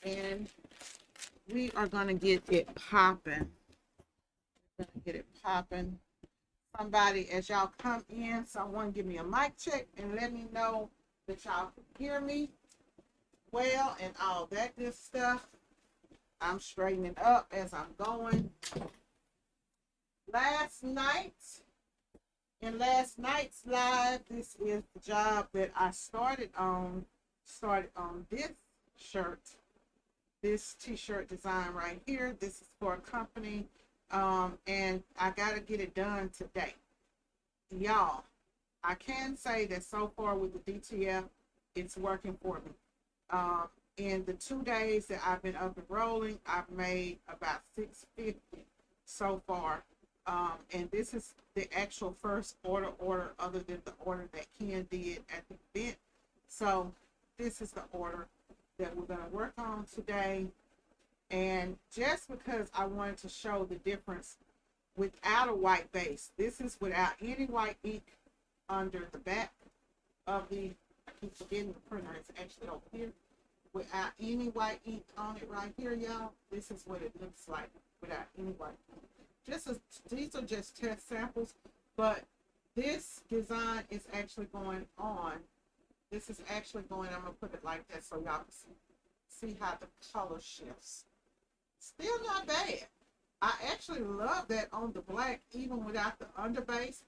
and we are going to get it popping. We're going to get it popping. Somebody, as y'all come in, someone give me a mic check and let me know that y'all can hear me well and all that good stuff. I'm straightening up as I'm going. Last night, in last night's live, this is the job that I started on this shirt, this t-shirt design right here. This is for a company, and I gotta get it done today. Y'all, I can say that so far with the DTF, it's working for me. In the 2 days that I've been up and rolling, I've made about $650 so far. And this is the actual first order other than the order that Ken did at the event. So this is the order that we're going to work on today. And just because I wanted to show the difference without a white base, this is without any white ink under the back of the, I keep forgetting the printer, it's actually over here. Without any white ink on it right here, y'all. This is what it looks like without any white ink. These are just test samples, but this design is actually going on. This is actually going, I'm going to put it like that so y'all can see how the color shifts. Still not bad. I actually love that on the black, even without the underbase.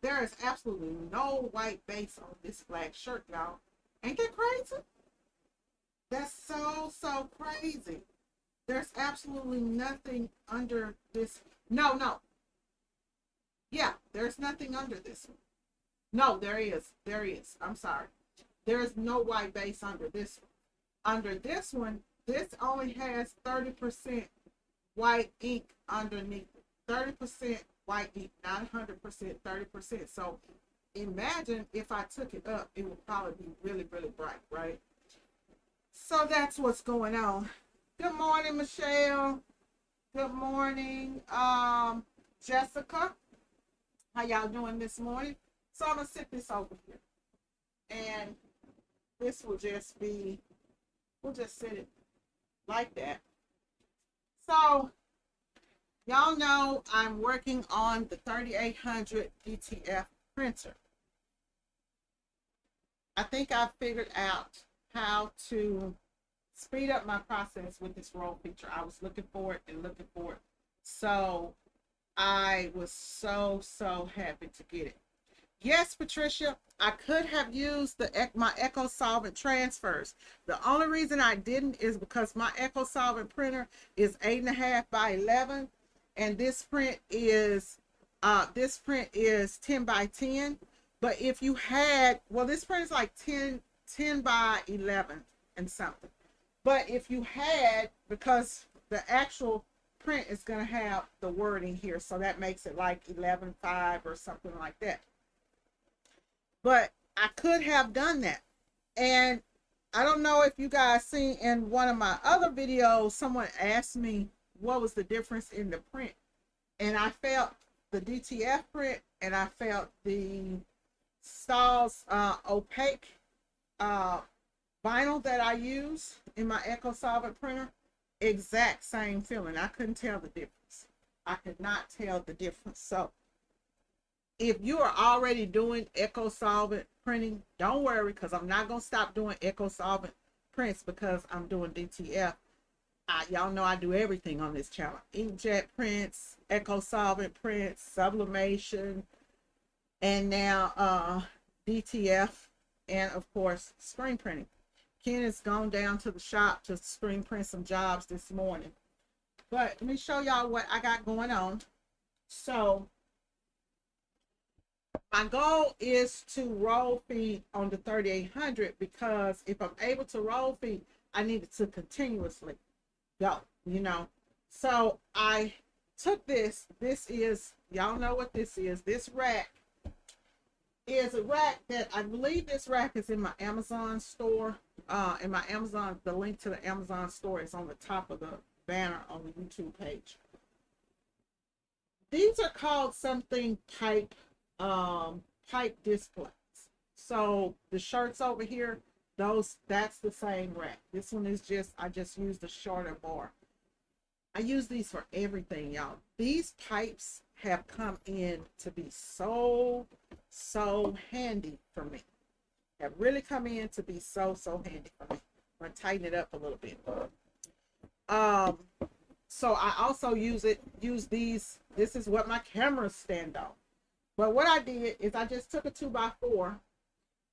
There is absolutely no white base on this black shirt, y'all. Ain't that crazy? That's so crazy. There's absolutely nothing under this. No. Yeah, there's nothing under this one. No, there is. There is. I'm sorry. There is no white base under this one. Under this one, this only has 30% white ink underneath it. 30% white ink, not 100%, 30%. So imagine if I took it up, it would probably be really bright, right? So that's what's going on. Good morning, Michelle. Good morning, Jessica. How y'all doing this morning? So I'm gonna sit this over here, and this will just be, we'll just sit it like that. So y'all know I'm working on the 3800 DTF printer. I think I figured out how to speed up my process with this roll feature. I was looking for it. So I was so happy to get it. Yes, Patricia, I could have used my Echo Solvent transfers. The only reason I didn't is because my Echo Solvent printer is 8.5 by 11, and this print is 10 by 10. But if you had, well, this print is like 10 by 11 and something. But if you had, because the actual print is going to have the wording here, so that makes it like 11.5 or something like that. But I could have done that. And I don't know if you guys seen in one of my other videos, someone asked me what was the difference in the print. And I felt the DTF print, and I felt the Stahl's opaque vinyl that I use in my Echo Solvent printer, exact same feeling. I couldn't tell the difference. I could not tell the difference. So if you are already doing Echo Solvent printing, don't worry, because I'm not going to stop doing Echo Solvent prints because I'm doing DTF. Y'all know I do everything on this channel. Inkjet prints, Echo Solvent prints, sublimation, and now DTF, and of course screen printing. Ken has gone down to the shop to screen print some jobs this morning. But let me show y'all what I got going on. So my goal is to roll feed on the 3800, because if I'm able to roll feed, I need it to continuously go, you know. So I took this is, y'all know what this is. This rack is a rack that I believe this rack is in my Amazon store. In my Amazon, the link to the Amazon store is on the top of the banner on the YouTube page. These are called something pipe displays. So the shirts over here, That's the same rack. This one is just, I just used a shorter bar. I use these for everything, y'all. These pipes have come in to be so handy for me. Have really come in to be so handy for me. I'm gonna tighten it up a little bit. So I also use these. This is what my cameras stand on. But what I did is I just took a 2x4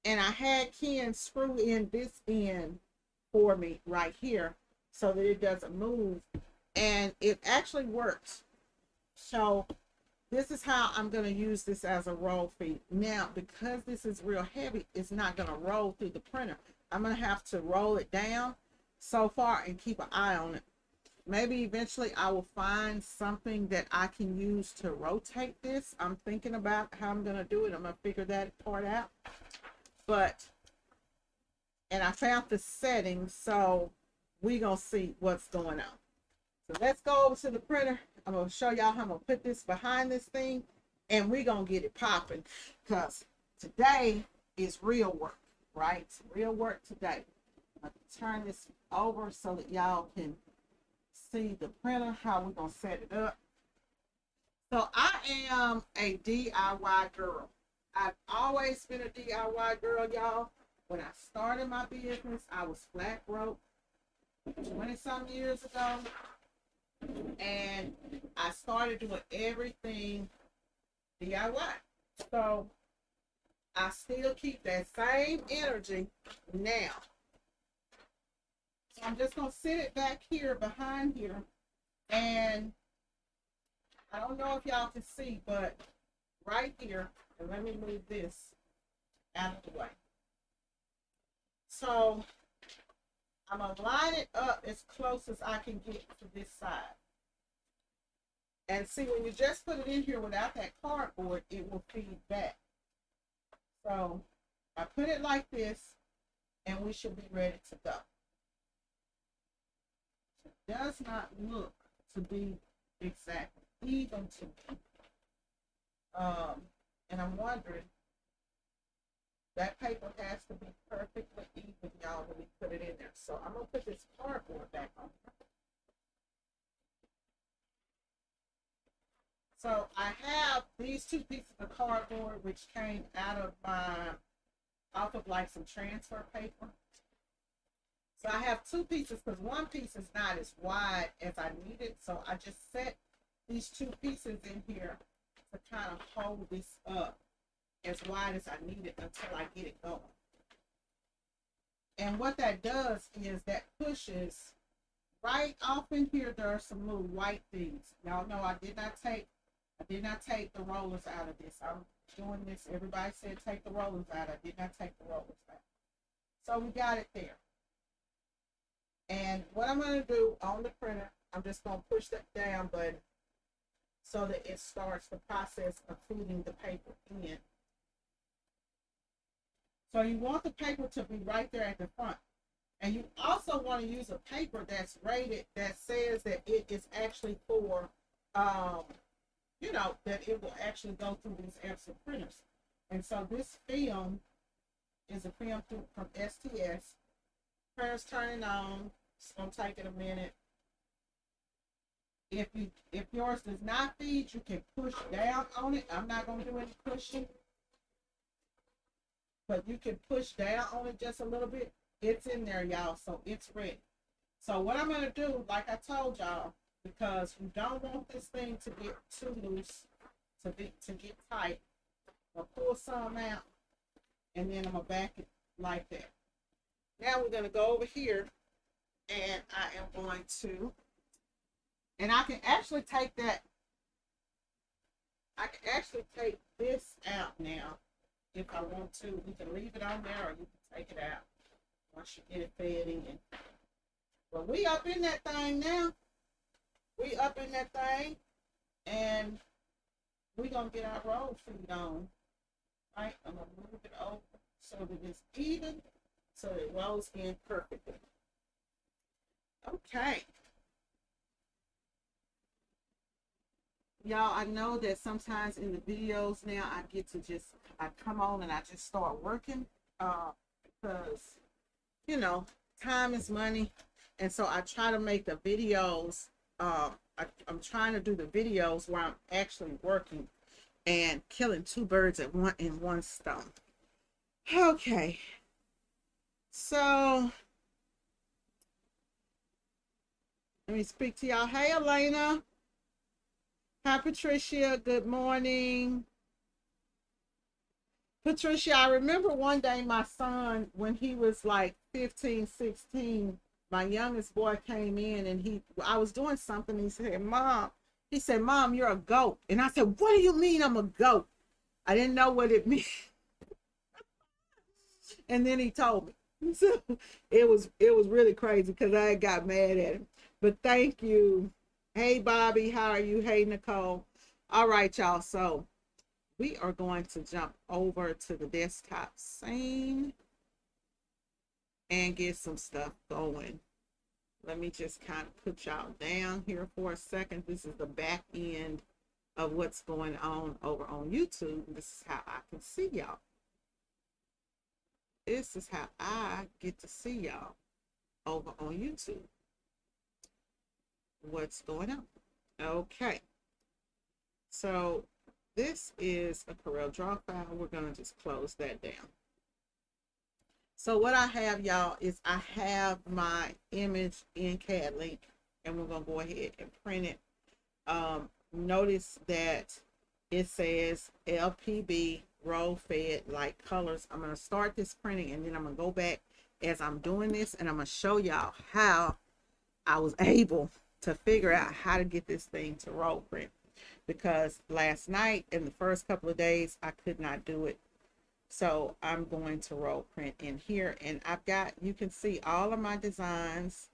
and I had Ken screw in this end for me right here so that it doesn't move, and it actually works. So this is how I'm going to use this as a roll feed. Now, because this is real heavy, it's not going to roll through the printer. I'm going to have to roll it down so far and keep an eye on it. Maybe eventually I will find something that I can use to rotate this. I'm thinking about how I'm going to do it. I'm going to figure that part out. And I found the settings, so we're going to see what's going on. So let's go over to the printer. I'm going to show y'all how I'm going to put this behind this thing, and we're going to get it popping, because today is real work, right? It's real work today. I'm going to turn this over so that y'all can see the printer, how we're going to set it up. So I am a DIY girl. I've always been a DIY girl, y'all. When I started my business, I was flat broke 20-some years ago. And I started doing everything DIY. So I still keep that same energy now. So I'm just going to sit it back here behind here. And I don't know if y'all can see, but right here, and let me move this out of the way. So I'm going to line it up as close as I can get to this side. And see, when you just put it in here without that cardboard, it will feed back. So I put it like this, and we should be ready to go. It does not look to be exactly even to me. And I'm wondering, that paper has to be perfectly even, y'all, when we put it in there. So I'm going to put this cardboard back on. So I have these two pieces of cardboard, which came off of like some transfer paper. So I have two pieces, because one piece is not as wide as I needed. So I just set these two pieces in here to kind of hold this up as wide as I need it until I get it going. And what that does is that pushes right off in here. There are some little white things. Y'all know I did not take the rollers out of this. I'm doing this. Everybody said take the rollers out. I did not take the rollers out. So we got it there. And what I'm going to do on the printer, I'm just going to push that down button so that it starts the process of feeding the paper in. So you want the paper to be right there at the front. And you also want to use a paper that's rated, that says that it is actually for, you know, that it will actually go through these Epson printers. And so this film is a film from STS. Printer's turning on. It's going to take it a minute. If yours does not feed, you can push down on it. I'm not going to do any pushing, but you can push down on it just a little bit. It's in there, y'all, so it's ready. So what I'm going to do, like I told y'all, because you don't want this thing to get too loose, to get tight, I'll pull some out, and then I'm going to back it like that. Now we're going to go over here, and I am going to, and I can actually take that, I can actually take this out now if I want to. You can leave it on there, or you can take it out once you get it fed in. But we up in that thing now. We up in that thing, and we're going to get our roll feed on. Right? I'm going to move it over so that it's even, so it rolls in perfectly. Okay. Y'all, I know that sometimes in the videos now I come on and I just start working because you know, time is money. And so I try to make the videos. I'm trying to do the videos where I'm actually working and killing two birds at one stone. Okay. So let me speak to y'all. Hey, Elena. Hi, Patricia. Good morning. Patricia, I remember one day my son, when he was like 15, 16, my youngest boy came in and I was doing something. He said, Mom, you're a goat. And I said, what do you mean I'm a goat? I didn't know what it meant. And then he told me. So it was really crazy because I got mad at him. But thank you. Hey, Bobby, how are you? Hey, Nicole. All right, y'all. So we are going to jump over to the desktop scene and get some stuff going. Let me just kind of put y'all down here for a second. This is the back end of what's going on over on YouTube. This is how I can see y'all. This is how I get to see y'all over on YouTube. What's going on? Okay. So this is a Corel Draw file. We're going to just close that down. So what I have, y'all, is I have my image in CAD Link, and we're going to go ahead and print it. Notice that it says LPB roll fed light colors. I'm going to start this printing, and then I'm going to go back as I'm doing this, and I'm going to show y'all how I was able to figure out how to get this thing to roll print. Because last night and the first couple of days, I could not do it. So I'm going to roll print in here, and I've got, you can see all of my designs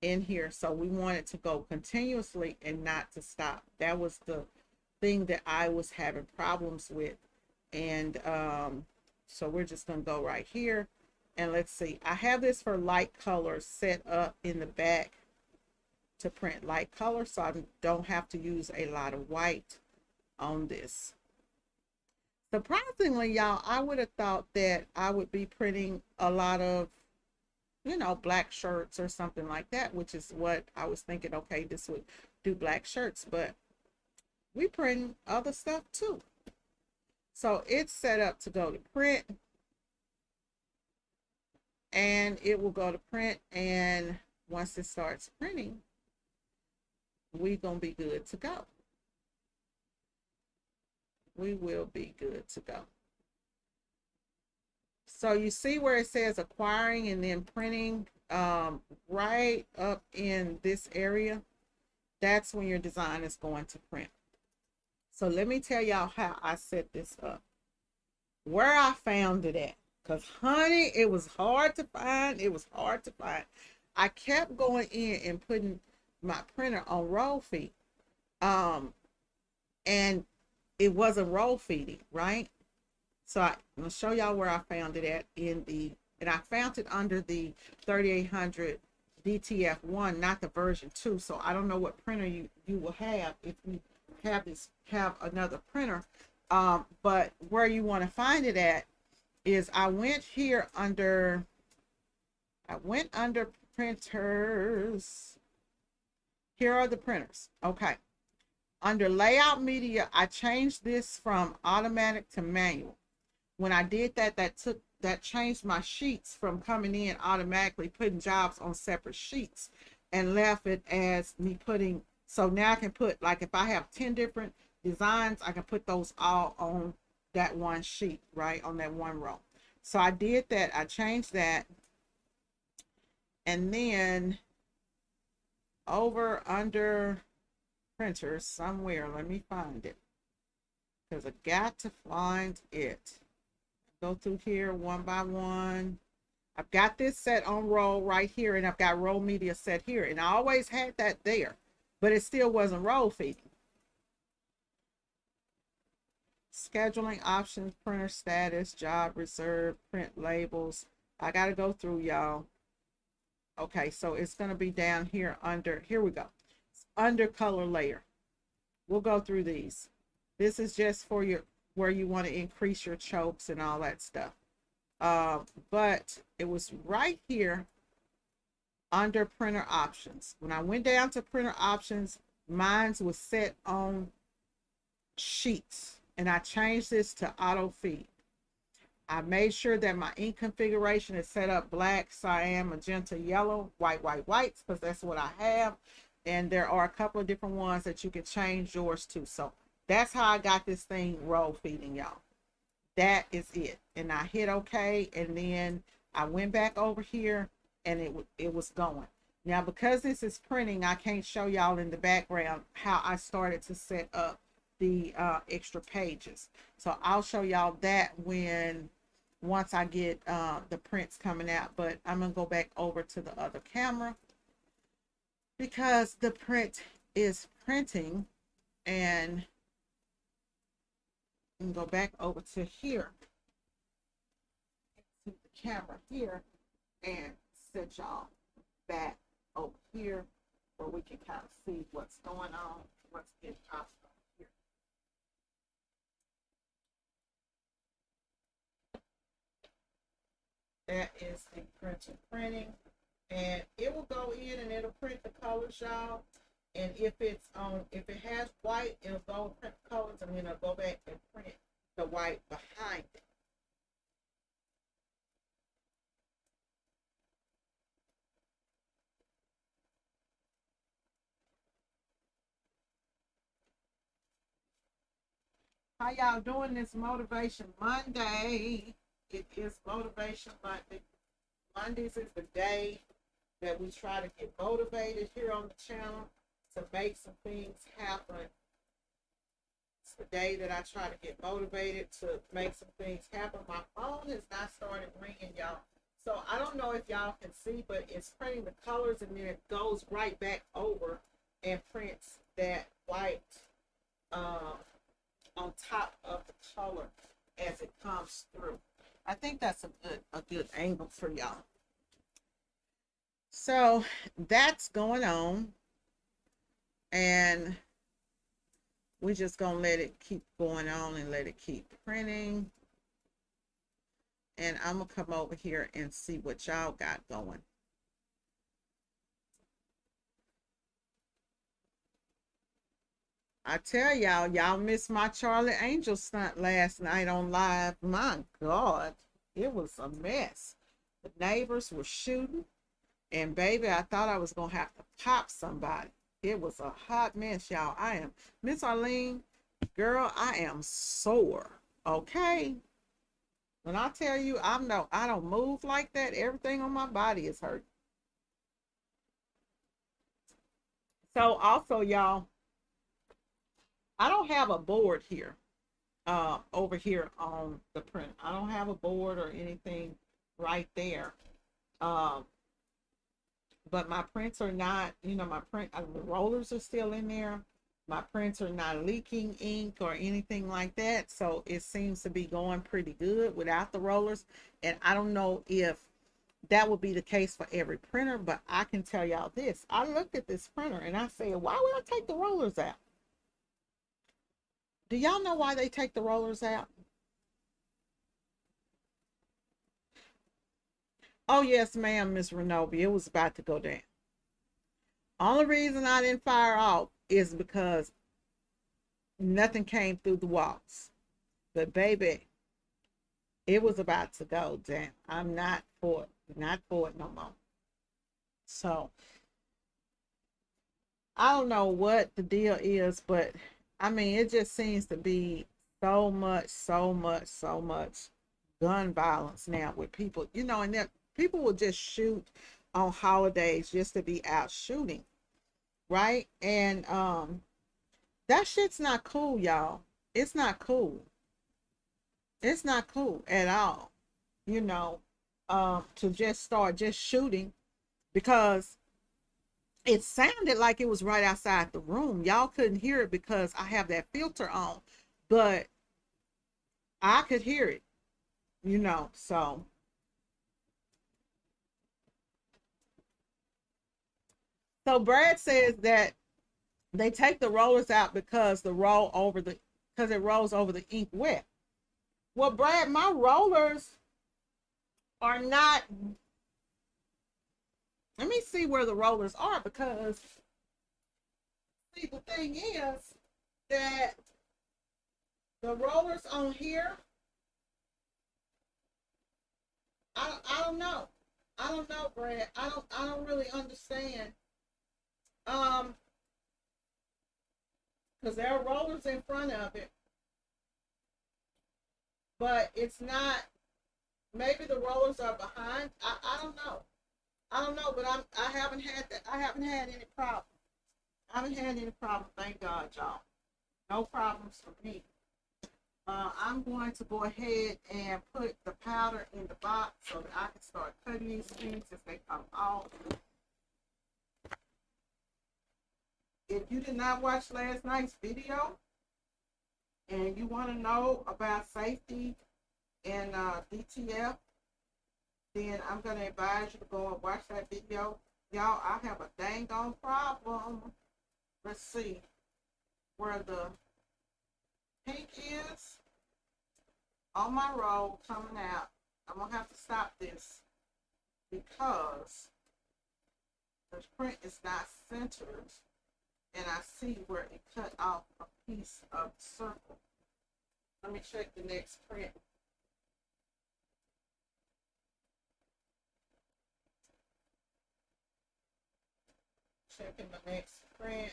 in here. So we want it to go continuously and not to stop. That was the thing that I was having problems with. And so we're just going to go right here, and let's see. I have this for light colors set up in the back to print light color, so I don't have to use a lot of white on this. Surprisingly, y'all, I would have thought that I would be printing a lot of, you know, black shirts or something like that, which is what I was thinking, okay, this would do black shirts, but we print other stuff too. So it's set up to go to print, and it will go to print, and once it starts printing, we're going to be good to go. We will be good to go. So you see where it says acquiring and then printing, right up in this area, that's when your design is going to print. So let me tell y'all how I set this up, where I found it at, because honey, it was hard to find. It was hard to find. I kept going in and putting my printer on roll feed, and it wasn't roll feeding, right? So I'm going to show y'all where I found it at and I found it under the 3800 DTF1, not the version 2. So I don't know what printer you will have if you have another printer. But where you want to find it at is I went under printers. Here are the printers. Okay. Under layout media, I changed this from automatic to manual. When I did that, that changed my sheets from coming in automatically, putting jobs on separate sheets, and left it as me putting. So now I can put, like, if I have 10 different designs, I can put those all on that one sheet, right, on that one row. So I did that. I changed that, and then over under printers somewhere, let me find it, because I got to find it. Go through here one by one. I've got this set on roll right here, and I've got roll media set here, and I always had that there, but it still wasn't roll feeding. Scheduling options, printer status, job reserve, print labels. I got to go through, y'all. Okay, so it's going to be down here under, here we go. It's under color layer. We'll go through these. This is just for your, where you want to increase your chokes and all that stuff. But it was right here under printer options. When I went down to printer options, mine was set on sheets, and I changed this to auto feed. I made sure that my ink configuration is set up black, cyan, magenta, yellow, white, whites, because that's what I have. And there are a couple of different ones that you can change yours to. So that's how I got this thing roll feeding, y'all. That is it. And I hit OK, and then I went back over here, and it was going. Now, because this is printing, I can't show y'all in the background how I started to set up the extra pages. So I'll show y'all that once I get the prints coming out. But I'm gonna go back over to the other camera because the print is printing, and go back over to here, to the camera here, and set y'all back over here where we can kind of see what's going on, what's getting up here. That is the printer printing, and it will go in and it'll print the colors, y'all. And if it has white, it'll go print the colors, and then it'll go back and print the white behind it. How y'all doing this Motivation Monday? It is Motivation Monday. Mondays is the day that we try to get motivated here on the channel to make some things happen. It's the day that I try to get motivated to make some things happen. My phone has not started ringing, y'all. So I don't know if y'all can see, but it's printing the colors, and then it goes right back over and prints that white on top of the color as it comes through. I think that's a good angle for y'all. So that's going on, and we're just gonna let it keep going on and let it keep printing. And I'm gonna come over here and see what y'all got going. I tell y'all missed my Charlie Angel stunt last night on live. My God, it was a mess. The neighbors were shooting, and baby, I thought I was gonna have to pop somebody. It was a hot mess, y'all. I am Miss Arlene, girl. I am sore. Okay, when I tell you I don't move like that. Everything on my body is hurt. So also, y'all, I don't have a board here. Over here on the print, I don't have a board or anything right there. Um, but my prints are not, my the rollers are still in there. My prints are not leaking ink or anything like that. So it seems to be going pretty good without the rollers. And I don't know if that would be the case for every printer, but I can tell y'all this. I looked at this printer and I said, why would I take the rollers out? Do y'all know why they take the rollers out? Oh, yes, ma'am, Miss Renobi. It was about to go down. Only reason I didn't fire off is because nothing came through the walls. But baby, it was about to go down. I'm not for it no more. So I don't know what the deal is, but I mean, it just seems to be so much gun violence now with people, and that people will just shoot on holidays just to be out shooting, right? And that shit's not cool, y'all. It's not cool. It's not cool at all, to just start just shooting because it sounded like it was right outside the room. Y'all couldn't hear it because I have that filter on, but I could hear it, so. So Brad says that they take the rollers out because it rolls over the ink wet. Well, Brad, my rollers are not. Let me see where the rollers are, because see, the thing is that the rollers on here, I don't know. I don't know, Brad. I don't really understand. Um, because there are rollers in front of it, but it's not. Maybe the rollers are behind. I don't know. I don't know, but I haven't had that. I haven't had any problem. I haven't had any problem. Thank God, y'all. No problems for me. I'm going to go ahead and put the powder in the box so that I can start cutting these things as they come off. If you did not watch last night's video and you want to know about safety and DTF, then I'm going to advise you to go and watch that video. Y'all, I have a dang on problem. Let's see where the pink is on my roll coming out. I'm going to have to stop this because the print is not centered, and I see where it cut off a piece of the circle. Let me check the next print. Checking the next print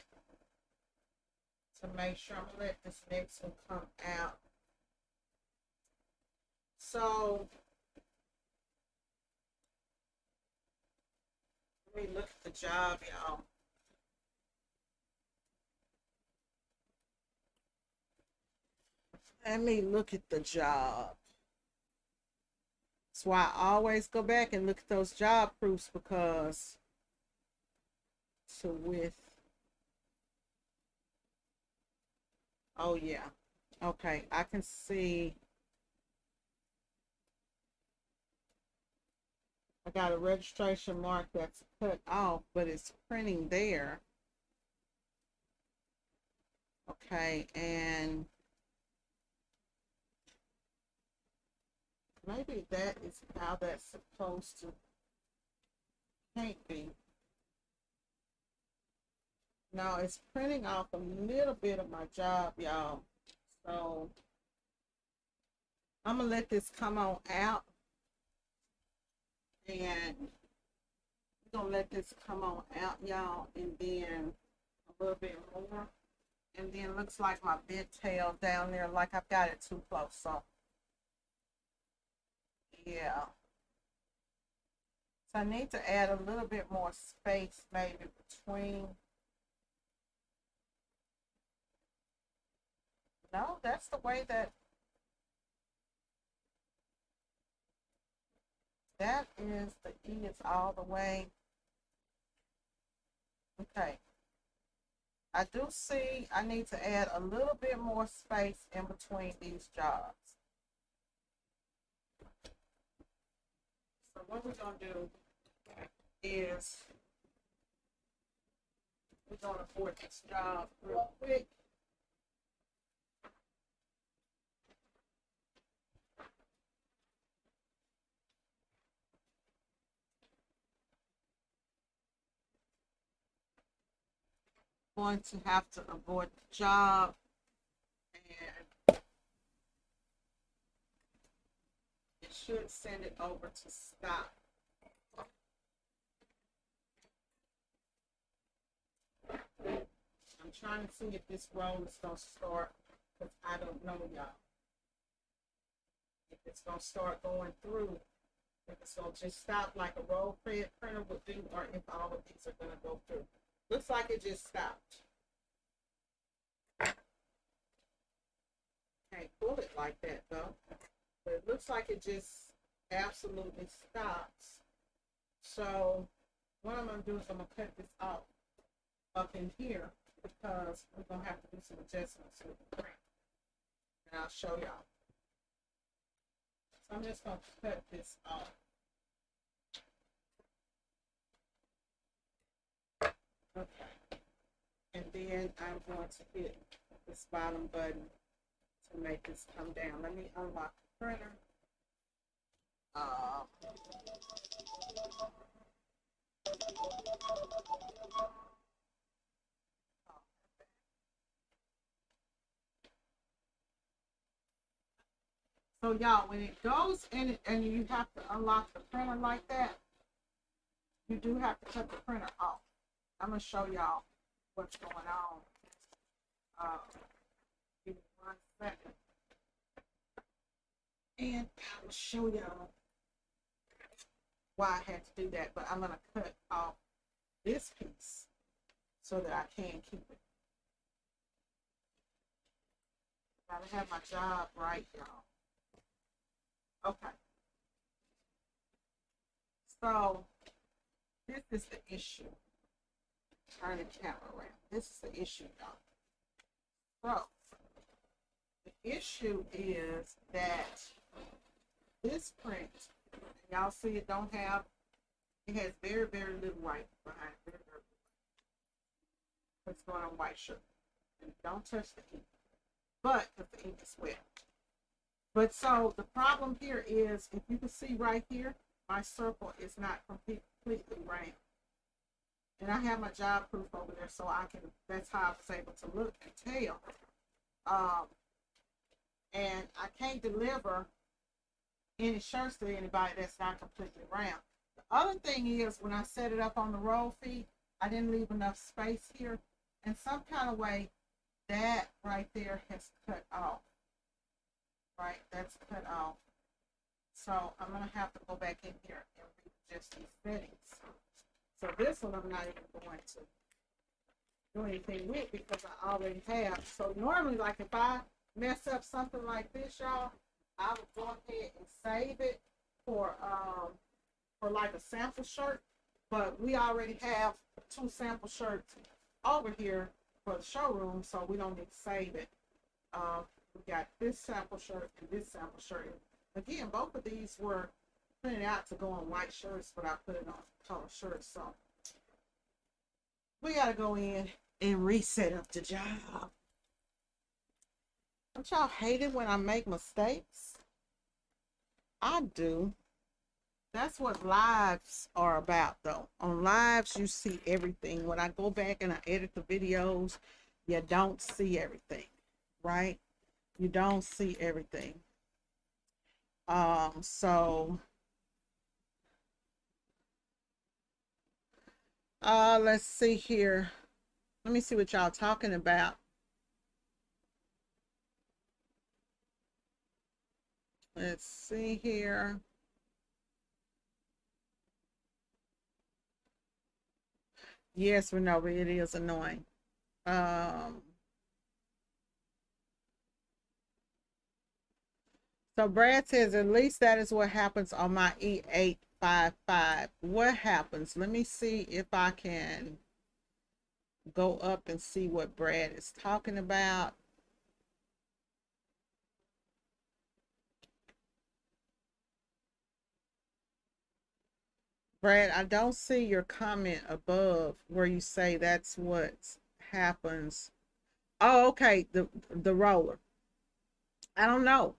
to make sure. I'm gonna let this next one come out. So let me look at the job, y'all. Let me look at the job. That's why I always go back and look at those job proofs, because to width. Oh yeah. Okay, I can see. I got a registration mark that's cut off, but it's printing there. Okay, and maybe that is how that's supposed to. Can't be. No, it's printing off a little bit of my job, y'all. So I'm gonna let this come on out, and we're gonna let this come on out, y'all, and then a little bit more. And then looks like my bit tail down there, like I've got it too close. So yeah. So I need to add a little bit more space maybe between. No, that's the way that is. The E is all the way. Okay. I do see I need to add a little bit more space in between these jobs. So what we're going to do is we're going to board this job real quick. Going to have to abort the job, and it should send it over to stop. I'm trying to see if this roll is going to start, because I don't know, y'all. If it's going to start going through, if it's going to just stop like a roll printer would do, or if all of these are going to go through. Looks like it just stopped. Can't pull it like that though. But it looks like it just absolutely stops. So what I'm going to do is I'm going to cut this off up in here, because we're going to have to do some adjustments with the print. And I'll show y'all. So I'm just going to cut this off. Okay. And then I'm going to hit this bottom button to make this come down. Let me unlock the printer. Uh, so y'all, when it goes in it, and you have to unlock the printer like that, you do have to cut the printer off. I'm gonna show y'all what's going on. Give me 1 second, and I will show y'all why I had to do that. But I'm gonna cut off this piece so that I can keep it. Gotta have my job right, y'all. Okay. So this is the issue. Turn the camera around. This is the issue, y'all. So the issue is that this print, y'all see it don't have, it has very, very little white behind it. Very, very little. It's going on white shirt. And don't touch the ink. But if the ink is wet. But so the problem here is, if you can see right here, my circle is not completely round. And I have my job proof over there, so I can, that's how I was able to look and tell. And I can't deliver any shirts to anybody that's not completely round. The other thing is, when I set it up on the roll feed, I didn't leave enough space here. And some kind of way, that right there has cut off. Right, that's cut off. So I'm going to have to go back in here and readjust these settings. So this one I'm not even going to do anything with because I already have. So normally, like if I mess up something like this, y'all, I would go ahead and save it for like a sample shirt. But we already have 2 sample shirts over here for the showroom, so we don't need to save it. We got this sample shirt and this sample shirt. Again, both of these were printed out to go on white shirts, but I put it on color shirts. So we got to go in and reset up the job. Don't y'all hate it when I make mistakes? I do. That's what lives are about, though. On lives, you see everything. When I go back and I edit the videos, you don't see everything, right? You don't see everything. So let's see here. Let me see what y'all talking about. Let's see here. Yes, Renova, it is annoying. So Brad says, at least that is what happens on my E855. What happens? Let me see if I can go up and see what Brad is talking about. Brad, I don't see your comment above where you say that's what happens. Oh, okay, the roller. I don't know.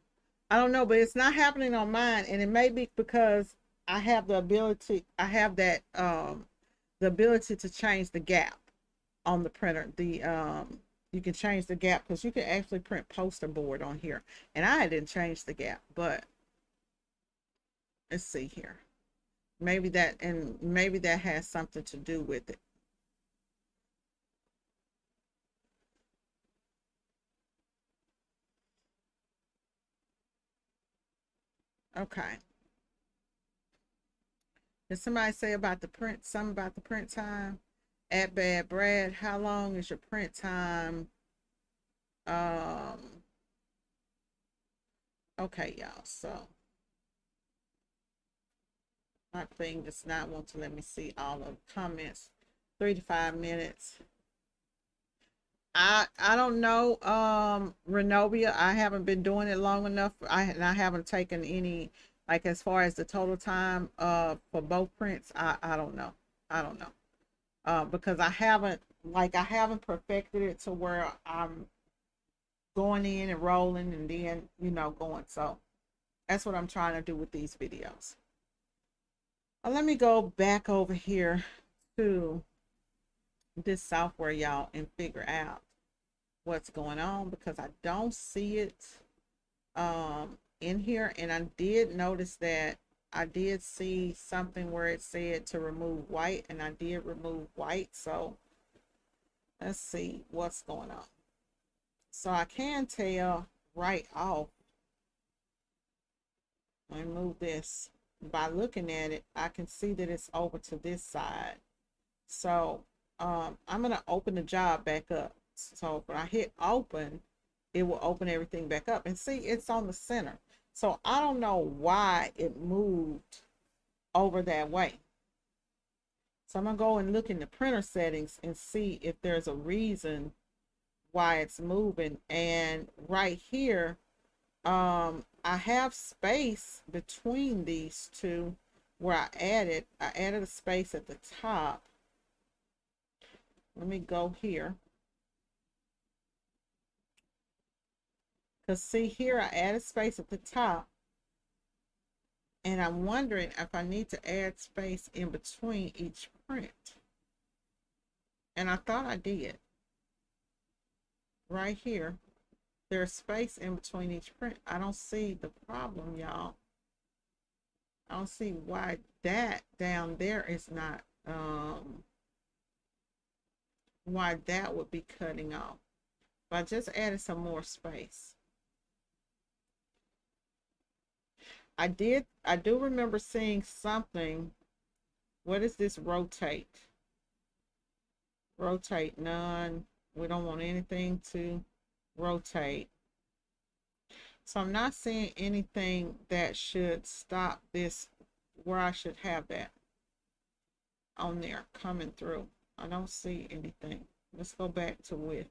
I don't know, but it's not happening on mine, and it may be because I have the ability. I have that the ability to change the gap on the printer. You can change the gap because you can actually print poster board on here, and I didn't change the gap, but let's see here. Maybe that has something to do with it. Okay. Did somebody say about the print, something about the print time? At Bad Brad, how long is your print time? Okay, y'all, so my thing does not want to let me see all of the comments. 3 to 5 minutes. I don't know, Renovia. I haven't been doing it long enough. I haven't taken any, like, as far as the total time for both prints. I don't know. I don't know. Because I haven't perfected it to where I'm going in and rolling and then going. So That's what I'm trying to do with these videos. Let me go back over here to this software, y'all, and figure out what's going on, because I don't see it in here. And I did notice that I did see something where it said to remove white, and I did remove white. So let's see what's going on. So I can tell right off. Let me move this. By looking at it, I can see that it's over to this side. So I'm going to open the job back up. So when I hit open, it will open everything back up. And see, it's on the center. So I don't know why it moved over that way. So I'm going to go and look in the printer settings and see if there's a reason why it's moving. And right here, I have space between these two where I added a space at the top. Let me go here. Because see here, I added space at the top. And I'm wondering if I need to add space in between each print. And I thought I did. Right here, there's space in between each print. I don't see the problem, y'all. I don't see why that down there is not, why that would be cutting off. But I just added some more space. I do remember seeing something. What is this rotate? Rotate none. We don't want anything to rotate. So I'm not seeing anything that should stop this, where I should have that on there coming through. I don't see anything. Let's go back to width.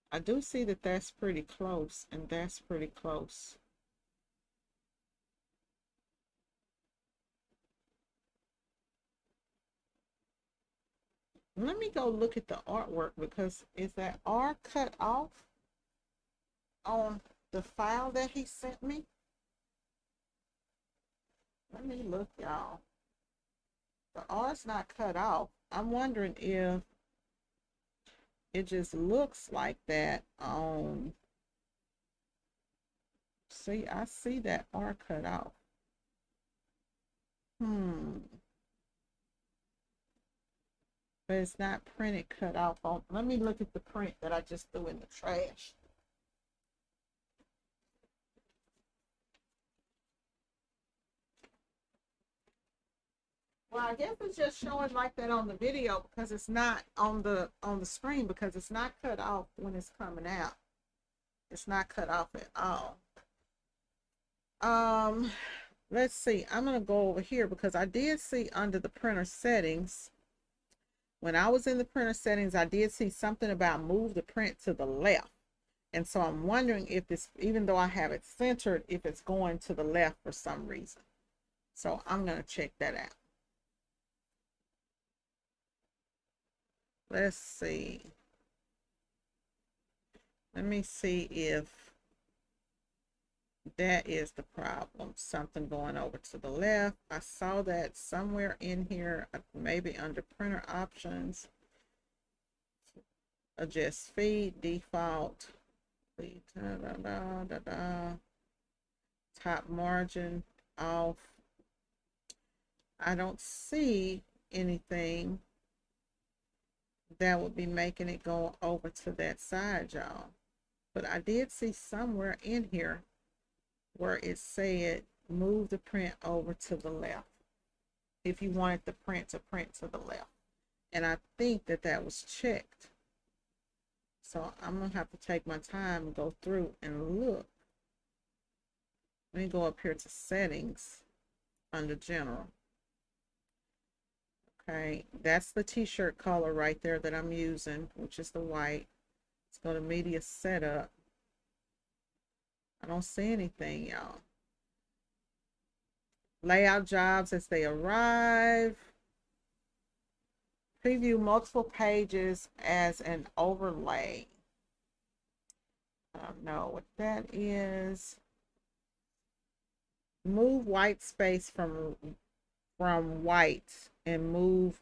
I do see that that's pretty close, and that's pretty close. Let me go look at the artwork, because is that R cut off on the file that he sent me? Let me look, y'all. The R's not cut off. I'm wondering if it just looks like that on. See, I see that R cut off. But it's not printed cut off on. Let me look at the print that I just threw in the trash. Well, I guess it's just showing like that on the video, because it's not on the screen, because it's not cut off when it's coming out. It's not cut off at all. Let's see. I'm gonna go over here, because I did see under the printer settings. When I was in the printer settings, I did see something about move the print to the left. And so I'm wondering if this, even though I have it centered, if it's going to the left for some reason. So I'm going to check that out. Let's see. Let me see if that is the problem. Something going over to the left. I saw that somewhere in here, maybe under printer options. Adjust feed, default. Top margin off. I don't see anything that would be making it go over to that side, y'all. But I did see somewhere in here where it said move the print over to the left if you wanted the print to the left. And I think that that was checked. So I'm going to have to take my time and go through and look. Let me go up here to settings under general. Okay, that's the t-shirt color right there that I'm using, which is the white. Let's go to media setup. I don't see anything, y'all. Layout jobs as they arrive. Preview multiple pages as an overlay. I know what that is. Move white space from white and move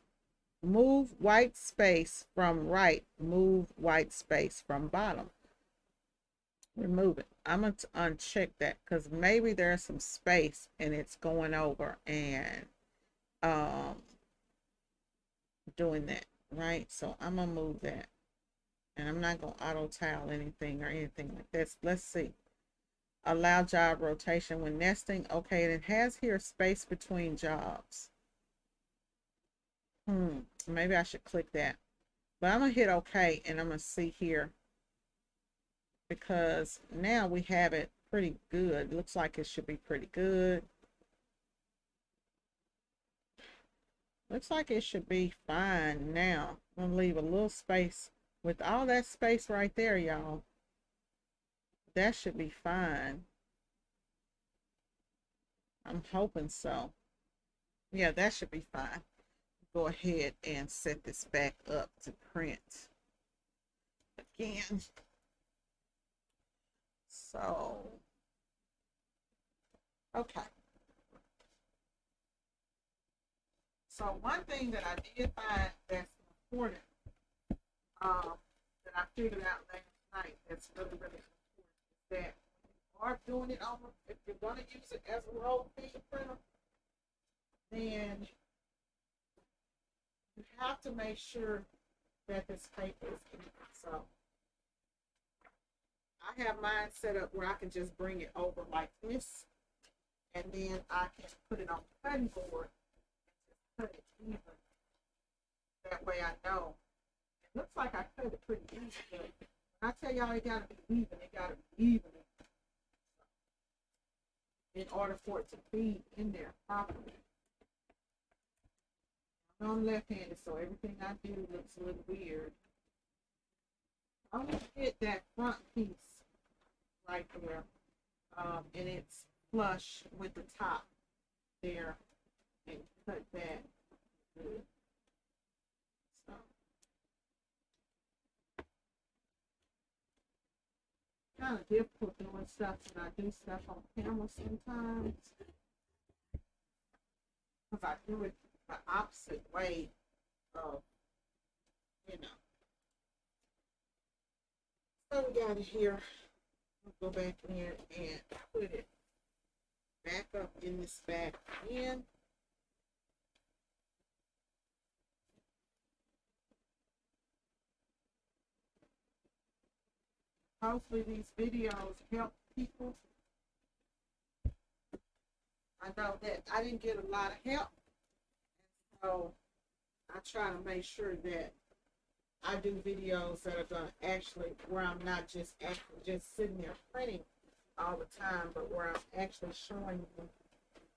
white space from right. Move white space from bottom. Remove it. I'm going to uncheck that because maybe there's some space and it's going over and um doing that, right? So I'm gonna move that, and I'm not gonna auto tile anything or anything like this. Let's see. Allow job rotation when nesting. Okay, and it has here space between jobs. Maybe I should click that, but I'm gonna hit OK, and I'm gonna see here because now we have it pretty good. Looks like it should be pretty good. Looks like it should be fine now. I'm gonna leave a little space. With all that space right there, y'all, that should be fine. I'm hoping so. Yeah, that should be fine. Go ahead and set this back up to print again. So, okay. So one thing that I did find that's important, that I figured out last night that's really, really important is that when you are doing it on, if you're going to use it as a roll feed printer, then you have to make sure that this paper is even. So I have mine set up where I can just bring it over like this, and then I can put it on the cutting board and just cut it even. That way I know. It looks like I cut it pretty easy, but when I tell y'all it gotta be even, it gotta be even in order for it to feed in there properly. I'm left-handed, so everything I do looks a little weird. I'm gonna get that front piece right there, and it's flush with the top there, and cut that good. So kind of difficult doing stuff when I do stuff on camera sometimes, because I do it the opposite way of, you know. So we got it here. We'll go back in and put it back up in this back in. Hopefully these videos help people. I know that I didn't get a lot of help, so I try to make sure that I do videos that are going to actually, where I'm not just sitting there printing all the time, but where I'm actually showing you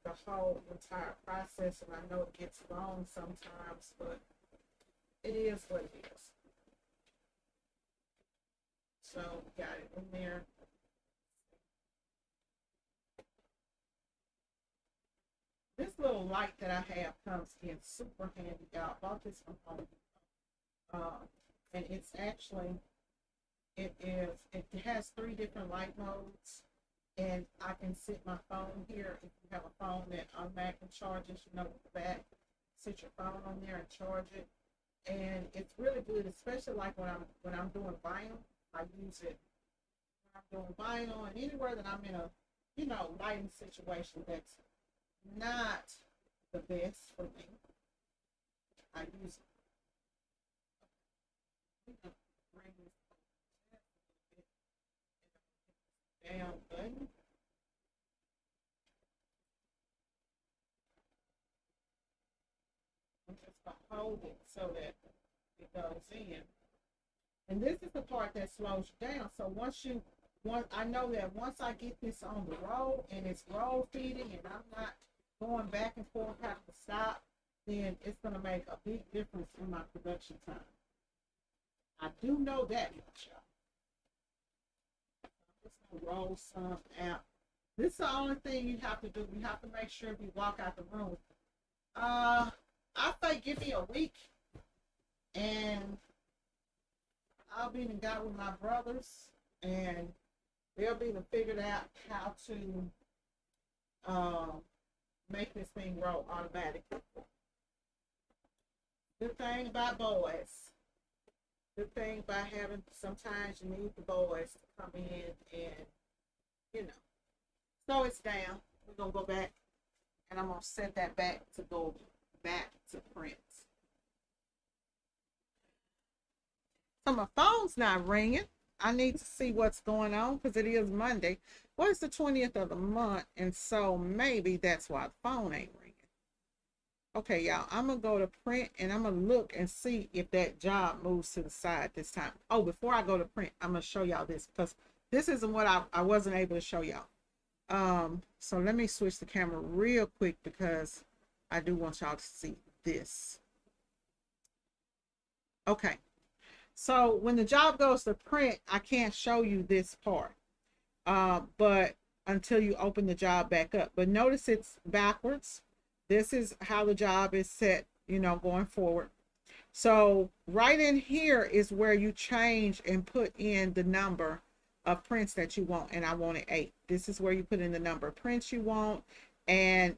the whole entire process. And I know it gets long sometimes, but it is what it is. So we got it in there. This little light that I have comes in super handy, y'all. I bought this from Home Depot. And it's actually, it has 3 different light modes, and I can sit my phone here. If you have a phone that automatically charges, you know, with the back, sit your phone on there and charge it. And it's really good, especially like when I'm doing vinyl. I use it when I'm doing vinyl, and anywhere that I'm in a, you know, lighting situation that's not the best for me, I use it. Bring this down button. I'm just gonna hold it so that it goes in. And this is the part that slows you down. So I know that once I get this on the roll and it's roll feeding and I'm not going back and forth, having to stop, then it's gonna make a big difference in my production time. I do know that much, y'all. I'm just gonna roll some out. This is the only thing you have to do. You have to make sure if you walk out the room. I say give me a week, and I'll be in got with my brothers, and They'll be figured out how to make this thing roll automatically. Good thing about boys. Good thing about having, sometimes you need the boys to come in and, you know. So it's down. We're going to go back and I'm going to set that back to go back to print. So my phone's not ringing. I need to see what's going on because it is Monday. Well, it's the 20th of the month, and so maybe that's why the phone ain't ringing. Okay, y'all, I'm going to go to print, and I'm going to look and see if that job moves to the side this time. Oh, before I go to print, I'm going to show y'all this because this isn't what I wasn't able to show y'all. So let me switch the camera real quick because I do want y'all to see this. Okay. So when the job goes to print, I can't show you this part, but until you open the job back up. But notice it's backwards. This is how the job is set, you know, going forward. So right in here is where you change and put in the number of prints that you want. And I wanted 8. This is where you put in the number of prints you want. And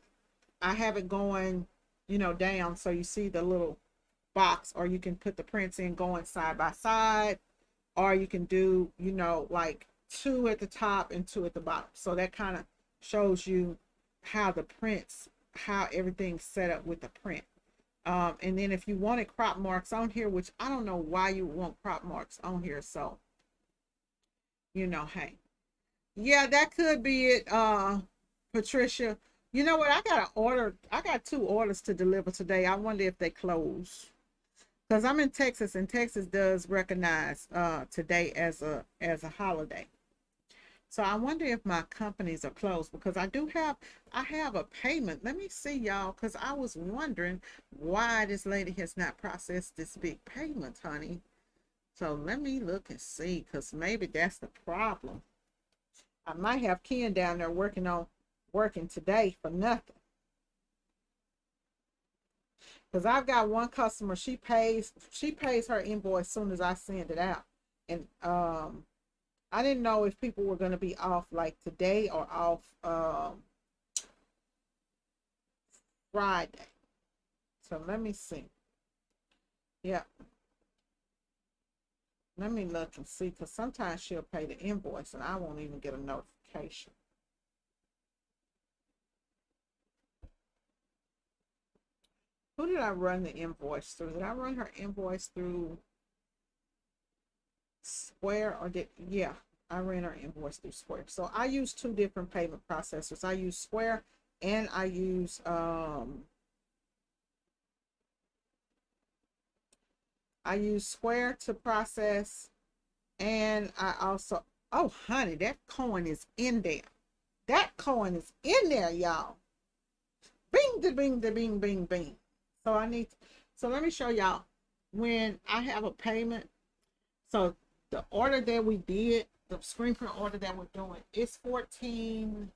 I have it going, you know, down. So you see the little box, or you can put the prints in going side by side, or you can do, you know, like 2 at the top and 2 at the bottom. So that kind of shows you how the prints, how everything's set up with the print. And then if you wanted crop marks on here, which I don't know why you want crop marks on here, so you know, hey, yeah, that could be it. Patricia, you know what, I got 2 orders to deliver today. I wonder if they close. Because I'm in Texas, and Texas does recognize today as a holiday. So I wonder if my companies are closed, because I have a payment. Let me see, y'all, because I was wondering why this lady has not processed this big payment, honey. So let me look and see, because maybe that's the problem. I might have Ken down there working today for nothing. Because I've got one customer, she pays her invoice as soon as I send it out. And I didn't know if people were going to be off like today or off Friday. So let me see. Yeah. Let me look and see, because sometimes she'll pay the invoice and I won't even get a notification. Who did I run the invoice through? Did I run her invoice through Square, or yeah, I ran her invoice through Square. So I use 2 different payment processors. I use Square, and I use Square to process, and I also, oh honey, that coin is in there. That coin is in there, y'all. Bing da bing da bing bing bing. So let me show y'all when I have a payment. So the order that we did, the screen print order that we're doing, it's 14.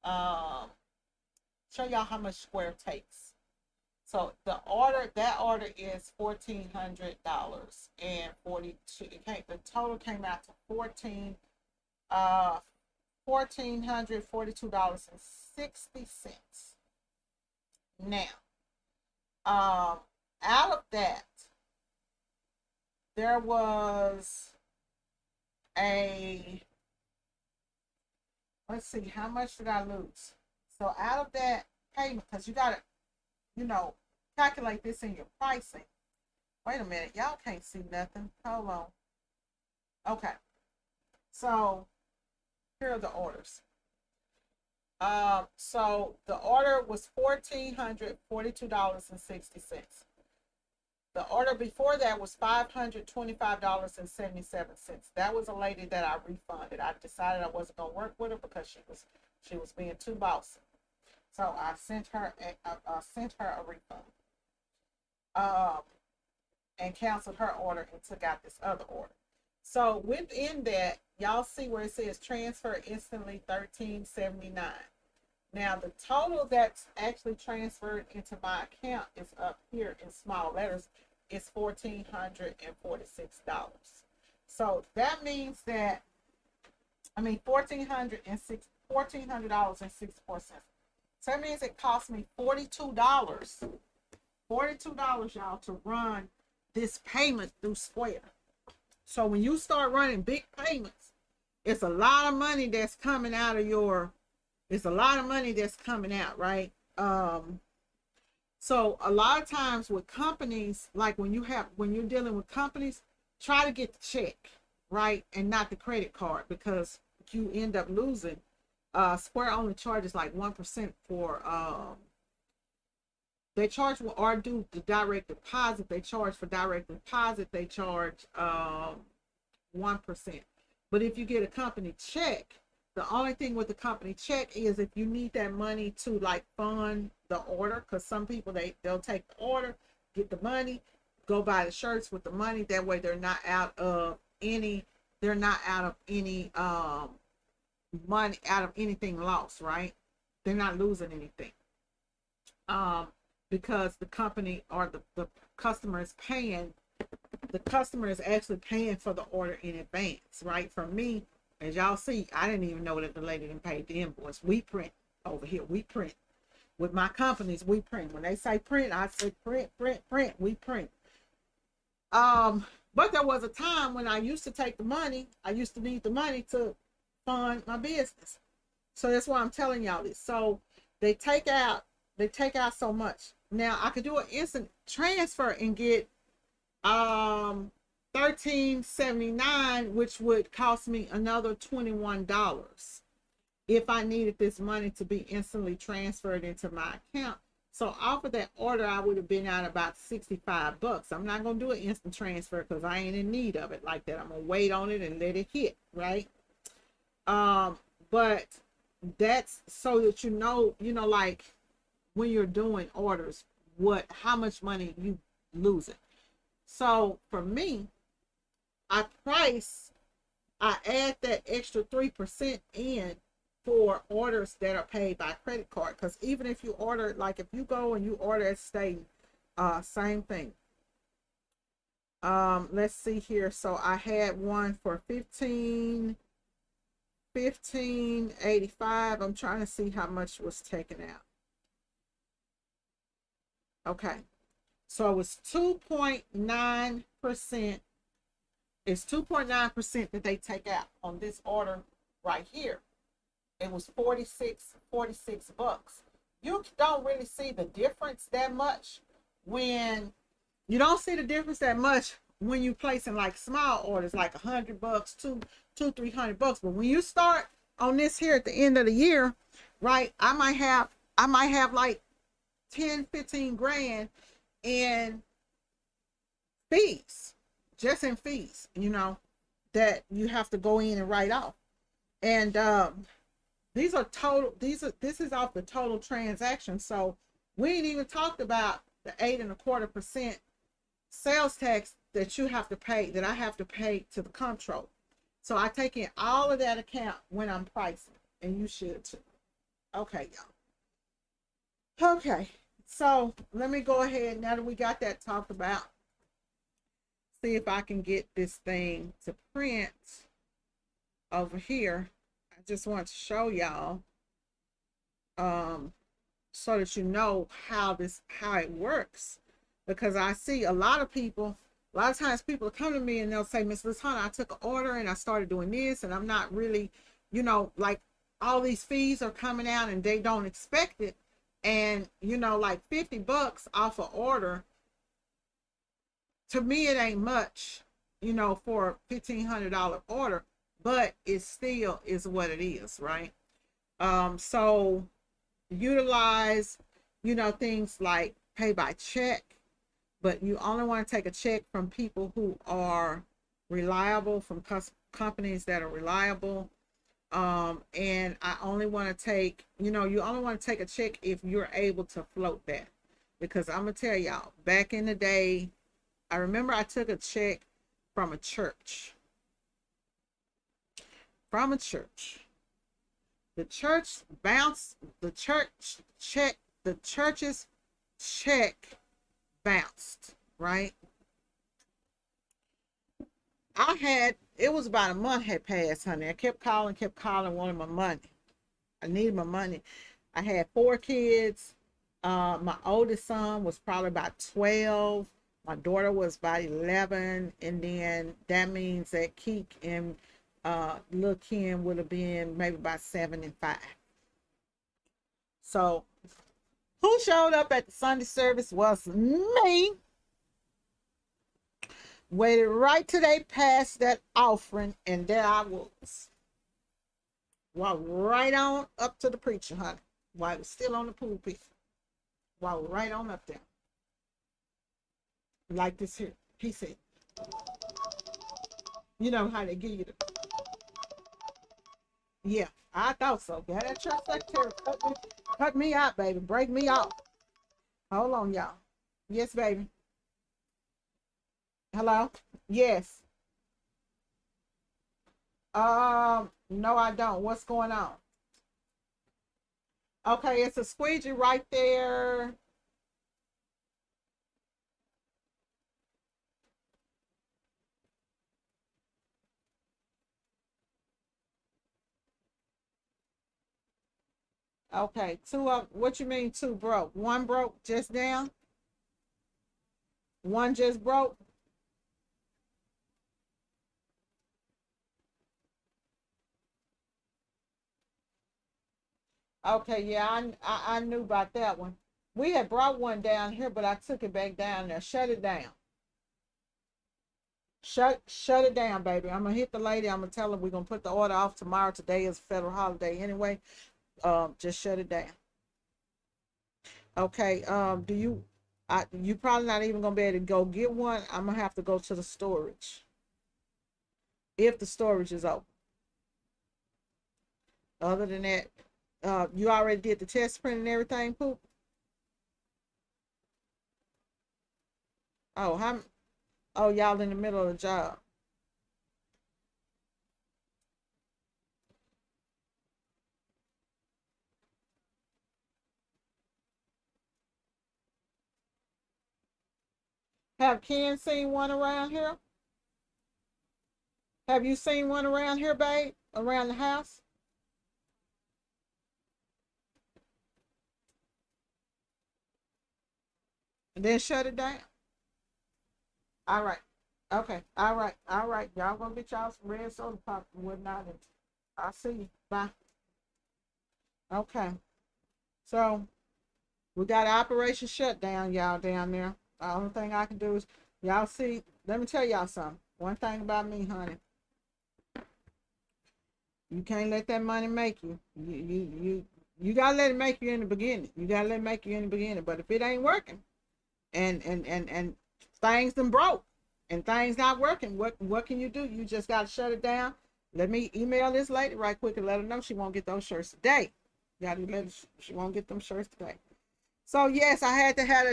Show y'all how much Square takes. So that order is $1,400 and 42. The total came out to $1,442.60. Now, out of that, there was let's see, how much did I lose? So out of that payment, because you got to, you know, calculate this in your pricing. Wait a minute, y'all can't see nothing. Hold on. Okay. So here are the orders. So the order was $1,442.60. The order before that was $525.77. That was a lady that I refunded. I decided I wasn't gonna work with her because she was being too bossy. So I sent her a refund. And canceled her order and took out this other order. So within that, y'all see where it says transfer instantly $13.79. Now the total that's actually transferred into my account is up here in small letters. It's $1,446. So that means that I mean $1,400.64. So that means it cost me $42. $42, y'all, to run this payment through Square. So when you start running big payments, it's a lot of money that's coming out of your, it's a lot of money that's coming out, right? So a lot of times with companies, like when you're dealing with companies, try to get the check, right? And not the credit card, because you end up losing. Square only charges like 1% for, they charge or do the direct deposit. They charge for direct deposit. They charge 1%. But if you get a company check, the only thing with the company check is if you need that money to like fund the order, because some people they'll take the order, get the money, go buy the shirts with the money. That way they're not out of any money, out of anything lost, right? They're not losing anything. Because the company or the customer is paying, the customer is actually paying for the order in advance, right? For me, as y'all see, I didn't even know that the lady didn't pay the invoice. We print over here. We print. With my companies, we print. When they say print, I say print, we print. But there was a time when I used to take the money, I used to need the money to fund my business. So that's why I'm telling y'all this. So they take out so much. Now I could do an instant transfer and get $13.79, which would cost me another $21 if I needed this money to be instantly transferred into my account. So off of that order, I would have been out about $65. I'm not gonna do an instant transfer because I ain't in need of it like that. I'm gonna wait on it and let it hit, right? But that's so that you know, like when you're doing orders, how much money you losing. So for me, I add that extra 3% in for orders that are paid by credit card. Because even if you order, like if you go and you order at State, same thing. Let's see here. So I had one for $15.85. I'm trying to see how much was taken out. Okay, so it was 2.9%. It's 2.9% that they take out on this order right here. It was 46 bucks. You don't really see the difference that much when you don't see the difference that much when you placing like small orders, like $100, $300. But when you start on this here at the end of the year, right? I might have like 10, 15 grand in fees, just in fees, that you have to go in and write off. And this is off the total transaction. So we ain't even talked about the 8.25% sales tax that you have to pay, that I have to pay to the comptroller. So I take in all of that account when I'm pricing, and you should too. Okay, y'all. Okay, so let me go ahead, now that we got that talked about, see if I can get this thing to print over here. I just want to show y'all so that you know how it works, because I see a lot of times people come to me and they'll say, Miss Liz Hunter, I took an order and I started doing this and I'm not really, like all these fees are coming out and they don't expect it. And, like $50 off an order, to me, it ain't much, for a $1,500 order, but it still is what it is, right? So utilize, things like pay by check, but you only want to take a check from people who are reliable, from companies that are reliable. And I only want to take, you only want to take a check if you're able to float that. Because I'm going to tell y'all, back in the day, I remember I took a check from a church. The church bounced, the church's check bounced, right? I had it was about a month had passed, honey. I kept calling, wanting my money. I needed my money. I had 4 kids. My oldest son was probably about 12. My daughter was about 11. And then that means that Keek and little Kim would have been maybe about 7 and 5. So who showed up at the Sunday service was me. Waited right till they passed that offering, and there I was. Walked right on up to the preacher, honey, while I was still on the pulpit. Walked right on up there. Like this here. He said, you know how they give you the. Yeah, I thought so. Got that church secretary cut me out, baby. Break me off. Hold on, y'all. Yes, baby. Hello? Yes. No, I don't. What's going on? Okay, it's a squeegee right there. Okay, two of what you mean two broke? One broke just now? One just broke? Okay, yeah, I knew about that one. We had brought one down here, but I took it back down there. Shut it down. Shut it down, baby. I'm gonna hit the lady. I'm gonna tell her we're gonna put the order off tomorrow. Today is a federal holiday anyway. Just shut it down. Okay. Do you? You probably not even gonna be able to go get one. I'm gonna have to go to the storage if the storage is open. Other than that, you already did the test print and everything, Poop. Oh, how? Oh, y'all in the middle of the job. Have Ken seen one around here? Have you seen one around here, babe? Around the house? And then shut it down. All right. Okay. All right. All right. Y'all gonna get y'all some red soda pop and whatnot. And I'll see you. Bye. Okay. So we got operation shutdown, y'all down there. The only thing I can do is y'all see. Let me tell y'all something. One thing about me, honey. You can't let that money make you. You gotta let it make you in the beginning. You gotta let it make you in the beginning. But if it ain't working, and things done broke, and things not working, what can you do? You just gotta shut it down. Let me email this lady right quick and let her know she won't get those shirts today. You gotta let her, she won't get them shirts today. So yes, I had to have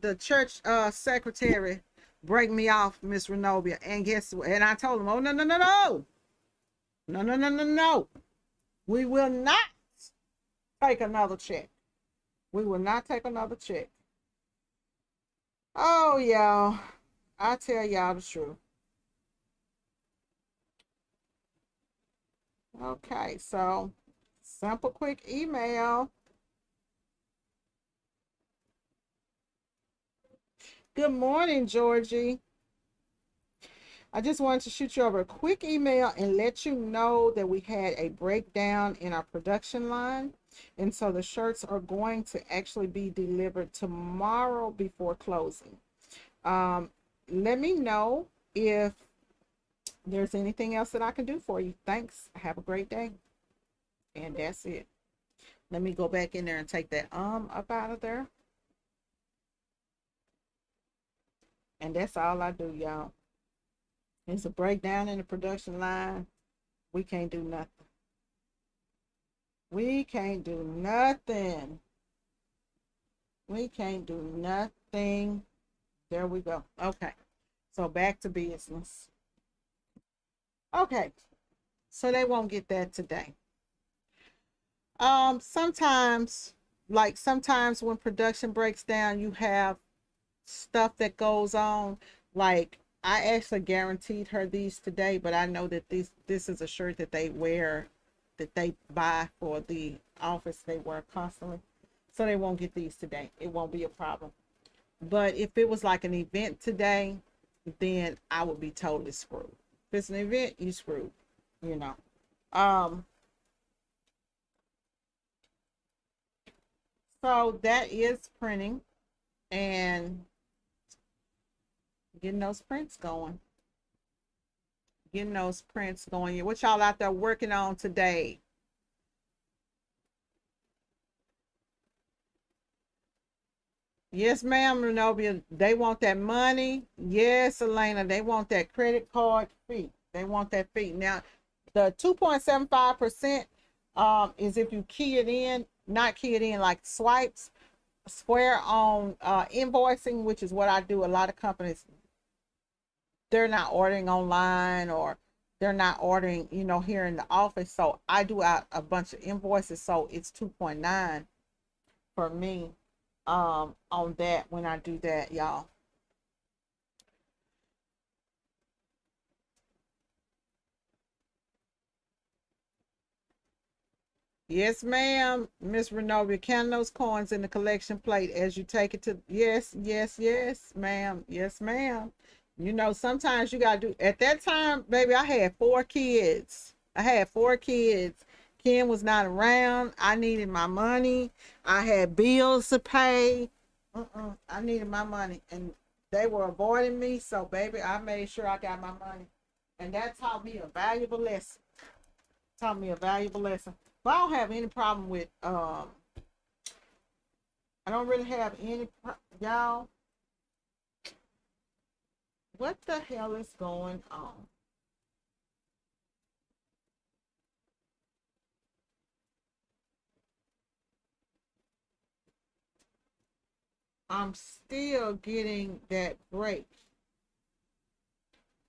the church secretary break me off, Miss Renobia. And guess what? And I told him, oh no no no no no no no no no. We will not take another check. We will not take another check. Oh y'all, I tell y'all the truth. Okay, so simple quick email. Good morning, Georgie. I just wanted to shoot you over a quick email and let you know that we had a breakdown in our production line. And so the shirts are going to actually be delivered tomorrow before closing. Let me know if there's anything else that I can do for you. Thanks. Have a great day. And that's it. Let me go back in there and take that up out of there. And that's all I do, y'all. It's a breakdown in the production line. We can't do nothing. We can't do nothing. We can't do nothing. There we go. Okay. So back to business. Okay. So they won't get that today. Sometimes, like sometimes when production breaks down, you have stuff that goes on, like I actually guaranteed her these today, but I know that this is a shirt that they wear, that they buy for the office they wear constantly. So they won't get these today. It won't be a problem. But if it was like an event today, then I would be totally screwed. If it's an event, you screwed, you know. Um, so that is printing and getting those prints going. Getting those prints going. What y'all out there working on today? Yes, ma'am, Renobia. They want that money. Yes, Elena. They want that credit card fee. They want that fee. Now, the 2.75% is if you key it in, not key it in like swipes, square on invoicing, which is what I do. A lot of companies, they're not ordering online or they're not ordering, here in the office. So I do out a bunch of invoices. So it's 2.9 for me on that when I do that, y'all. Yes, ma'am, Miss Renovia. Count those coins in the collection plate as you take it to. Yes, yes, yes, ma'am. Yes, ma'am. Sometimes you gotta do. At that time, baby, I had 4 kids. I had 4 kids. Ken was not around. I needed my money. I had bills to pay. I needed my money, and they were avoiding me. So, baby, I made sure I got my money, and that taught me a valuable lesson. Taught me a valuable lesson. But I don't have any problem with I don't really have any y'all. What the hell is going on? I'm still getting that break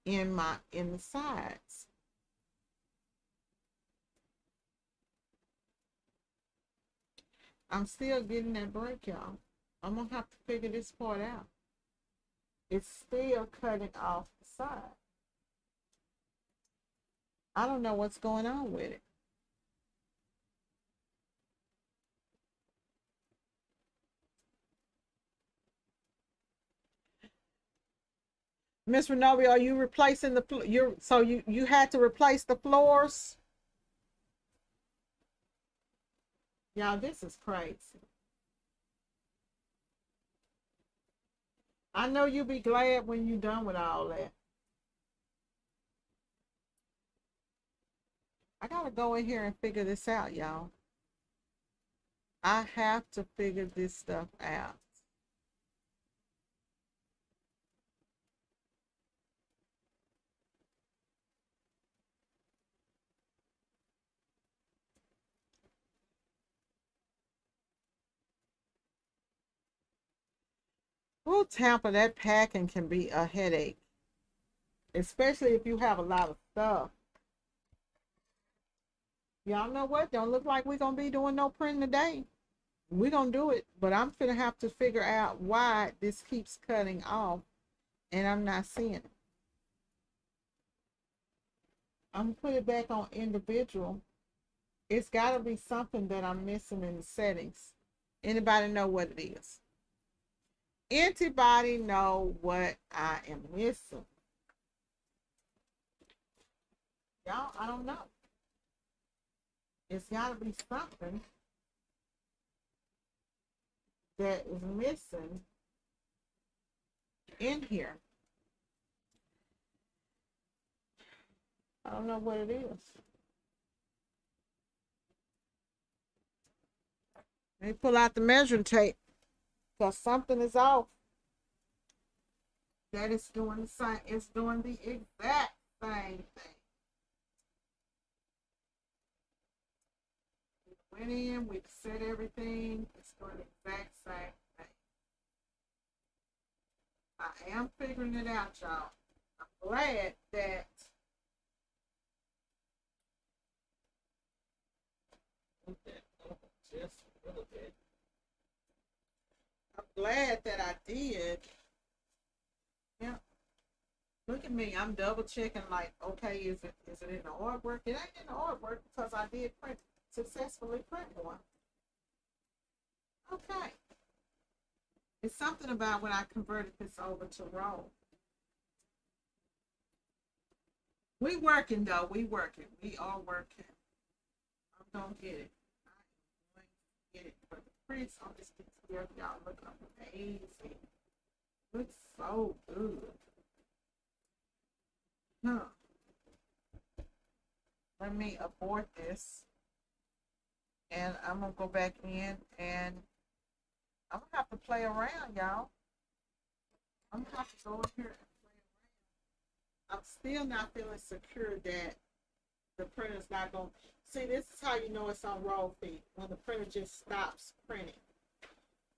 in the sides. I'm still getting that break, y'all. I'm gonna have to figure this part out. It's still cutting off the side. I don't know what's going on with it. Miss Renovi, are you replacing the you had to replace the floors? Y'all, this is crazy. I know you'll be glad when you're done with all that. I gotta go in here and figure this out, y'all. I have to figure this stuff out. Ooh, Tampa, that packing can be a headache, especially if you have a lot of stuff. Y'all know what? Don't look like we're gonna be doing no printing today. We're gonna do it, but I'm gonna have to figure out why this keeps cutting off and I'm not seeing it. I'm gonna put it back on individual. It's gotta be something that I'm missing in the settings. Anybody know what it is? Anybody know what I am missing? Y'all, I don't know. It's gotta be something that is missing in here. I don't know what it is. Let me pull out the measuring tape because something is off. That is doing the same. It's doing the exact same thing. We went in, we set everything. It's doing the exact same thing. I am figuring it out, y'all. I'm glad that just a little bit. I'm glad that I did. Yeah. Look at me. I'm double checking like, okay, is it in the artwork? It ain't in the artwork because I did successfully print one. Okay. It's something about when I converted this over to roll. We working though. We working. We are working. I'm gonna get it. I'm going to get it. But the prints on this material, y'all look amazing. Looks so good. Huh. Let me abort this. And I'm gonna go back in and I'm gonna have to play around, y'all. I'm gonna have to go in here and play around. I'm still not feeling secure that the printer's not gonna see. This is how you know it's on roll feed, when the printer just stops printing,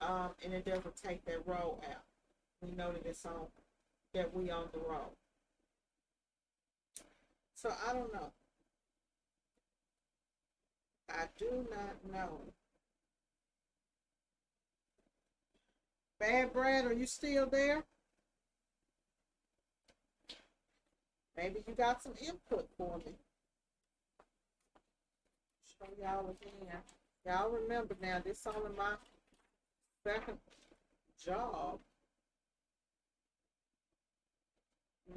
and it doesn't take that roll out. We know that it's on, that we on the roll. So I don't know. I do not know. Bad Brad, are you still there? Maybe you got some input for me. Show y'all again. Y'all remember now, this is only my second job.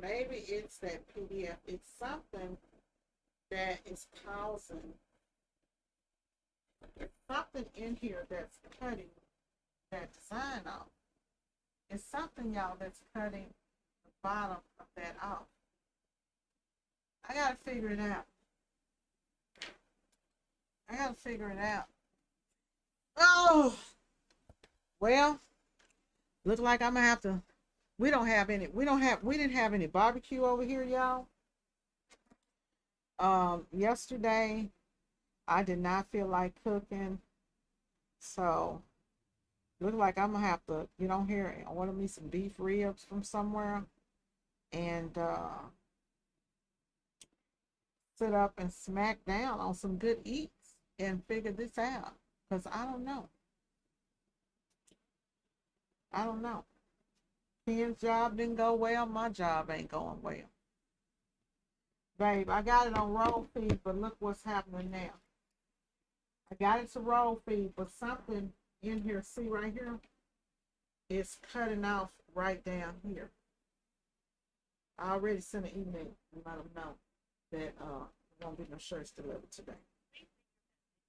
Maybe it's that PDF. It's something that is causing, there's something in here that's cutting that design off. It's something, y'all, that's cutting the bottom of that off. I gotta figure it out. I gotta figure it out. Oh, well, looks like I'm gonna have to. We didn't have any barbecue over here, y'all. Yesterday I did not feel like cooking, so look like I'm gonna have to get on here and order me some beef ribs from somewhere and sit up and smack down on some good eats and figure this out. Because I don't know. I don't know. Ken's job didn't go well. My job ain't going well. Babe, I got it on roll feed, but look what's happening now. I got it to roll feed, but something in here, see right here, is cutting off right down here. I already sent an email to let them know that there won't be no shirts delivered today.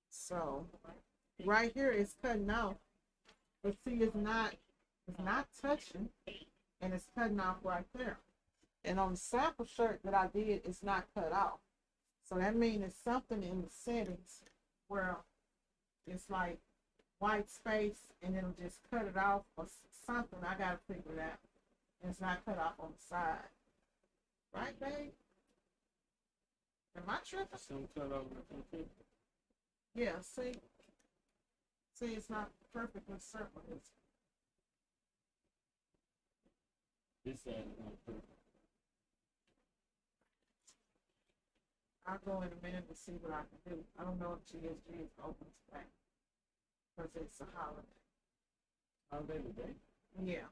So right here it's cutting off, but see it's not touching, and it's cutting off right there. And on the sample shirt that I did, it's not cut off. So that means it's something in the settings where it's like white space and it'll just cut it off or something. I gotta figure it out. And it's not cut off on the side. Right, babe? Am I tripping? Some cut off. Yeah, see? See, it's not perfectly circle. This side is not perfect. I'll go in a minute to see what I can do. I don't know if GSG is open today because it's a holiday. Holiday today? Yeah.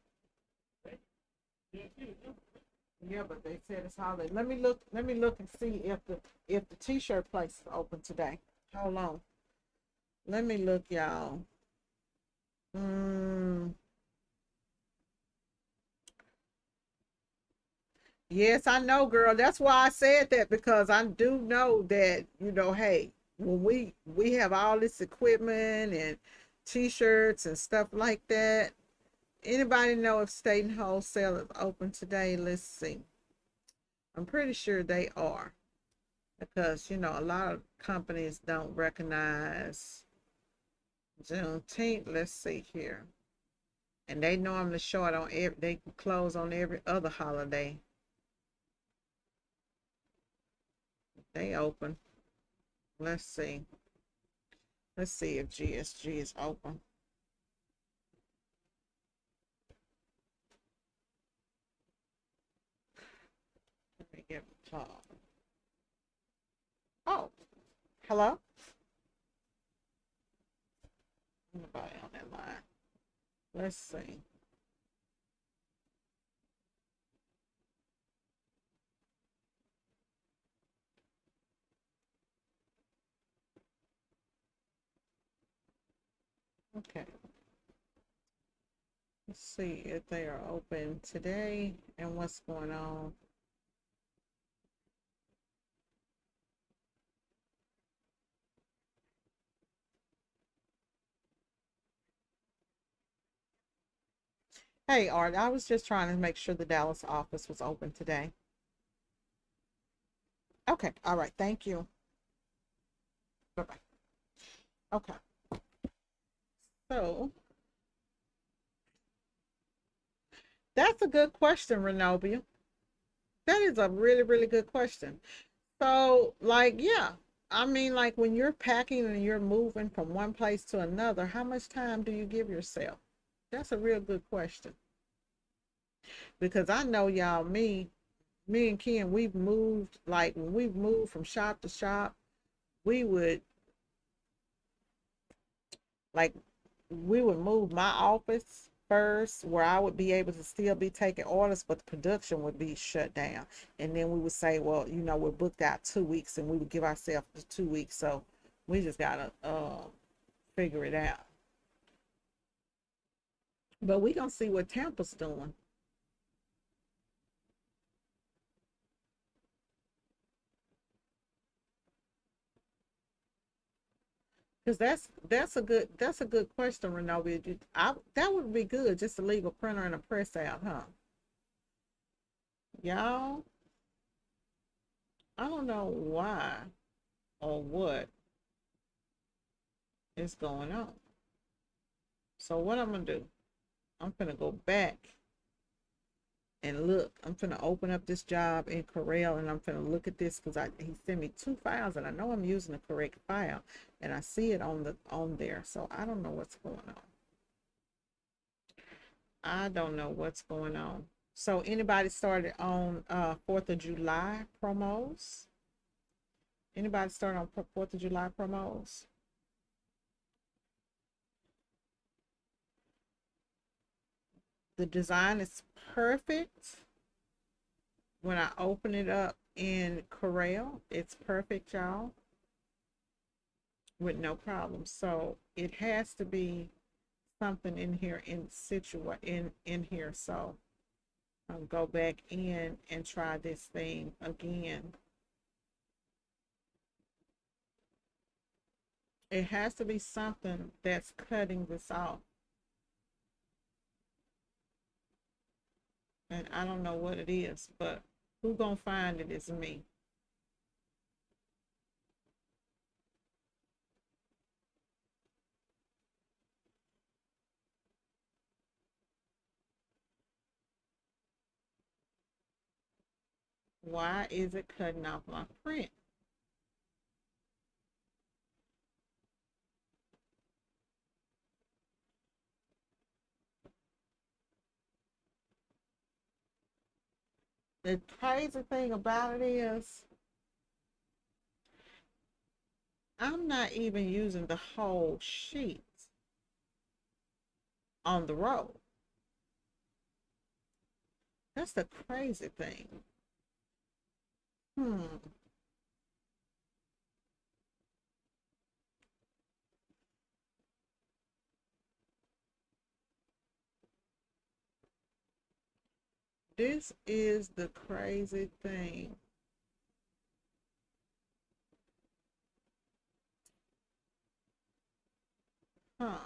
Yeah, but they said it's holiday. Let me look and see if the t-shirt place is open today. Hold on. Let me look, y'all. Yes, I know, girl. That's why I said that, because I do know that, hey, when we have all this equipment and t-shirts and stuff like that. Anybody know if State and Wholesale is open today? Let's see. I'm pretty sure they are, because a lot of companies don't recognize Juneteenth. Let's see here. And they normally short on they close on every other holiday. They open. Let's see. Let's see if GSG is open. Let me get the call. Oh, hello? Anybody on that line? Let's see. Okay. Let's see if they are open today and what's going on. Hey, Art, I was just trying to make sure the Dallas office was open today. Okay. All right. Thank you. Bye bye. Okay. So that's a good question, Renobia. That is a really, really good question. So, like, yeah, I mean, like when you're packing and you're moving from one place to another, how much time do you give yourself? That's a real good question. Because I know y'all, me and Ken, we've moved, like when we've moved from shop to shop, we would like we would move my office first where I would be able to still be taking orders, but the production would be shut down. And then we would say, well, we're booked out 2 weeks, and we would give ourselves the 2 weeks. So we just gotta figure it out. But we gonna see what Tampa's doing. Because that's a good question, Renovia. That would be good just to leave a printer and a press out, huh? Y'all, I don't know why or what is going on. So what I'm gonna do? I'm gonna go back and look. I'm gonna open up this job in Corel, and I'm gonna look at this because he sent me two files, and I know I'm using the correct file, and I see it on there. So I don't know what's going on. I don't know what's going on. So anybody started on 4th of July promos? Anybody started on 4th of July promos? The design is perfect. When I open it up in Corel, it's perfect, y'all, with no problem. So it has to be something in here in here. So I'll go back in and try this thing again. It has to be something that's cutting this off. And I don't know what it is, but who gonna find it is me. Why is it cutting off my print? The crazy thing about it is I'm not even using the whole sheet on the roll. That's the crazy thing. Hmm. This is the crazy thing. Huh.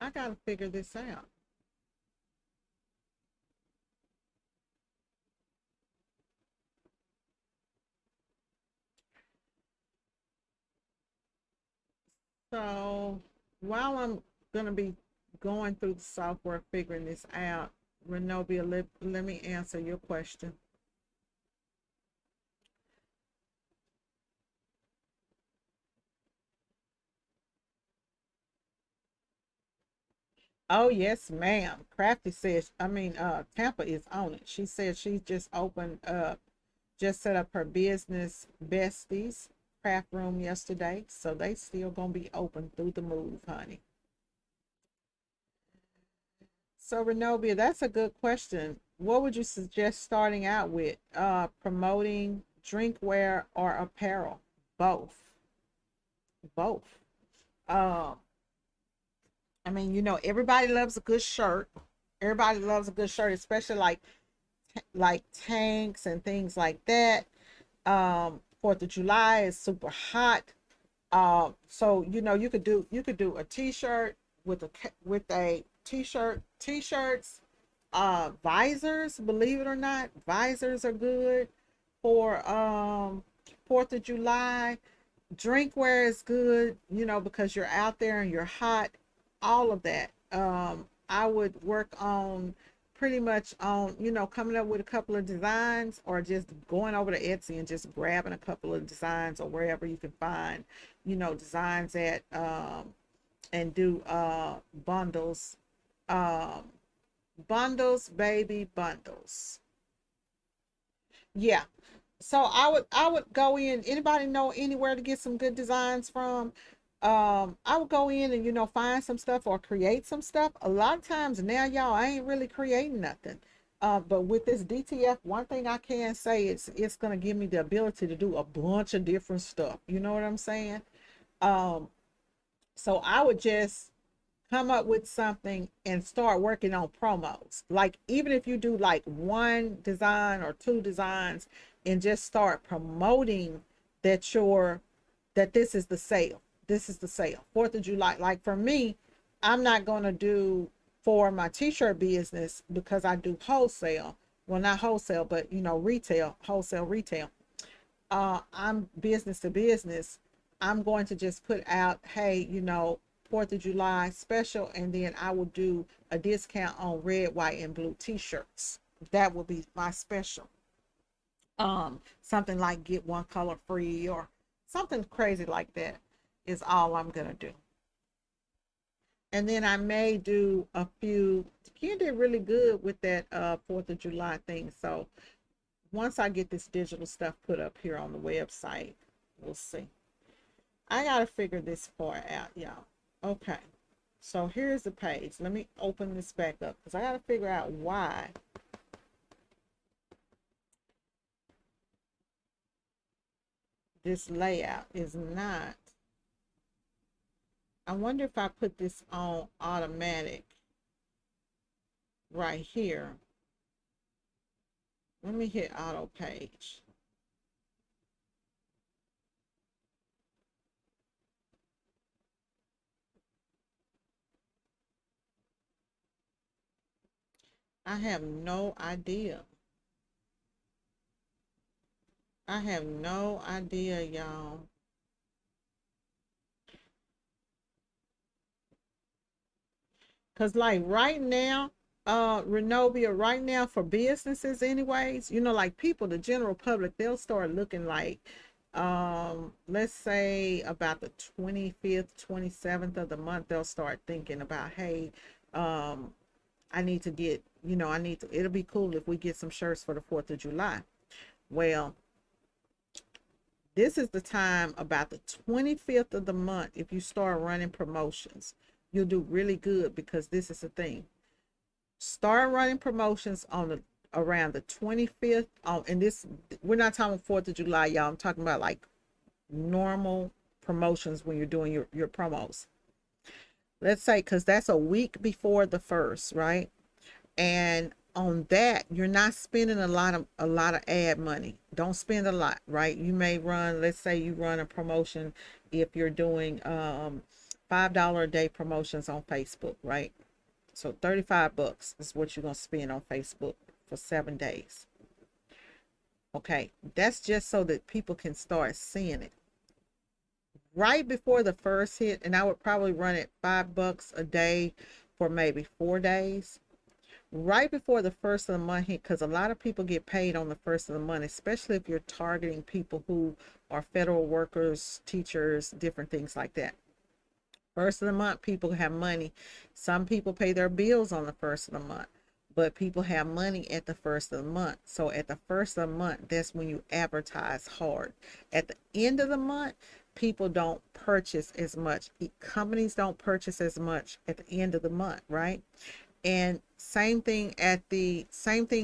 I gotta figure this out. So while I'm gonna be going through the software figuring this out, Renovia, let me answer your question. Oh yes, ma'am. Crafty says, Tampa is on it. She said she just opened up, just set up her business besties craft room yesterday. So they still gonna be open through the move, honey. So Renobia, that's a good question. What would you suggest starting out with? Promoting drinkware or apparel? Both. Both. Um, I mean, you know, everybody loves a good shirt. Everybody loves a good shirt, especially like tanks and things like that. 4th of July is super hot. So you know, you could do a t-shirt with a t-shirts, visors, believe it or not, visors are good for 4th of July. Drinkware is good, you know, because you're out there and you're hot, all of that. I would work on pretty much on, you know, coming up with a couple of designs, or just going over to Etsy and just grabbing a couple of designs, or wherever you can find, you know, designs at, and do bundles. Um, Bundles, baby, bundles. Yeah, so I would go in. Anybody know anywhere to get some good designs from? I would go in and, you know, find some stuff or create some stuff. A lot of times now, y'all, I ain't really creating nothing. But with this DTF, one thing I can say is it's gonna give me the ability to do a bunch of different stuff. You know what I'm saying? Um, so I would just come up with something and start working on promos. Like, even if you do like one design or two designs, and just start promoting that your that this is the sale. This is the sale. 4th of July. Like for me, I'm not going to do for my t-shirt business, because I do wholesale. Well, not wholesale, but, you know, retail, wholesale retail. I'm business to business. I'm going to just put out, hey, you know, 4th of July special, and then I will do a discount on red, white, and blue t-shirts. That will be my special. Something like get one color free, or something crazy like that is all I'm gonna do. And then I may do a few. Ken did really good with that 4th of July thing. So once I get this digital stuff put up here on the website, we'll see. I gotta figure this part out, y'all. Okay, so here's the page. Let me open this back up, because I gotta figure out why this layout is not. I wonder if I put this on automatic right here. Let me hit auto page. I have no idea. I have no idea, y'all. Cause like right now, Renovia, right now for businesses anyways, you know, like people, the general public, they'll start looking like, let's say about the 25th, 27th of the month, they'll start thinking about, hey, um, I need to get, you know, it'll be cool if we get some shirts for the 4th of July. Well, this is the time about the 25th of the month. If you start running promotions, you'll do really good, because this is the thing. Start running promotions on the around the 25th on, and this, we're not talking 4th of July, y'all. I'm talking about like normal promotions when you're doing your promos. Let's say, because that's a week before the first, right? And on that, you're not spending a lot of ad money. Don't spend a lot, right? You may run, let's say you run a promotion, if you're doing $5 a day promotions on Facebook, right? So 35 bucks is what you're going to spend on Facebook for 7 days. Okay, that's just so that people can start seeing it right before the first hit. And I would probably run it $5 a day for maybe 4 days, right before the first of the month hit, because a lot of people get paid on the first of the month, especially if you're targeting people who are federal workers, teachers, different things like that. First of the month, people have money. Some people pay their bills on the first of the month, but people have money at the first of the month. So at the first of the month, that's when you advertise hard. At the end of the month, people don't purchase as much. Companies don't purchase as much at the end of the month, right? And same thing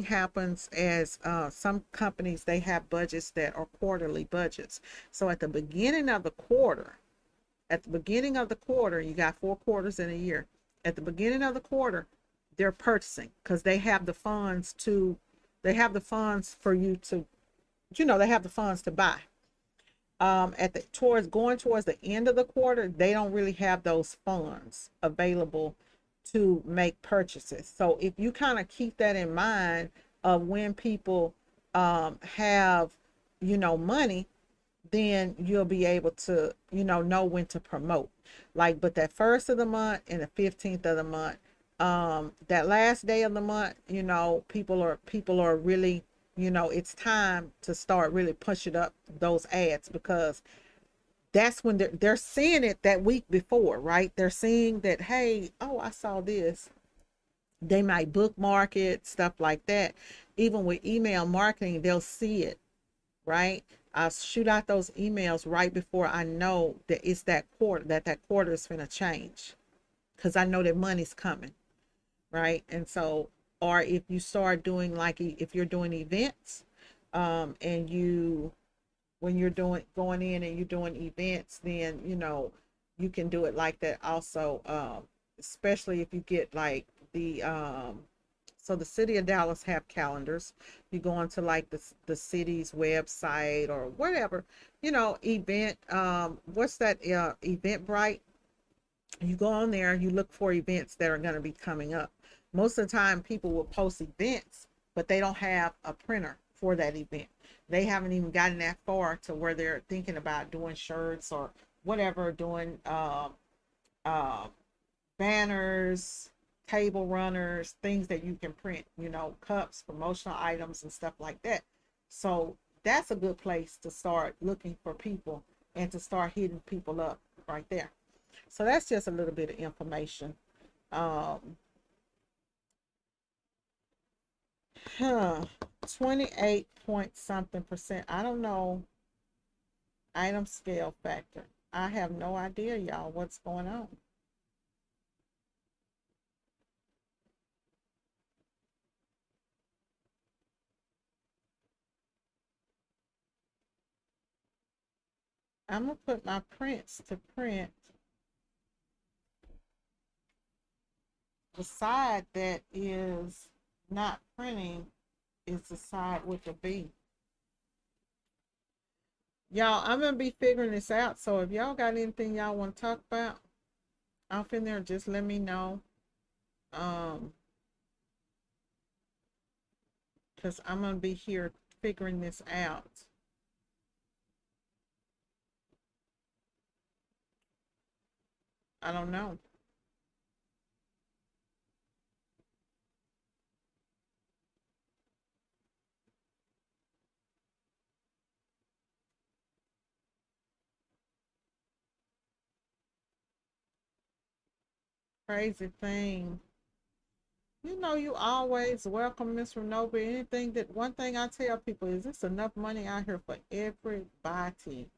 happens as some companies, they have budgets that are quarterly budgets. So at the beginning of the quarter, At the beginning of the quarter, you got 4 quarters in a year. At the beginning of the quarter, they're purchasing because they have the funds to, they have the funds for you to, they have the funds to buy. At the towards going towards the end of the quarter, they don't really have those funds available to make purchases. So if you kind of keep that in mind of when people have, money, then you'll be able to, know when to promote. Like, but that first of the month and the 15th of the month, that last day of the month, people are really, it's time to start really pushing up those ads, because that's when they're seeing it that week before, right? They're seeing that, hey, oh, I saw this. They might bookmark it, stuff like that. Even with email marketing, they'll see it, right? I'll shoot out those emails right before I know that it's that quarter, that quarter is going to change, because I know that money's coming, right? And so, or if you start doing, like, if you're doing events, and when you're going in and you're doing events, then you can do it like that also. Especially if you get like the so the city of Dallas have calendars. You go onto like the city's website or whatever, event, what's that, Eventbrite. You go on there, you look for events that are going to be coming up. Most of the time people will post events, but they don't have a printer for that event. They haven't even gotten that far to where they're thinking about doing shirts or whatever, doing uh, banners, table runners, things that you can print, cups, promotional items, and stuff like that. So that's a good place to start looking for people and to start hitting people up right there. So that's just a little bit of information. Um, huh, 28 point something percent. I don't know. Item scale factor. I have no idea, y'all, what's going on. I'm gonna put my prints to print. The side that is not printing is the side with the B. Y'all, I'm gonna be figuring this out. So if y'all got anything y'all want to talk about off in there, just let me know. Um, because I'm gonna be here figuring this out. I don't know. Crazy thing. You always welcome, Miss Renoba. Anything that one thing I tell people is this enough money out here for everybody.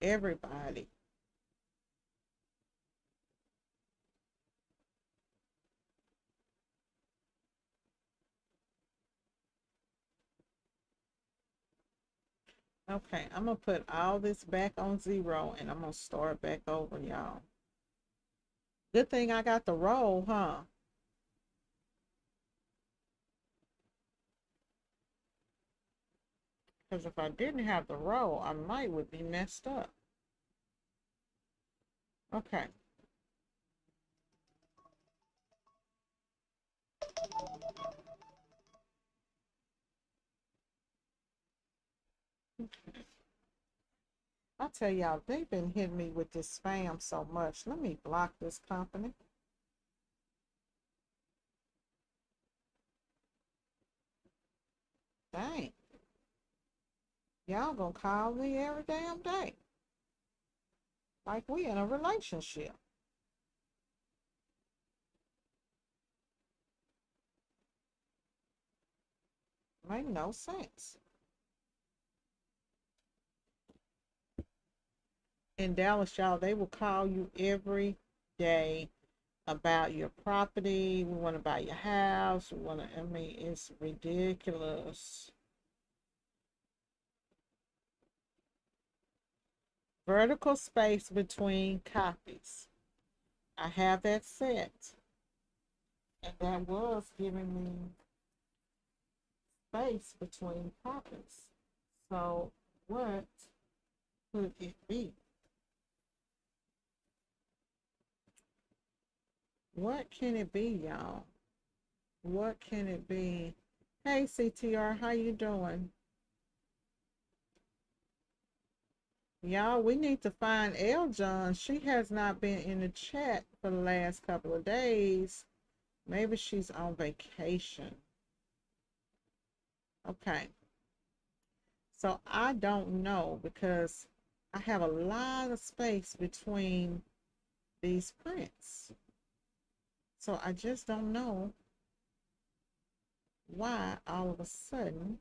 Everybody. Okay, I'm gonna put all this back on zero and I'm gonna start back over, y'all. Good thing I got the roll, huh? Because if I didn't have the roll, I might would be messed up. Okay. I tell y'all, they've been hitting me with this spam so much. Let me block this company. Dang. Y'all gonna call me every damn day. Like we in a relationship. Make no sense. In Dallas, y'all, they will call you every day about your property. We want to buy your house. We want to, I mean, it's ridiculous. Vertical space between copies. I have that set. And that was giving me space between copies. So what could it be? What can it be, y'all? What can it be? Hey, CTR, how you doing? Y'all, we need to find L. John. She has not been in the chat for the last couple of days. Maybe she's on vacation. Okay. So I don't know because I have a lot of space between these prints. So I just don't know why all of a sudden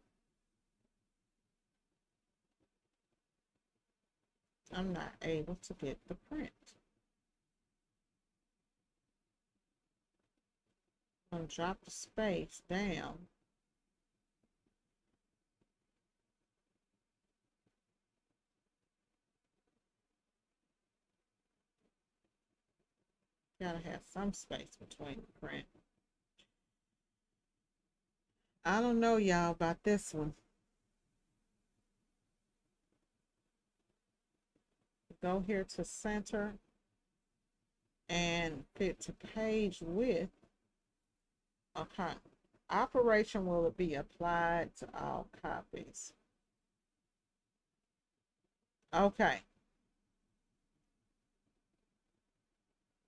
I'm not able to get the print. I'm going to drop the space down. Gotta have some space between the print. I don't know, y'all, about this one. Go here to center and fit to page width. Okay. Operation will be applied to all copies. Okay.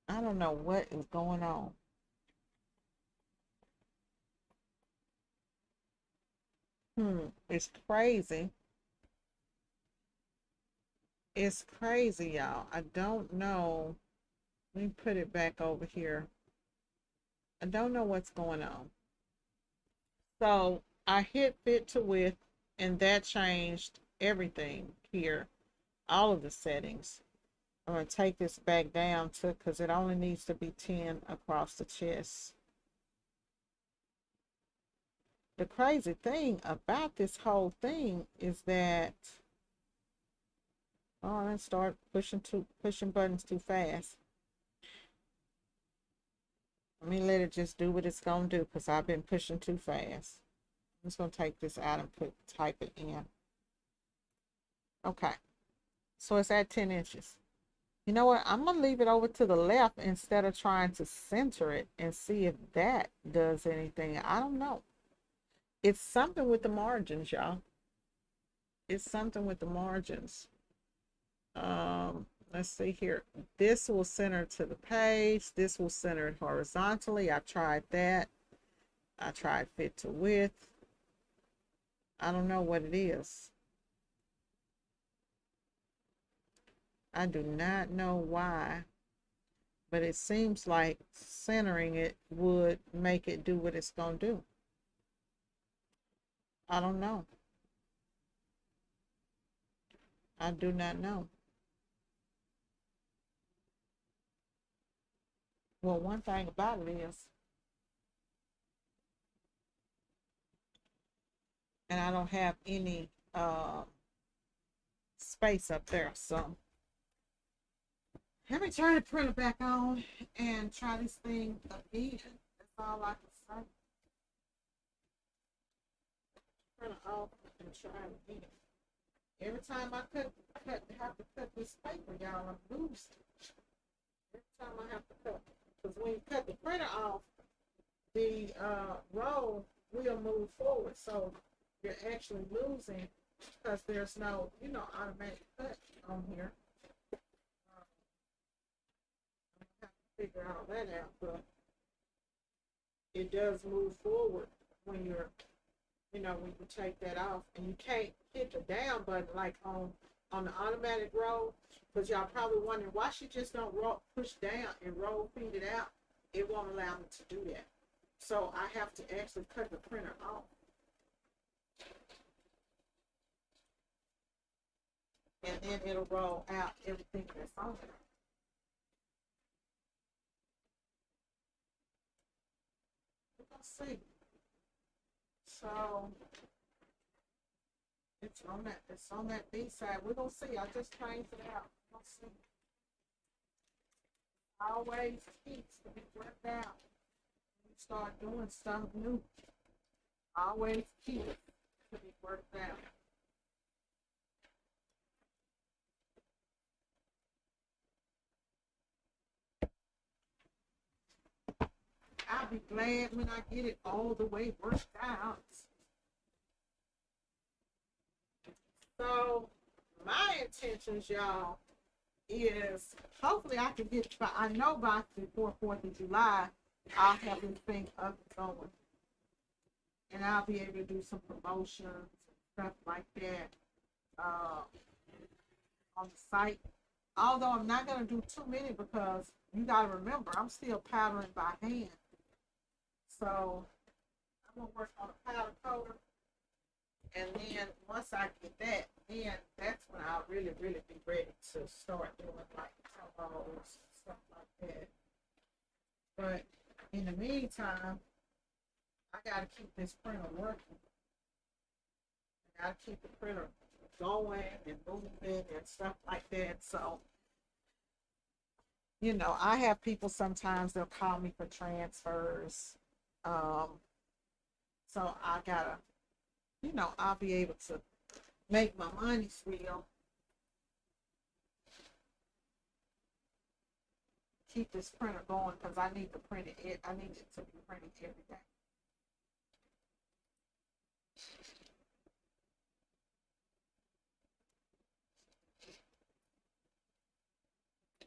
I don't know what is going on. It's crazy. It's crazy, y'all. I don't know. Let me put it back over here. I don't know what's going on. So I hit fit to width and that changed everything here. All of the settings. I'm going to take this back down to because it only needs to be 10 across the chest. The crazy thing about this whole thing is that let's start pushing buttons too fast. Let me let it just do what it's gonna do because I've been pushing too fast. I'm just gonna take this out and type it in. Okay, so it's at 10 inches. You know what? I'm gonna leave it over to the left instead of trying to center it and see if that does anything. I don't know. It's something with the margins, y'all. It's something with the margins. Let's see here. This will center to the page. This will center it horizontally. I've tried that. I tried fit to width. I don't know what it is. I do not know why, but it seems like centering it would make it do what it's going to do. I don't know. I do not know. Well, one thing about it is, and I don't have any space up there, so let me turn the printer back on and try this thing again. That's all I can say. Printer off and try it again. Every time I have to cut this paper, y'all, I'm losing. Every time I have to cut, because when you cut the printer off, the roll will move forward. So you're actually losing because there's no, automatic cut on here. I have to figure all that out, but it does move forward when you're, when you take that off, and you can't hit the down button like on the automatic roll, because y'all probably wondering why she just don't push down and roll feed it out. It won't allow me to do that. So I have to actually cut the printer off. And then it'll roll out everything that's on there. Let's see. So It's on that B side. We're gonna see. I just changed it out. We'll see. Always keeps to be worked out. When you start doing something new. Always keeps to be worked out. I'll be glad when I get it all the way worked out. So my intentions, y'all, is hopefully I can get by. I know by before 4th of July, I'll have this thing up and going, and I'll be able to do some promotions and stuff like that on the site. Although I'm not gonna do too many because you gotta remember I'm still powdering by hand. So I'm gonna work on a powder coater, and then once I get that, then that's when I'll really, really be ready to start doing like promos and stuff like that. But in the meantime, I gotta keep this printer working. I gotta keep the printer going and moving and stuff like that. So, I have people sometimes they'll call me for transfers. Um, so I gotta, I'll be able to make my money still. Keep this printer going because I need to print it. I need it to be printed every day.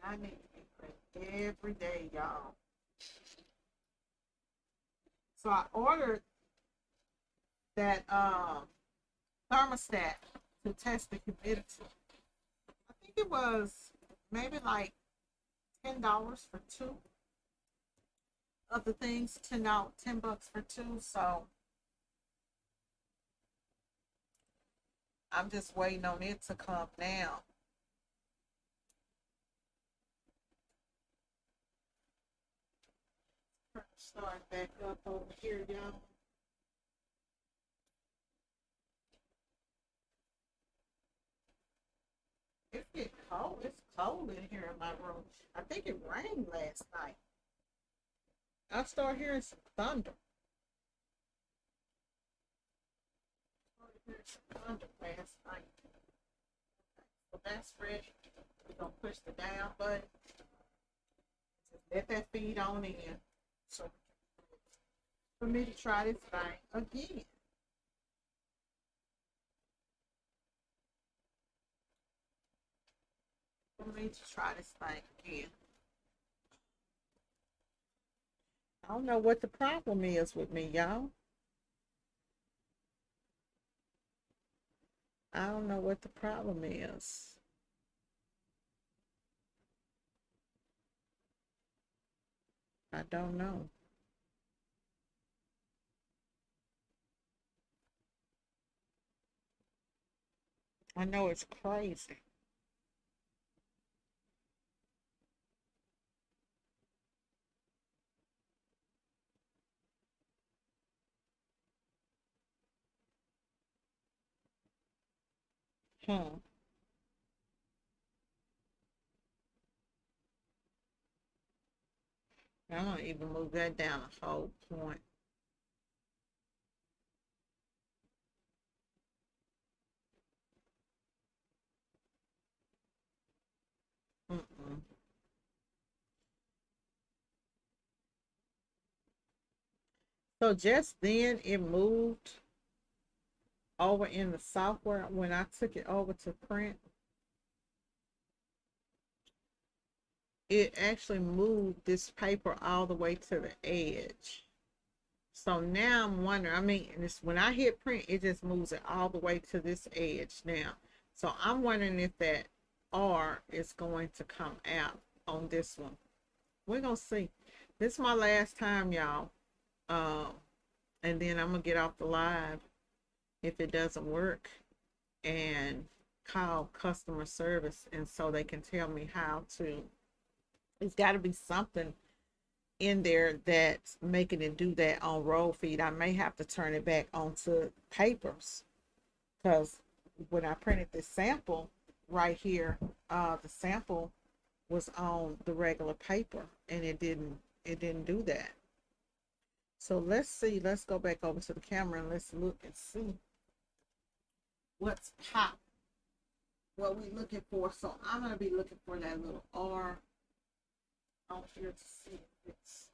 I need to be printed every day, y'all. So I ordered that thermostat to test the humidity. I think it was maybe like $10 for two of the things. $10 for two. So I'm just waiting on it to come now. Start back up over here, y'all. It's getting cold. It's cold in here in my room. I think it rained last night. I start hearing some thunder. I started hearing some thunder last night. So that's ready. We're gonna push the down button. Just let that feed on in. So for me to try this thing again. For me to try this thing again. I don't know what the problem is with me, y'all. I don't know what the problem is. I don't know. I know it's crazy. Hmm. I'm gonna even move that down a whole point. Mm-mm. So just then it moved over in the software when I took it over to print. It actually moved this paper all the way to the edge. So now I'm wondering, I mean, this, when I hit print, it just moves it all the way to this edge now. So I'm wondering if that R is going to come out on this one. We're going to see. This is my last time, y'all. Um, and then I'm going to get off the live if it doesn't work and call customer service and so they can tell me how to. It's got to be something in there that's making it do that on roll feed. I may have to turn it back onto papers because when I printed this sample right here, the sample was on the regular paper, and it didn't do that. So let's see. Let's go back over to the camera and let's look and see what's pop. What we looking for. So I'm gonna be looking for that little R on here to see if it's.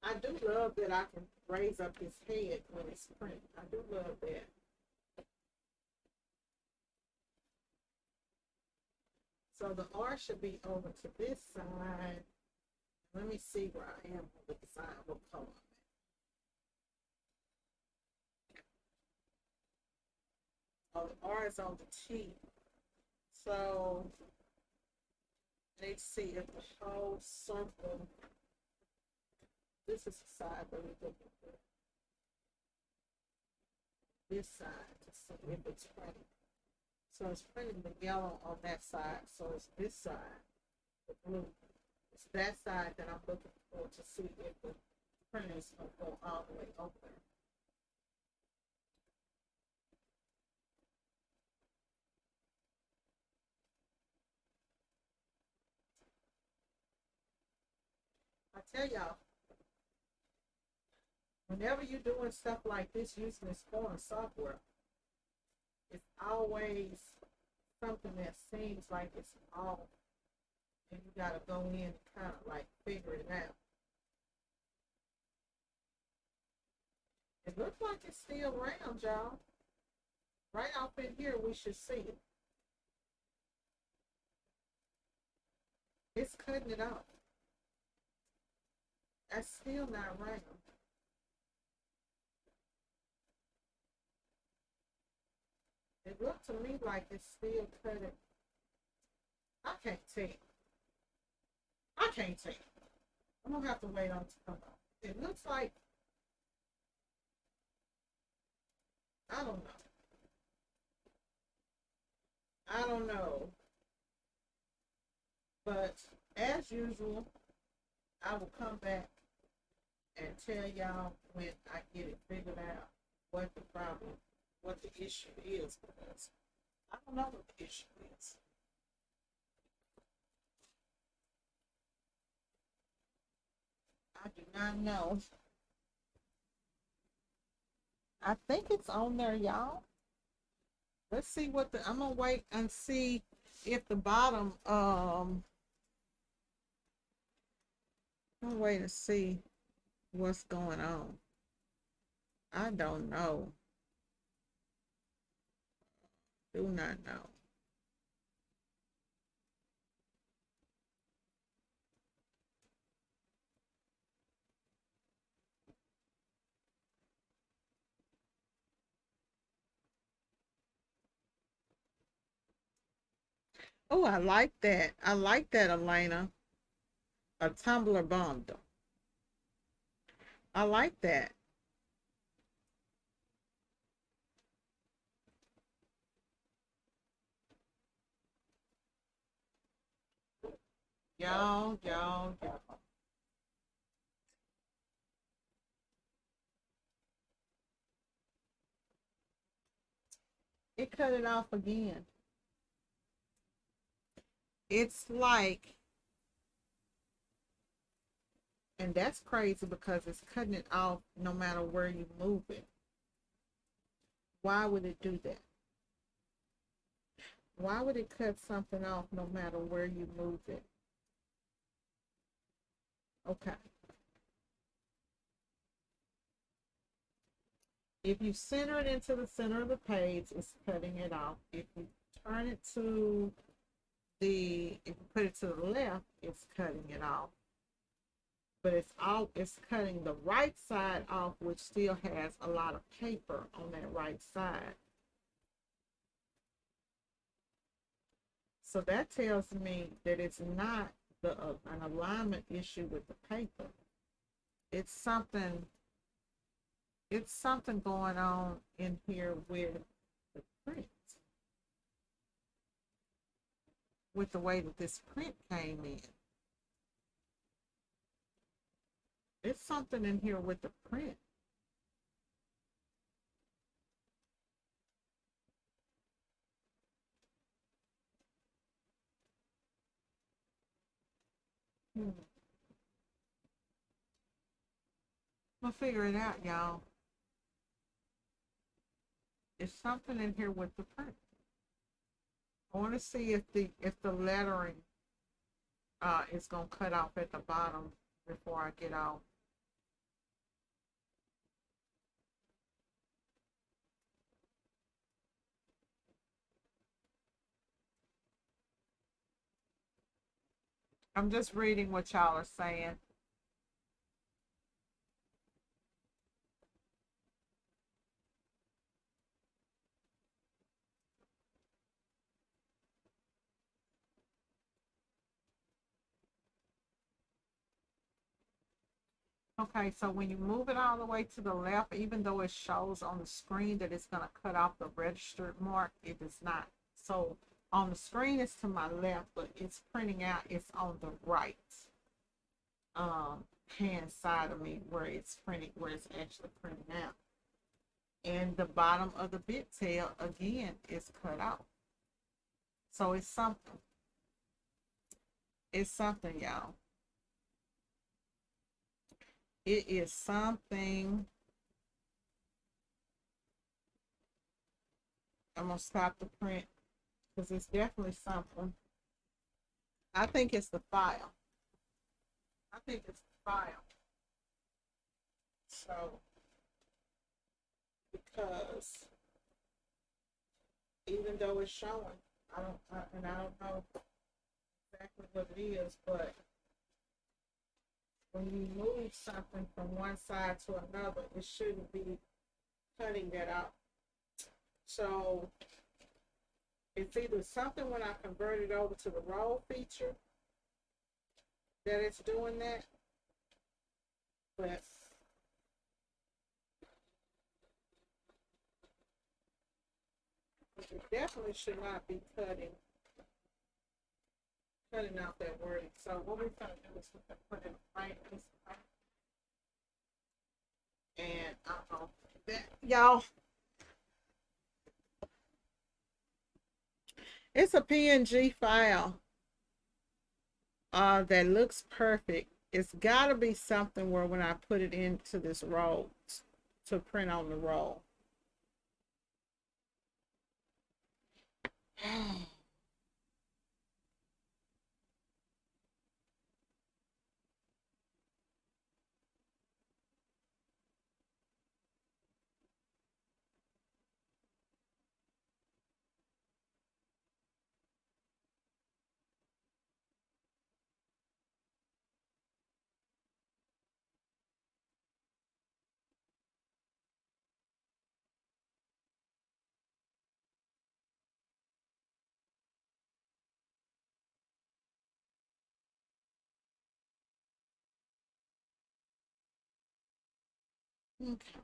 I do love that I can raise up his head when it's printed. I do love that. So the R should be over to this side. Let me see where I am on the design. What color? Oh, the R is on the T. So let's see if the whole circle. This is the side that we're looking for. This side to see if it's printed. So it's printing the yellow on that side. So it's this side, the blue. It's that side that I'm looking for to see if the printer is going to go all the way over there. I tell y'all, whenever you're doing stuff like this using this foreign software, it's always something that seems like it's off, and you gotta go in and kind of like figure it out. It looks like it's still round, y'all. Right off in here, we should see it. It's cutting it off. That's still not round. It looked to me like it's still cutting. I can't tell. I can't tell. I'm gonna have to wait on it to come out. It looks like, I don't know. I don't know. But as usual, I will come back and tell y'all when I get it figured out what the problem, what the issue is, because I don't know what the issue is. I do not know. I think it's on there, y'all. Let's see what the, I'm gonna wait and see if the bottom, I'm gonna wait and see what's going on. I don't know. Do not know. Oh, I like that. I like that, Elena. A tumbler bundle. I like that. Y'all. It cut it off again. It's like, and that's crazy because it's cutting it off no matter where you move it. Why would it do that? Why would it cut something off no matter where you move it? Okay. If you center it into the center of the page, it's cutting it off. If you turn it to if you put it to the left, it's cutting it off. But it's cutting the right side off, which still has a lot of paper on that right side. So that tells me that it's not an alignment issue with the paper. It's something going on in here with the print, with the way that this print came in. It's something in here with the print. Hmm. We'll figure it out, y'all. There's something in here with the print. I want to see if the lettering is gonna cut off at the bottom before I get off. I'm just reading what y'all are saying. Okay, so when you move it all the way to the left, even though it shows on the screen that it's gonna cut off the registered mark, it is not. So on the screen it's to my left, but it's printing out, it's on the right hand side of me where it's printing, where it's actually printing out. And the bottom of the bit tail again is cut off. So it's something. It's something, y'all. It is something. I'm gonna stop the print because it's definitely something. I think it's the file. I think it's the file. So because even though it's showing, and I don't know exactly what it is, but when you move something from one side to another, it shouldn't be cutting that out. So it's either something when I convert it over to the roll feature that it's doing that, but it definitely should not be cutting out that wording. So what we're gonna do is we're gonna put in a plain piece of paper. And I don't know that y'all, it's a PNG file that looks perfect. It's gotta be something where when I put it into this roll to print on the roll. Okay.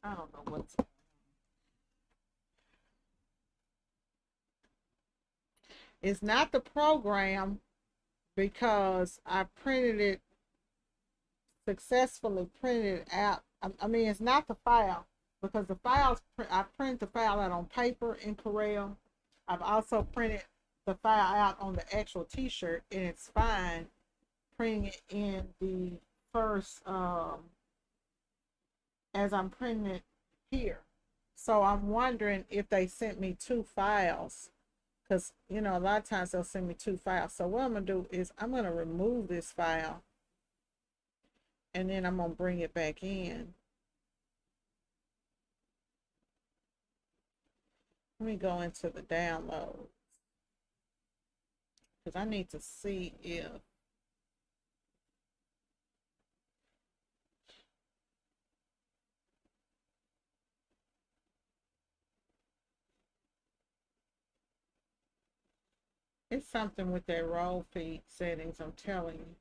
I don't know what's. It's not the program because I printed it successfully printed it out. I mean, it's not the file because the files I printed the file out on paper in Corel. I've also printed the file out on the actual T-shirt, and it's fine printing it in the first as I'm printing it here. So I'm wondering if they sent me two files because you know a lot of times they'll send me two files. So what I'm gonna do is I'm gonna remove this file and then I'm gonna bring it back in. Let me go into the download because I need to see if it's something with that roll feed settings. I'm telling you,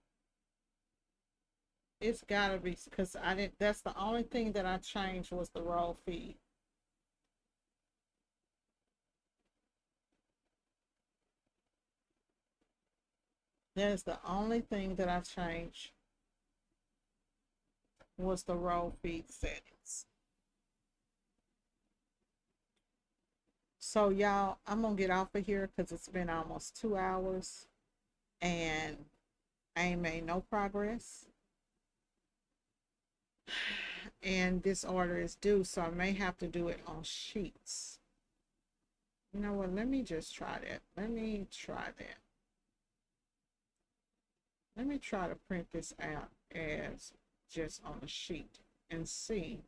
it's gotta be because I didn't. That's the only thing that I changed was the roll feed. That is the only thing that I changed was the roll feed settings. So y'all, I'm gonna get off of here because it's been almost 2 hours, and I ain't made no progress. And this order is due, so I may have to do it on sheets. You know what? Let me just try that. Let me try that. Let me try to print this out as just on a sheet and see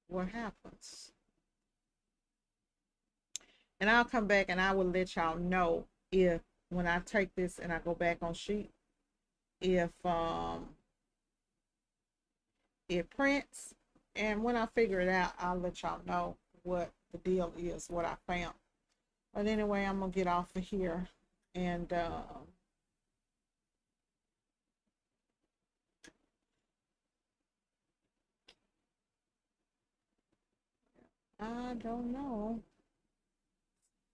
what happens. And I'll come back and I will let y'all know if when I take this and I go back on sheet, if it prints. And when I figure it out, I'll let y'all know what the deal is, what I found. But anyway, I'm gonna get off of here and I don't know.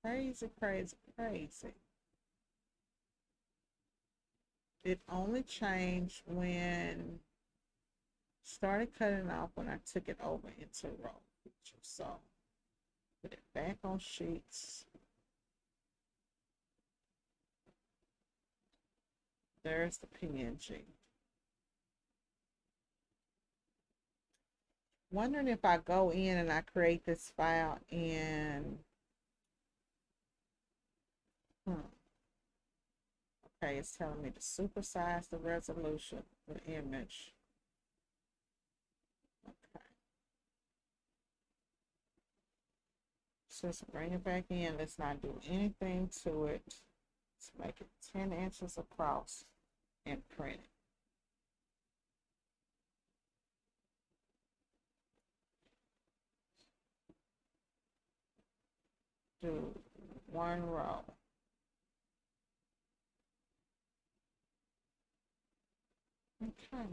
Crazy, crazy, crazy. It only changed when started cutting off when I took it over into raw feature. So put it back on sheets. There's the PNG. Wondering if I go in and I create this file in okay, it's telling me to supersize the resolution of the image. Okay. So let's bring it back in. Let's not do anything to it. Let's make it 10 inches across and print it. Do one row. Okay.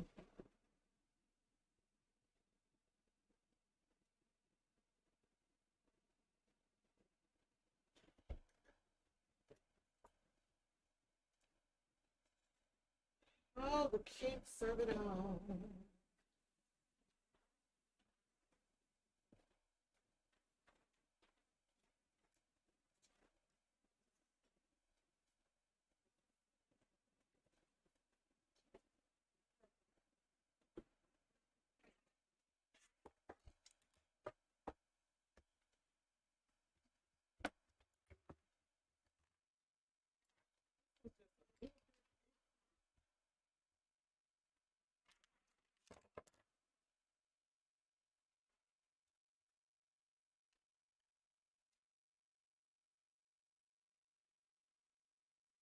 Oh, the kinks of it all.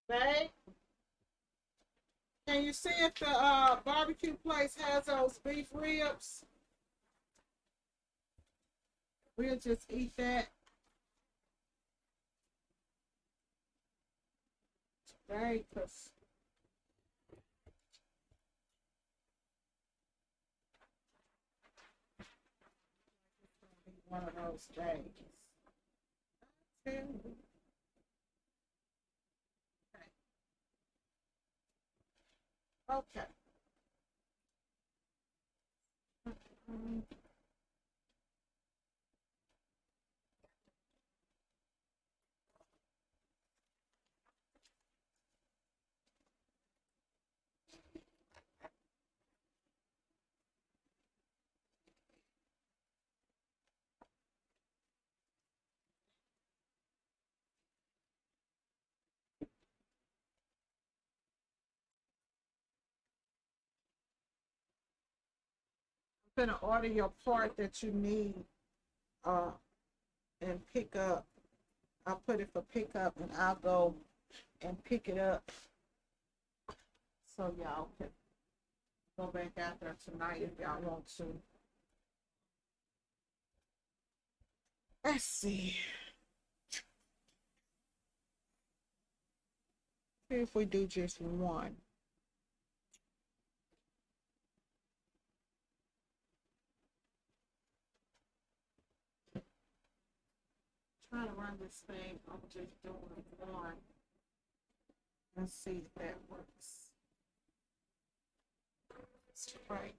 Babe, can you see if the barbecue place has those beef ribs? We'll just eat that today because it's going to be one of those days. Okay. Okay. I'm going to order your part that you need uh, and pick up. I'll put it for pickup and I'll go and pick it up so y'all can go back out there tonight if y'all want to. Let's see. See if we do just one. Trying to run this thing. I'm just doing one. Let's see if that works. Let's try.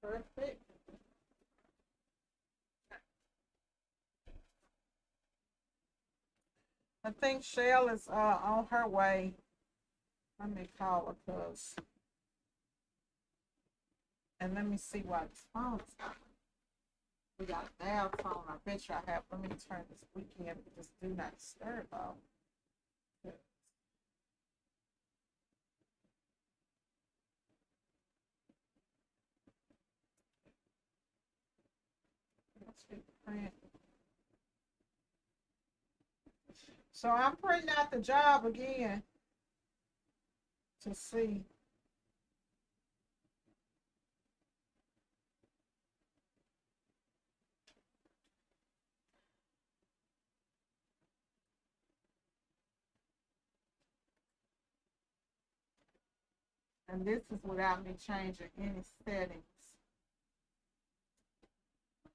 Perfect. I think Shell is on her way. Let me call her, cause, and let me see why this phone's not. We got a dial phone. I bet you I have. Let me turn this weekend. Just do not disturb off. So I'm printing out the job again to see. And this is without me changing any settings.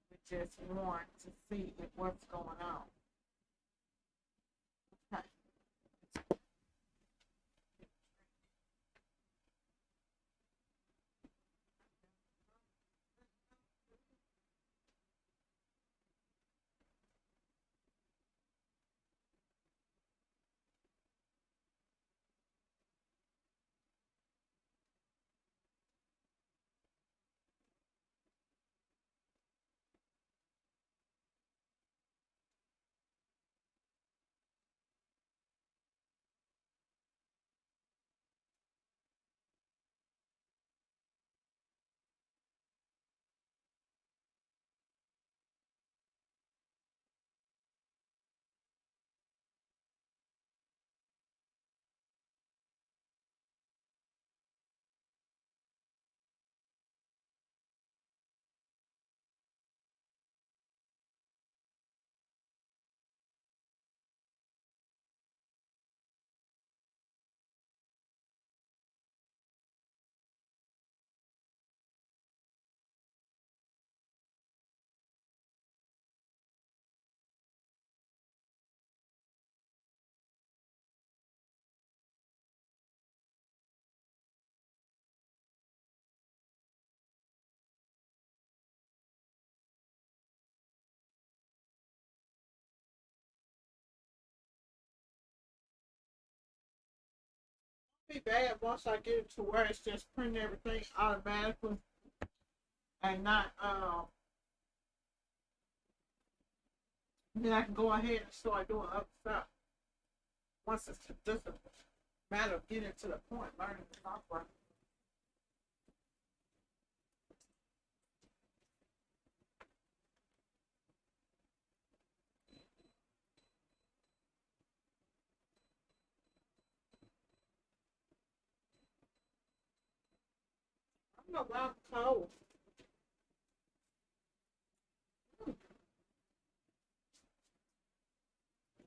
We just want to see what's going on. Okay. Be bad once I get it to where it's just printing everything automatically and not then I can go ahead and start doing other stuff. Once it's just a matter of getting to the point, learning the software. I don't know why I'm cold.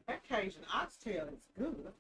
That Cajun oxtail is good.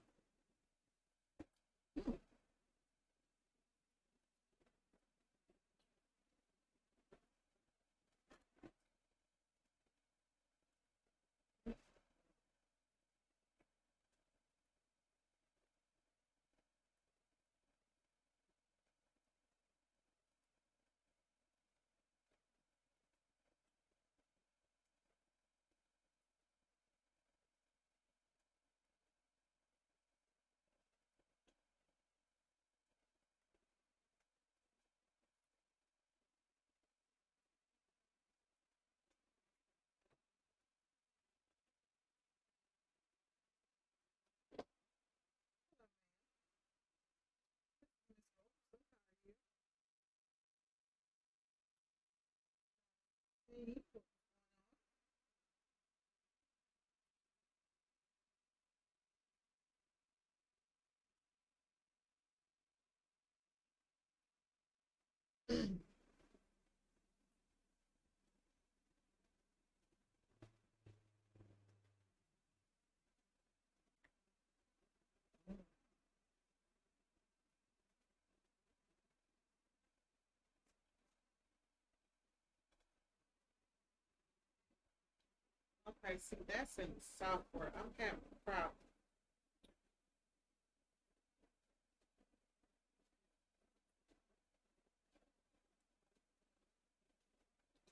Okay, see, that's in the software. I'm having a problem.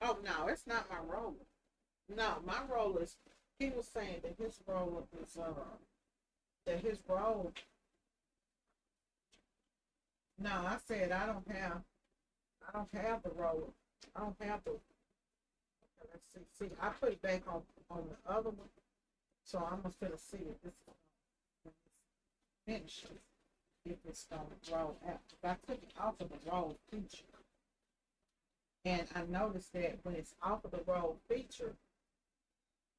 Oh, no, it's not my roller. No, my roller is, he was saying that his roller is, that his roll. No, I said I don't have the roller. I don't have the. Let's see. See, I put it back on the other one, so I'm gonna see if this finishes. If it's gonna roll out. I took it off of the roll feature, and I noticed that when it's off of the roll feature,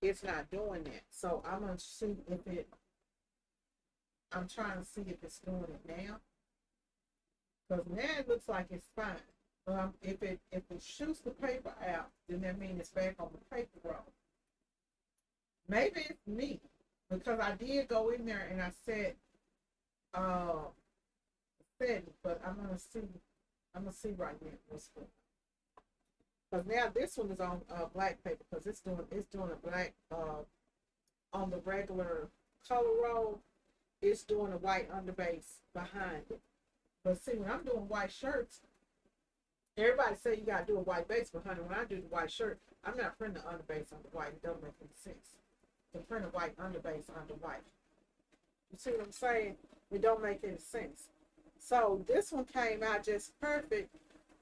it's not doing that. So I'm gonna see if it. I'm trying to see if it's doing it now, because now it looks like it's fine. If it shoots the paper out, then that means it's back on the paper roll. Maybe it's me, because I did go in there and I said but I'm gonna see. I'm gonna see right now what's going on. Because now this one is on black paper, because it's doing a black on the regular color roll. It's doing a white underbase behind it. But see, when I'm doing white shirts, everybody say you gotta do a white base, but honey, when I do the white shirt, I'm not printing the underbase on the white. It doesn't make any sense to print a white underbase on the white. You see what I'm saying? It don't make any sense. So this one came out just perfect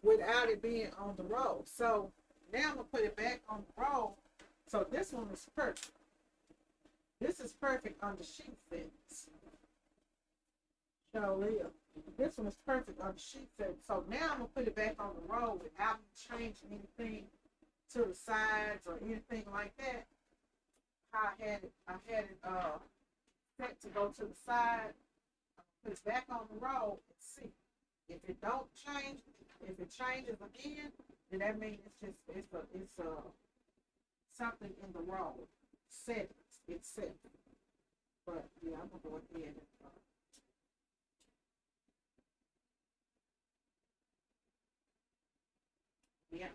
without it being on the roll. So now I'm gonna put it back on the roll. So this one is perfect. This is perfect on the sheet fits. This one is perfect on the sheet fit. So now I'm gonna put it back on the roll without changing anything to the sides or anything like that. I had it set to go to the side. Put it back on the roll and see. If it don't change, if it changes again, then that means it's something in the roll. Settings. It's set. But yeah, I'm gonna go ahead and yeah.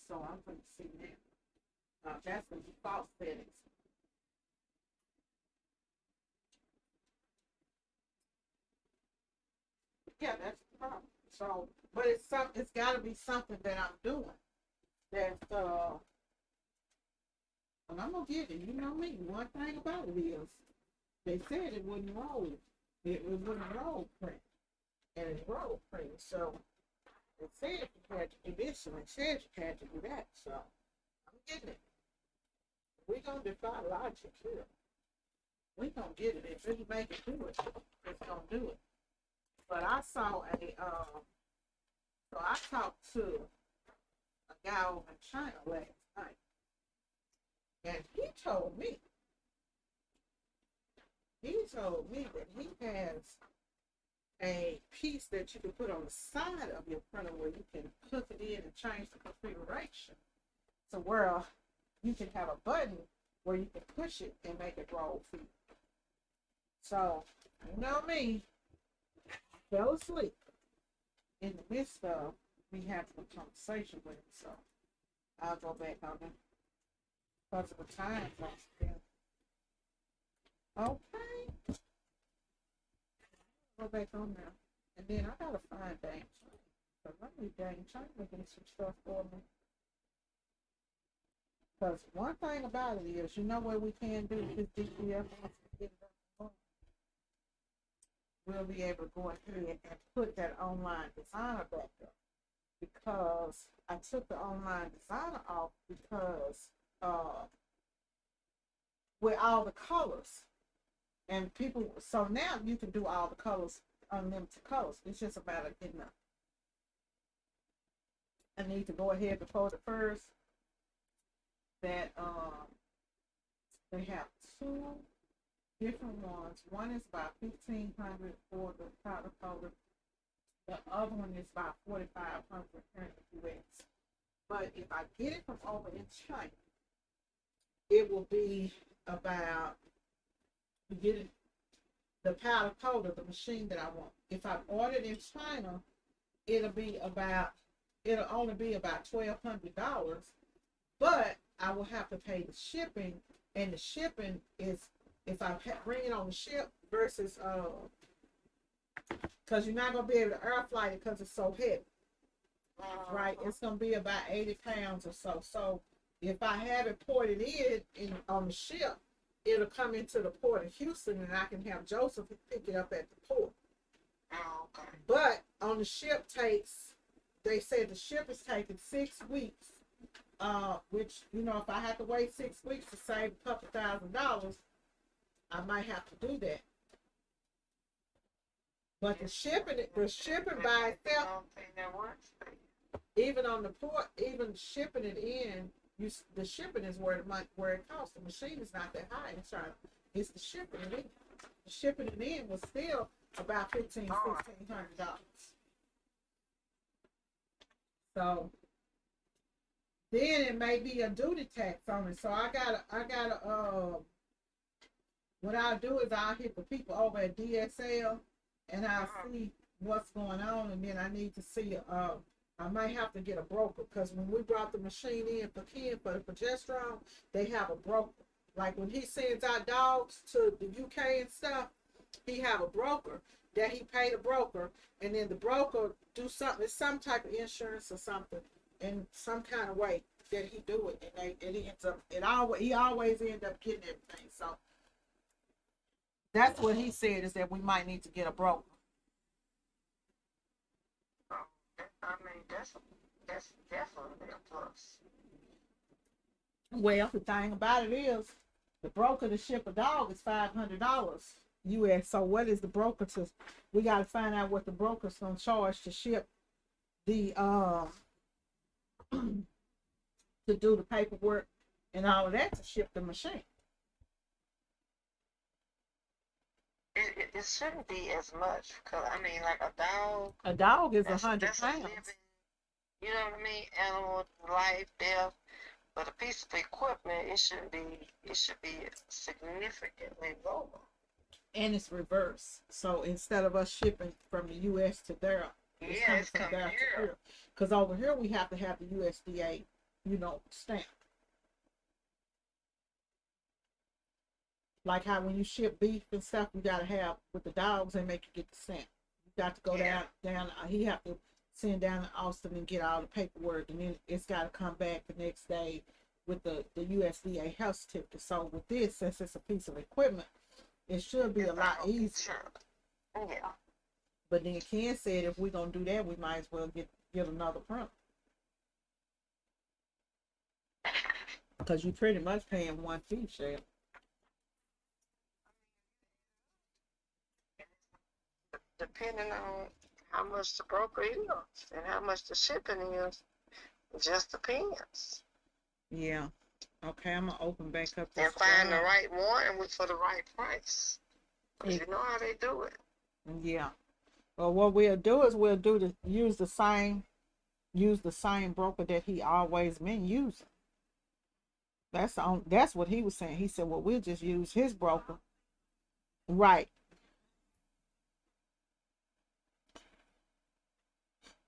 So I'm gonna see now. That's the default settings. Yeah, that's the problem. So, but it's got to be something that I'm doing. That's and I'm gonna get it. You know me. One thing about it is, they said it wouldn't roll. It wouldn't roll print, and it's roll print. So they said you had to do this, and they said you had to do that. So I'm getting it. We gonna defy logic here. We gonna get it. If it make it do it, it's gonna do it. But I saw so I talked to a guy over in China last night, and he told me that he has a piece that you can put on the side of your printer where you can hook it in and change the configuration. So where you can have a button where you can push it and make it roll for you. So, you know me, fell asleep in the midst of me having a conversation with him. So I'll go back on it because of the time. Okay. Go back on there. And then I gotta find dang China. Because I need dang China making some stuff for me. Because one thing about it is, you know what we can do with this DPF once we get it up, we'll be able to go ahead and put that online designer back up. Because I took the online designer off because with all the colors. And people, so now you can do all the colors, unlimited colors. It's just a matter of getting up. I need to go ahead before the first that they have two different ones. One is about 1,500 for the powder color. The other one is about 4,500 here in the US. But if I get it from over in China, it will be about get it the powder coater, the machine that I want. If I order it in China, it'll only be about $1,200, but I will have to pay the shipping, and the shipping is if I bring it on the ship versus because you're not gonna be able to air flight it because it's so heavy, right? It's gonna be about 80 pounds or so. So if I have it ported in on the ship, it'll come into the port of Houston, and I can have Joseph pick it up at the port. Oh, okay. But on the ship they said the ship is taking 6 weeks. Which, you know, if I have to wait 6 weeks to save a couple $1,000s, I might have to do that. But the shipping by itself, even on the port, even shipping it in, the shipping is where it costs. The machine is not that high. It's the shipping it in. The shipping it in was still about $1,500-$1,600. So then it may be a duty tax on it. So I gotta what I'll do is I'll hit the people over at DSL and I'll see what's going on, and then I need to see I might have to get a broker, because when we brought the machine in for Ken for the progesterone, they have a broker. Like when he sends out dogs to the UK and stuff, he have a broker that he paid a broker, and then the broker do something, some type of insurance or something, in some kind of way that he do it, and it ends up he always end up getting everything. So that's what he said, is that we might need to get a broker. I mean, that's definitely a plus. Well, the thing about it is, the broker to ship a dog is $500 US. So what is the broker to? We got to find out what the broker's gonna charge to ship the to do the paperwork and all of that to ship the machine. It shouldn't be as much, because I mean, like a dog. A dog is That's 100 a pounds. living, you know what I mean? Animal, life, death. But a piece of equipment, it should be significantly lower. And it's reverse. So instead of us shipping from the US to there, it's coming from there to here. Because over here we have to have the USDA, you know, stamp. Like how when you ship beef and stuff, you gotta have with the dogs, they make you get the stamp. You got to go down. He have to send down to Austin and get all the paperwork, and then it's got to come back the next day with the USDA health certificate. So with this, since it's a piece of equipment, it should be a lot easier. Yeah. But then Ken said if we're gonna do that, we might as well get another print, because you pretty much paying one fee, Shell. Depending on how much the broker is and how much the shipping is, it just depends. Yeah. Okay, I'm gonna open back up this and find the right one for the right price. You know how they do it. Yeah. Well, what we'll do is use the same broker that he always been using. That's what he was saying. He said, well, we'll just use his broker. Right.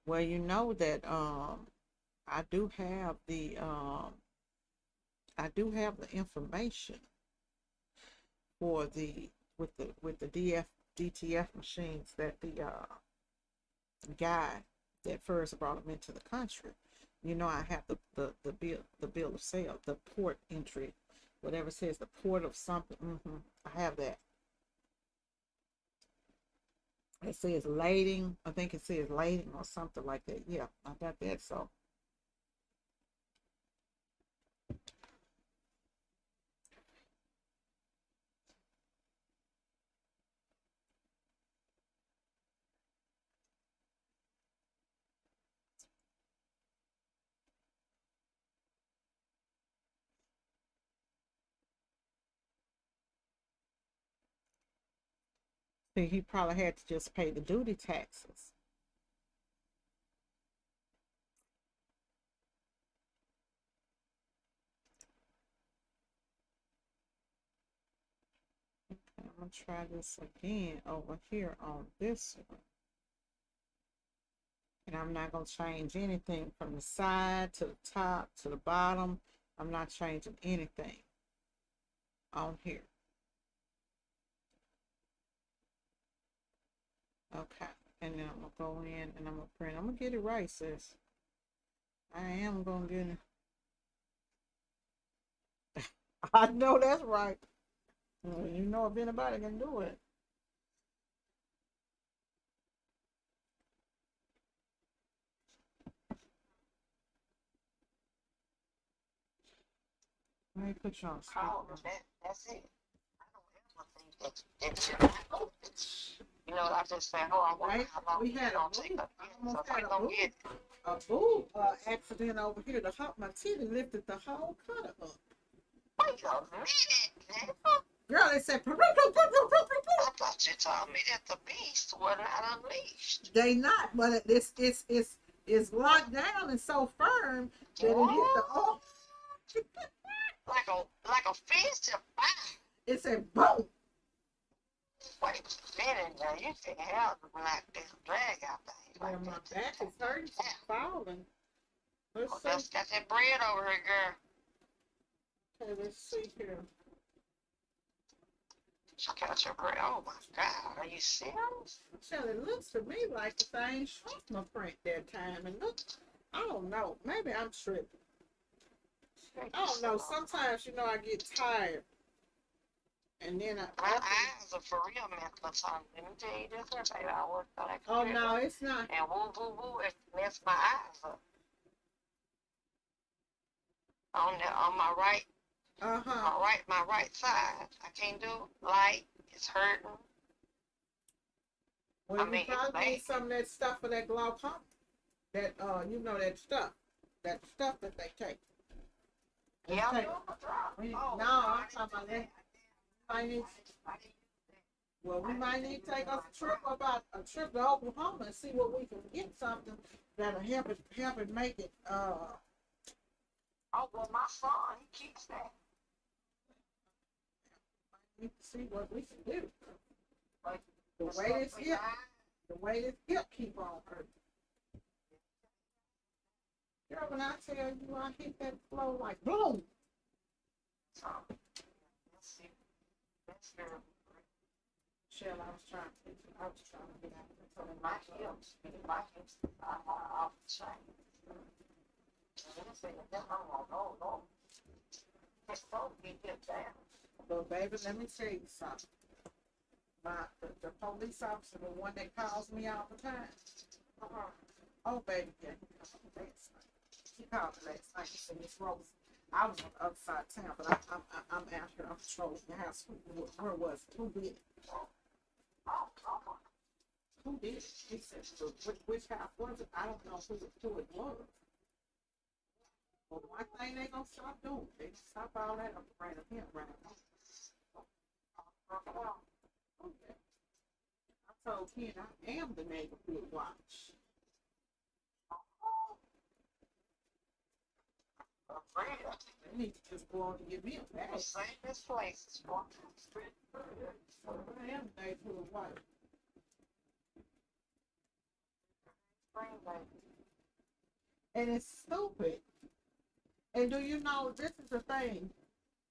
Well, you know that I do have the information for the with the DTF machines that the guy that first brought them into the country. You know, I have the bill of sale, the port entry, whatever says the port of something. I have that. It says lading. I think it says lading or something like that. Yeah, I got that. So see, he probably had to just pay the duty taxes. I'm gonna try this again over here on this one. And I'm not going to change anything from the side to the top to the bottom. I'm not changing anything on here. Okay. And then I'm going to go in and I'm going to print. I'm going to get it right, sis. I am going to get it. I know that's right. Well, you know if anybody can do it. Let me put you on Oh, speaker. that's it. I don't ever think that you're not going to. You know, I just say, oh, I wonder Right? how long We it's had a going to take boob. us. I So almost if we had don't get a boob accident over here. The hot my titty lifted the whole cutter up. wait a minute, Girl, they said I thought you told me that the beast was not unleashed. they not, but it's locked down and so firm that it hit the What? Like a fish to fire. it said boom. Wait a minute now, you can't have like this drag out there Yeah, like my that. back is hurting from falling. Let's Oh, see. just got that bread over here, girl. Okay, let's see here. She got your bread. Oh my God, are you serious? Michelle, it looks to me like the thing shrunk my print that time. And look, I don't know. Maybe I'm tripping. I don't know. Sometimes, I get tired. And then My eyes are for real messed up. Let me tell you this, baby. I work on that Oh, computer. no, it's not. And woo, woo, woo, it messed my eyes up. On my right, Uh-huh. my right side. I can't do light. It's hurting. Well, I you mean, it's probably need bad. some of that stuff for that glaucoma. That, that stuff. That stuff that they take. Yeah, I'm Take. doing my job. No, I'm talking about that. I need, well, we might need to take us a trip to Oklahoma and see what we can get something that'll help it make it, Oh, well, my son, he keeps that. we can see what we can do. Like, The way this hip keep on hurting. Girl, when I tell you I hit that flow like boom. So, let's see. Let's hear it. Shell, I was trying to get out of it. So My hips, are off the chain. No. It's supposed to be hip down. But baby, let me tell you something. The police officer, the one that calls me all the time. Oh, baby, yeah, he called me last night. He called me last night. He said, Miss Rose, I was on the other side of town, but I'm out here. I'm patrolling the house. Where was it? Who did it? Oh, come on. Who did it? He said, which house was it? I don't know who it was. But one thing they gonna stop doing, they stop all that up around him around. Okay. I told Ken I am the neighborhood watch. They need to just go on and give me a The badge. safest place is walking the street. I am the neighborhood watch. Spring, baby. And it's stupid. And do you know, this is the thing.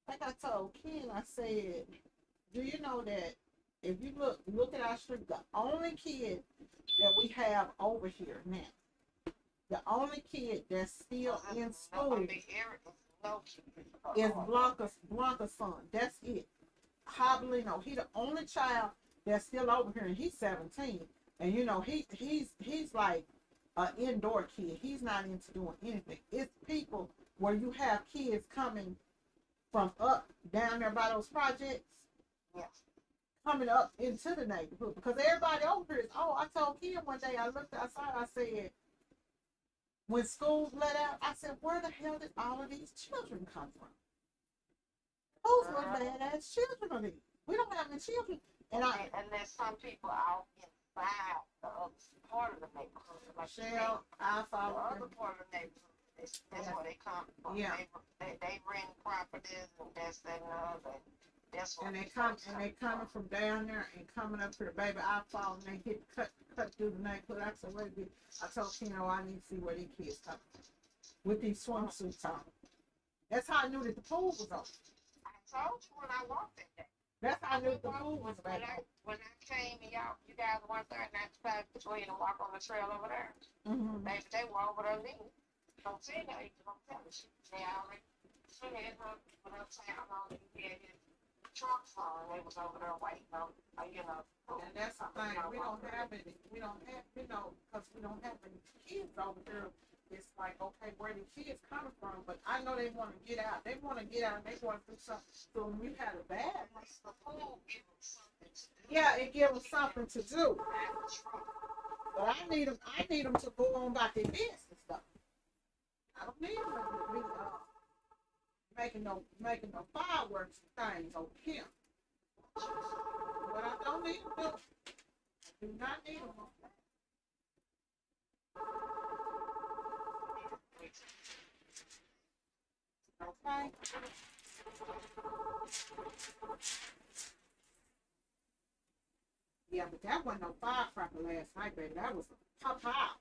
Like I told Ken, I said, do you know that if you look at our street, the only kid that we have over here now, the only kid that's still in school is Blanca's son. That's it. Hoblino, he the only child that's still over here, and he's 17. And he's like an indoor kid. He's not into doing anything. It's people where you have kids coming from up down there by those projects. Yes. Coming up into the neighborhood because everybody over here is. Oh, I told Kim one day. I looked outside. I said, when schools let out, I said, where the hell did all of these children come from? Those were badass children of these. We don't have any children. And there's some people out inside the other part of the neighborhood. Like Michelle, I follow the other part of the neighborhood. That's where they come from. Yeah. They rent properties and that's that and the other. And they coming from down there and coming up here, baby. I fall and they hit cut through the neighborhood. I said, wait a minute. I told Keno I need to see where these kids come from with these swimsuits on. That's how I knew that the pool was open. I told you when I walked in there. That's how I knew the pool was open. When I came out, you guys weren't there, and I decided to go and walk on the trail over there. Mm-hmm. Maybe they were over there leaving. Don't say that, you don't tell me. They already, she had her, when I'm saying, I'm on the head. truck from, they was over there waiting on, you know. And that's the thing, we don't have any, because we don't have any kids over there. It's like, okay, where the kids coming from? But I know they want to get out. They want to get out and they want to do something. So when we had a bad, The pool give them something to do. yeah, it gives them something to do. But I need them to go on about their business stuff. I don't need them to be making no fireworks and things over here. But I don't need them to. I do not need them. Okay. Yeah, but that wasn't no firecracker last night, baby. That was a pop out.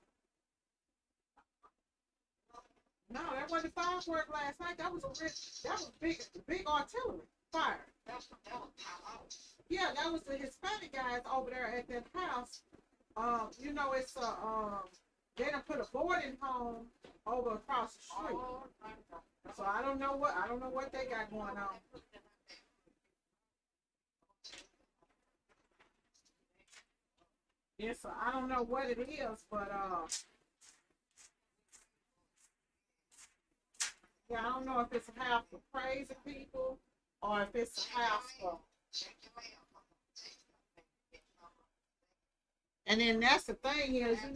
No, that wasn't firework last night. That was big artillery fire. That was pow. Yeah, that was the Hispanic guys over there at that house. It's they done put a boarding home over across the street. So I don't know what they got going on. Yeah, so I don't know what it is, but yeah, I don't know if it's a house for crazy people or if it's a house for. And then that's the thing is, I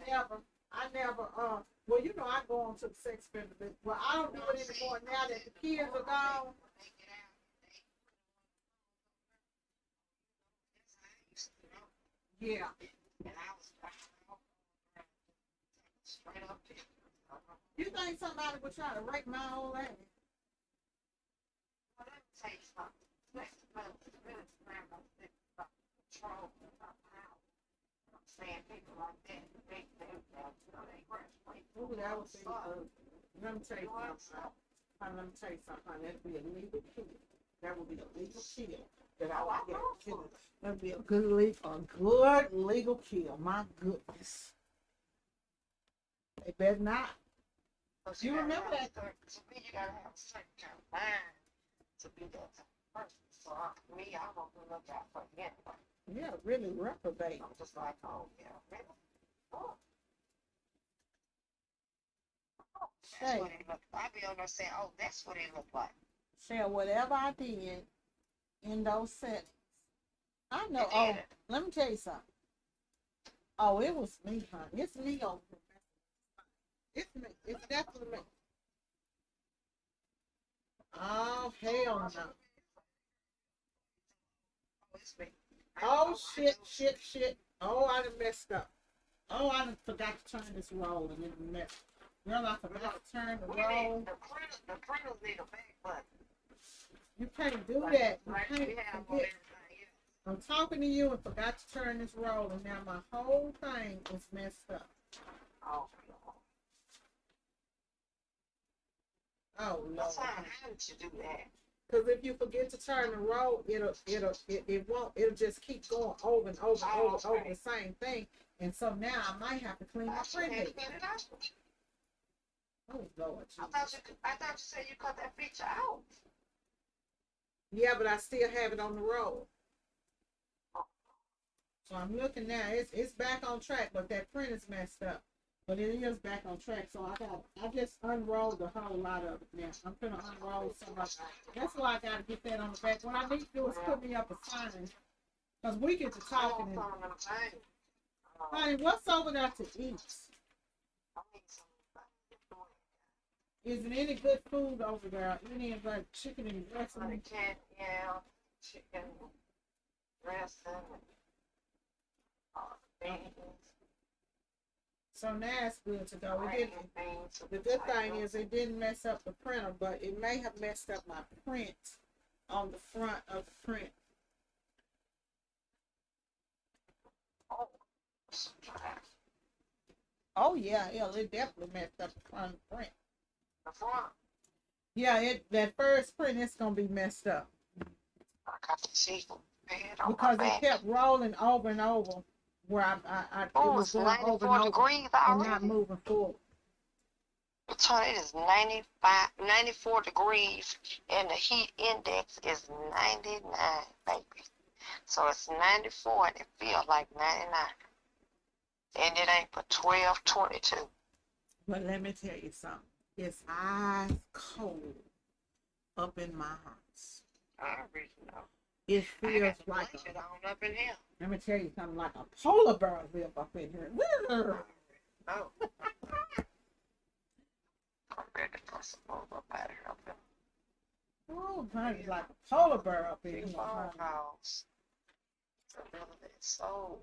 never, I go on to the sex offender bit. Well, I don't do it anymore now that the kids are gone. Yeah. You think somebody would try to rape my old ass? Well, let me tell you something. Next month, it's really time about control about power. I'm saying people like that, they graduate. Ooh, that would be good. Let me tell you something. Let me tell you something. That'd be a legal kill. That would be a legal kill. That I would get. That'd be a good legal kill. My goodness. They better not. You remember that? To me, you gotta have a certain kind of mind to be that type of person. So me, I won't look out for anybody. Yeah, really reprobate. I'm just like, oh yeah, really? Oh. That's what it looked like. I be on there saying, oh, that's what it looked like. Say whatever I did in those settings. I know. Oh, let me tell you something. Oh, it was me, honey. It's me over here. It's me. It's definitely me. Oh, hell no. Oh, shit. Oh, I done messed up. Oh, I done forgot to turn this roll and it messed. Girl, I forgot to turn the roll. The printers need a back button. You can't do that. You can't forget. I'm talking to you and forgot to turn this roll and now my whole thing is messed up. Oh, oh no. How did you do that? Because if you forget to turn the roll, it'll just keep going over and over and over the same thing. And so now I might have to clean my printer. Oh Lord. I thought you said you cut that feature out. Yeah, but I still have it on the roll. So I'm looking now. It's back on track, but that print is messed up. But it is back on track. So I just unrolled a whole lot of it now. I'm gonna unroll some of it. That's why I gotta get that on the back. What I need to do is put me up a sign. Because we get to talking and honey, what's over there to eat? Is there any good food over there? Any like chicken and dressing? Chicken, dressing, beans. So now it's good to go. The good thing is it didn't mess up the printer, but it may have messed up my print on the front of the print. Oh yeah, it definitely messed up the front of the print. The front? Yeah, that first print is gonna be messed up. I got the sheet because it kept rolling over and over where it was going over and over and not moving forward. It is 95, 94 degrees, and the heat index is 99, baby. So it's 94, and it feels like 99. And it ain't but 12:22. But let me tell you something. It's ice cold up in my house. I already know. It I feels got the like blanket on up in here. let me tell you something, like a polar bear live up in here. Oh. I'm ready to put some more up out of here. Up there. Oh, honey, like a polar bear up in here. Big phone Honey. calls. The brother that sold.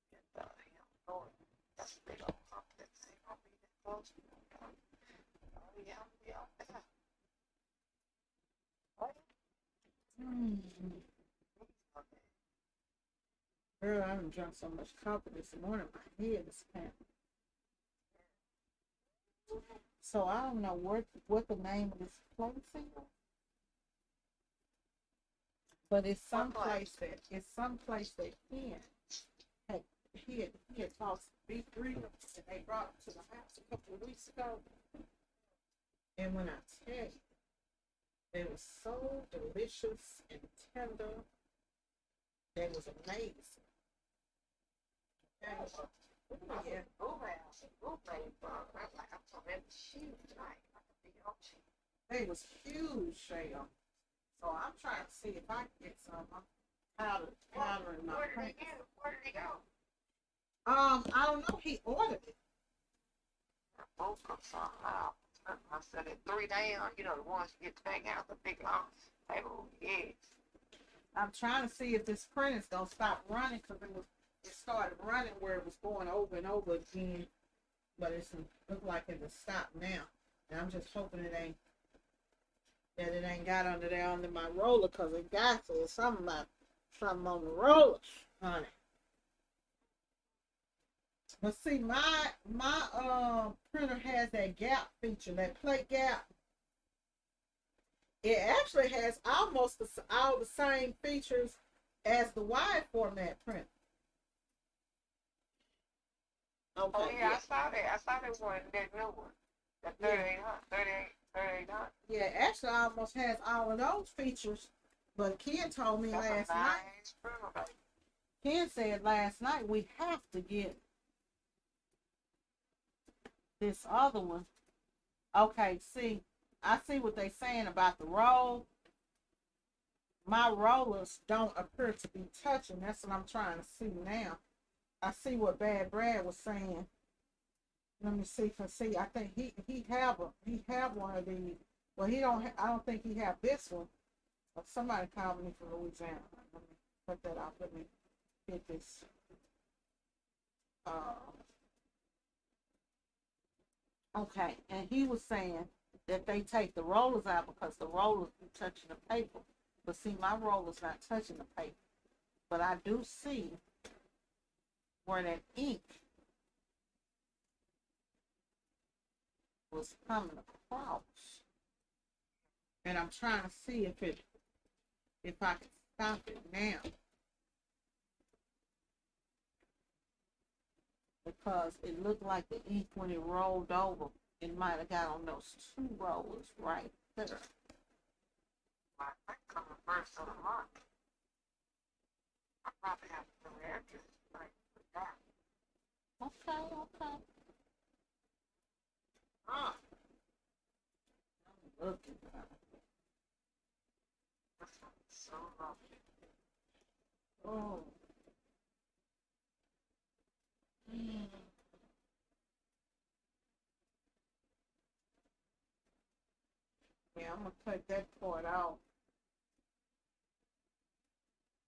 And that's a big old hump that ain't gonna be that close. Oh, yeah, I'm gonna be out there. Girl, I done drunk so much coffee this morning, my head is pounding. So I don't know what the name of this place is, but it's someplace that he had bought some beef ribs and they brought them to the house a couple of weeks ago. And when I tell you, they were so delicious and tender, they was amazing. Yeah. They was huge, Shayla. So I'm trying to see if I can get some. I'm powdering my paint. Where did he go? I don't know. He ordered it. Both of some out. I said it 3 down. You know the ones you get to hang out the big long table. Yes. I'm trying to see if this print is gonna stop running because it started running where it was going over and over again, but it looked like it has stopped now. And I'm just hoping it ain't got under there under my roller, because it got to. It's something on the roller, honey. But see, my printer has that gap feature, that plate gap. It actually has almost all the same features as the wide format print. Okay. Oh yeah, I saw that. I saw that one, that new one. That 3800. Yeah, actually almost has all of those features. But Ken told me That's last night. Ken said last night we have to get this other one. Okay, see, I see what they're saying about the roll. My rollers don't appear to be touching. That's what I'm trying to see now. I see what Bad Brad was saying. Let me see. Cause see, I think he have one of these. Well, I don't think he have this one. But somebody called me from Louisiana. Let me put that out. Let me get this. Okay, and he was saying that they take the rollers out because the rollers be touching the paper. But see, my roller's not touching the paper. But I do see where that ink was coming across. And I'm trying to see if I can stop it now. Because it looked like the ink, when it rolled over, it might have got on those 2 rollers right there. I think coming first of the month. I probably have to do address right for that. Okay. I'm looking at it. This one's so lovely. Oh. Yeah, I'm gonna cut that part out.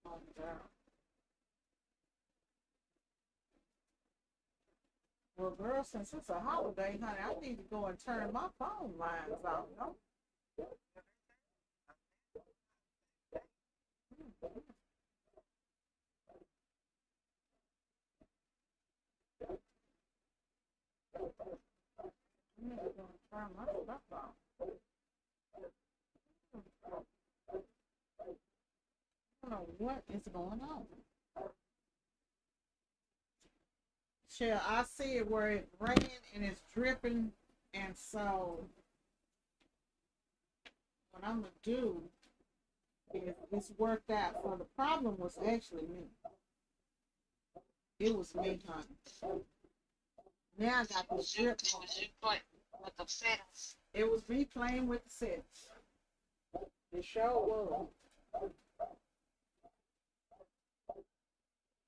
On there. Well, girl, since it's a holiday, honey, I need to go and turn my phone lines off. No? I need to go and turn my stuff off. I don't know what is going on. Shell, I see it where it ran and it's dripping And so what I'm gonna do is it's worked out. So the problem was actually me. It was me, honey. Now I got this drip. Was you playing with the settings? It was me playing with the sets. It sure was.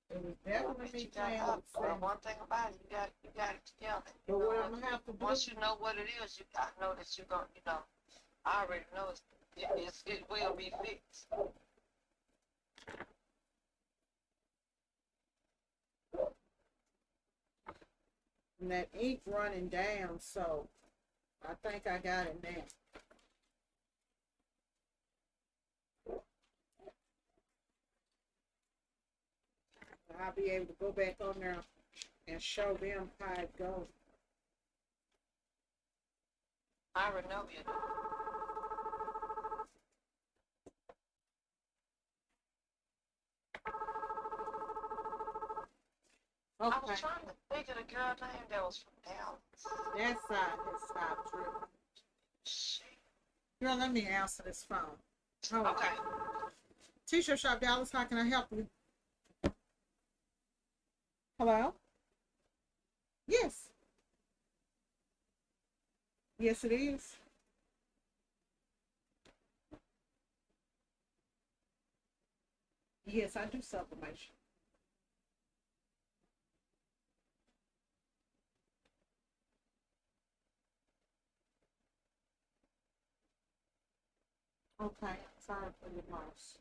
It was definitely me playing with the sets. One thing about it, you got it together. But what I'm gonna have to do, Once you know what it is, I know that you're gonna, I already know it will be fixed. and that ink running down, so I think I got it now. I'll be able to go back on there and show them how it goes. I already know you. Okay. I was trying to think of the girl name that was from Dallas. That side has stopped dripping. Shit. Girl, let me answer this phone. Hold Okay. on. T-shirt shop Dallas, how can I help you? Hello? Yes. Yes, it is. Yes, I do sublimation. Okay, sorry for your loss.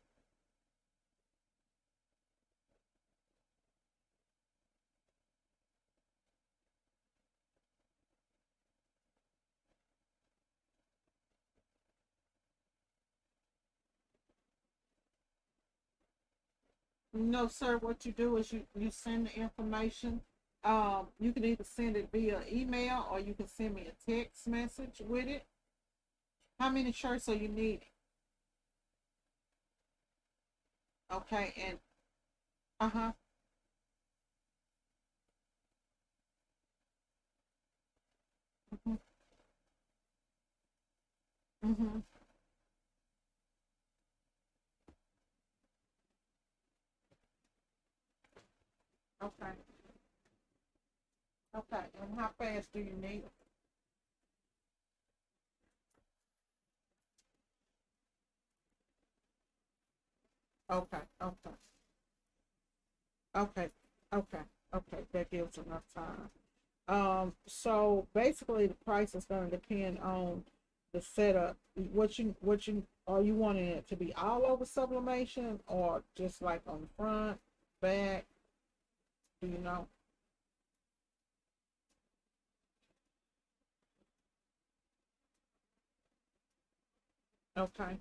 No, sir, what you do is you send the information. You can either send it via email or you can send me a text message with it. How many shirts are you needing? Okay, and uh-huh. Mm-hmm. Mm-hmm. Okay. Okay. And how fast do you need it? Okay. Okay. Okay. Okay. Okay. That gives enough time. So basically the price is gonna depend on the setup. What you are you wanting it to be all over sublimation or just like on the front, back? Do you know? Okay.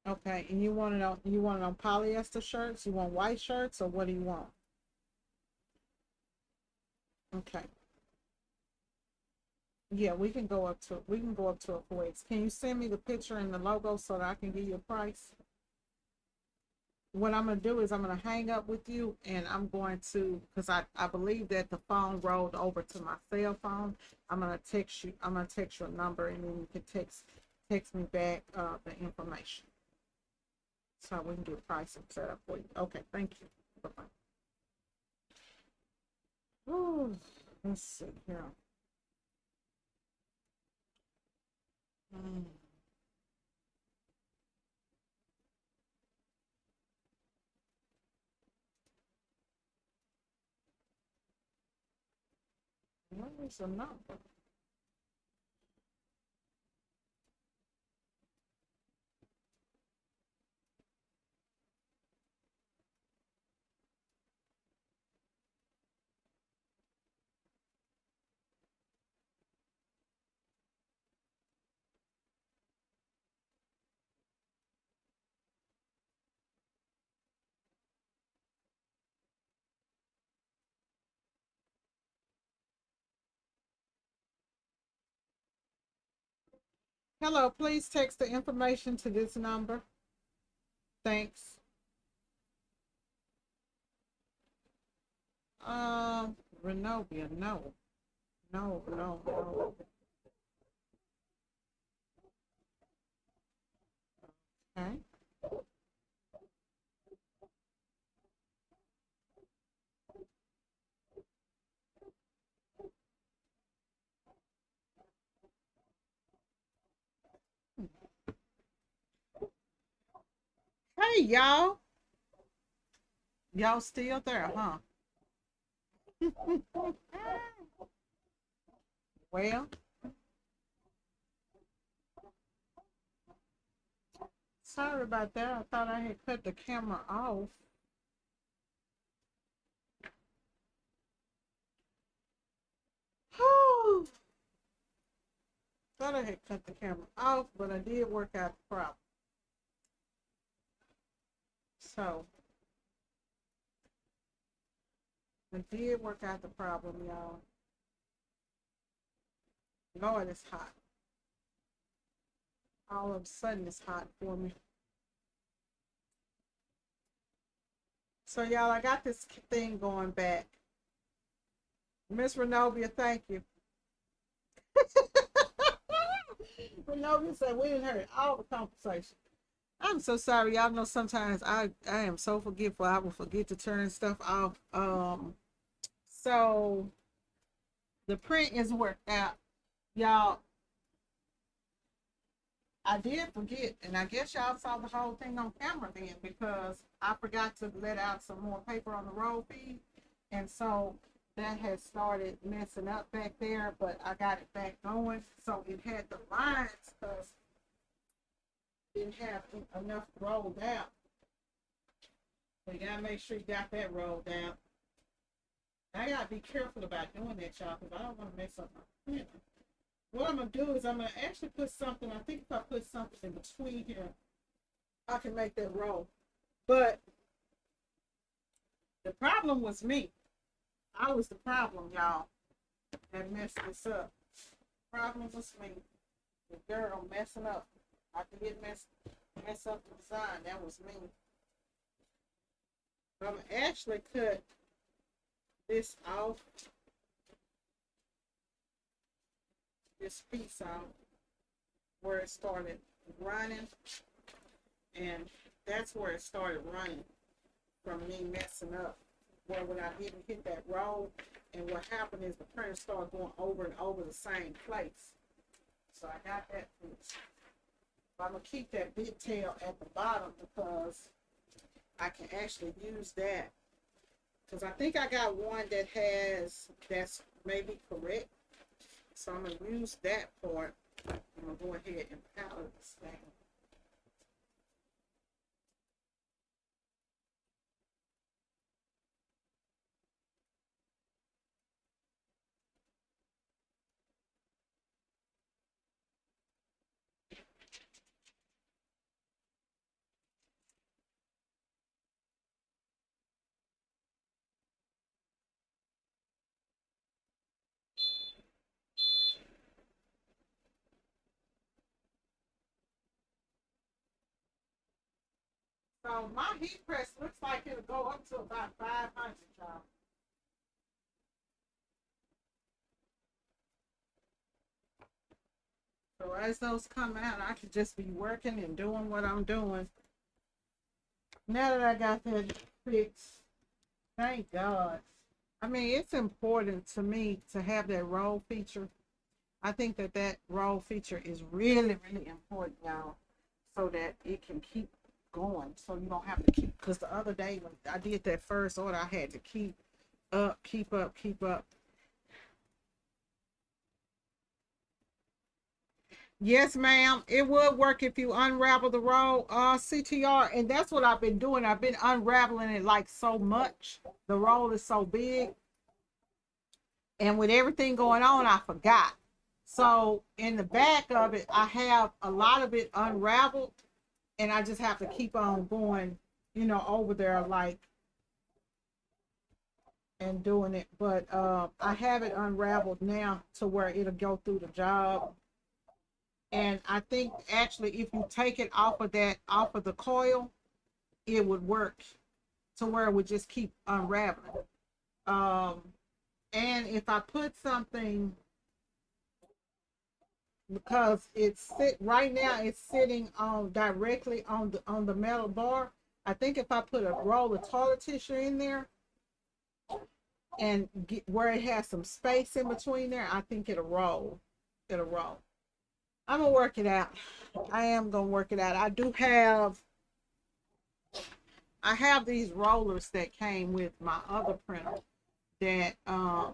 Okay. And you want it on polyester shirts? You want white shirts or what do you want? Okay. Yeah, we can go up to a 4X. Can you send me the picture and the logo so that I can give you a price? What I'm gonna do is I'm gonna hang up with you and I'm going to, because I believe that the phone rolled over to my cell phone. I'm gonna text you a number and then you can text me back the information so we can get pricing set up for you. Okay, thank you. Bye bye. Ooh, let's see here. Mm, what is the number? Hello, please text the information to this number. Thanks. Renovia, no. No, no, no. Okay. Hey, y'all. Y'all still there, huh? Well, sorry about that. I thought I had cut the camera off. Thought I had cut the camera off, but I did work out the problem. So, I did work out the problem, y'all. Lord, it's hot. All of a sudden, it's hot for me. So, y'all, I got this thing going back. Miss Renovia, thank you. Renovia said we didn't hear all the conversation. I'm so sorry. Y'all know sometimes I am so forgetful. I will forget to turn stuff off. So the print is worked out. Y'all, I did forget, and I guess y'all saw the whole thing on camera then because I forgot to let out some more paper on the roll feed. And so that has started messing up back there, but I got it back going. So it had the lines because didn't have enough rolled out. So you gotta make sure you got that rolled out. I gotta be careful about doing that, y'all, because I don't want to mess up my printer. What I'm gonna do is I'm gonna actually put something. I think if I put something in between here, I can make that roll. But the problem was me. I was the problem, y'all, that messed this up. The problem was me. The girl messing up. I did mess up the design. That was me. But I'm gonna actually cut this off. This piece out where it started running, and that's where it started running from me messing up. Where when I didn't hit that roll, and what happened is the printer started going over and over the same place. So I got that fixed. But I'm gonna keep that big tail at the bottom because I can actually use that. Because I think I got one that's maybe correct. So I'm going to use that part. I'm going to go ahead and powder this thing. So my heat press looks like it'll go up to about 500, y'all. So as those come out, I could just be working and doing what I'm doing. Now that I got that fixed, thank God. I mean, it's important to me to have that roll feature. I think that that roll feature is really, really important, y'all, so that it can keep going. So you don't have to keep, because the other day when I did that first order, I had to keep up, keep up, keep up. Yes, ma'am. It would work if you unravel the roll, CTR, and that's what I've been doing. I've been unraveling it like so much. The roll is so big, and with everything going on, I forgot. So in the back of it, I have a lot of it unraveled, and I just have to keep on going, over there like and doing it. But I have it unraveled now to where it'll go through the job. And I think actually if you take it off of that, off of the coil, it would work to where it would just keep unraveling. Um, and if I put something, because right now it's sitting on directly on the metal bar. I think if I put a roll of toilet tissue in there and get where it has some space in between there, I think it'll roll. It'll roll. I'm gonna work it out. I am gonna work it out. I have these rollers that came with my other printer that I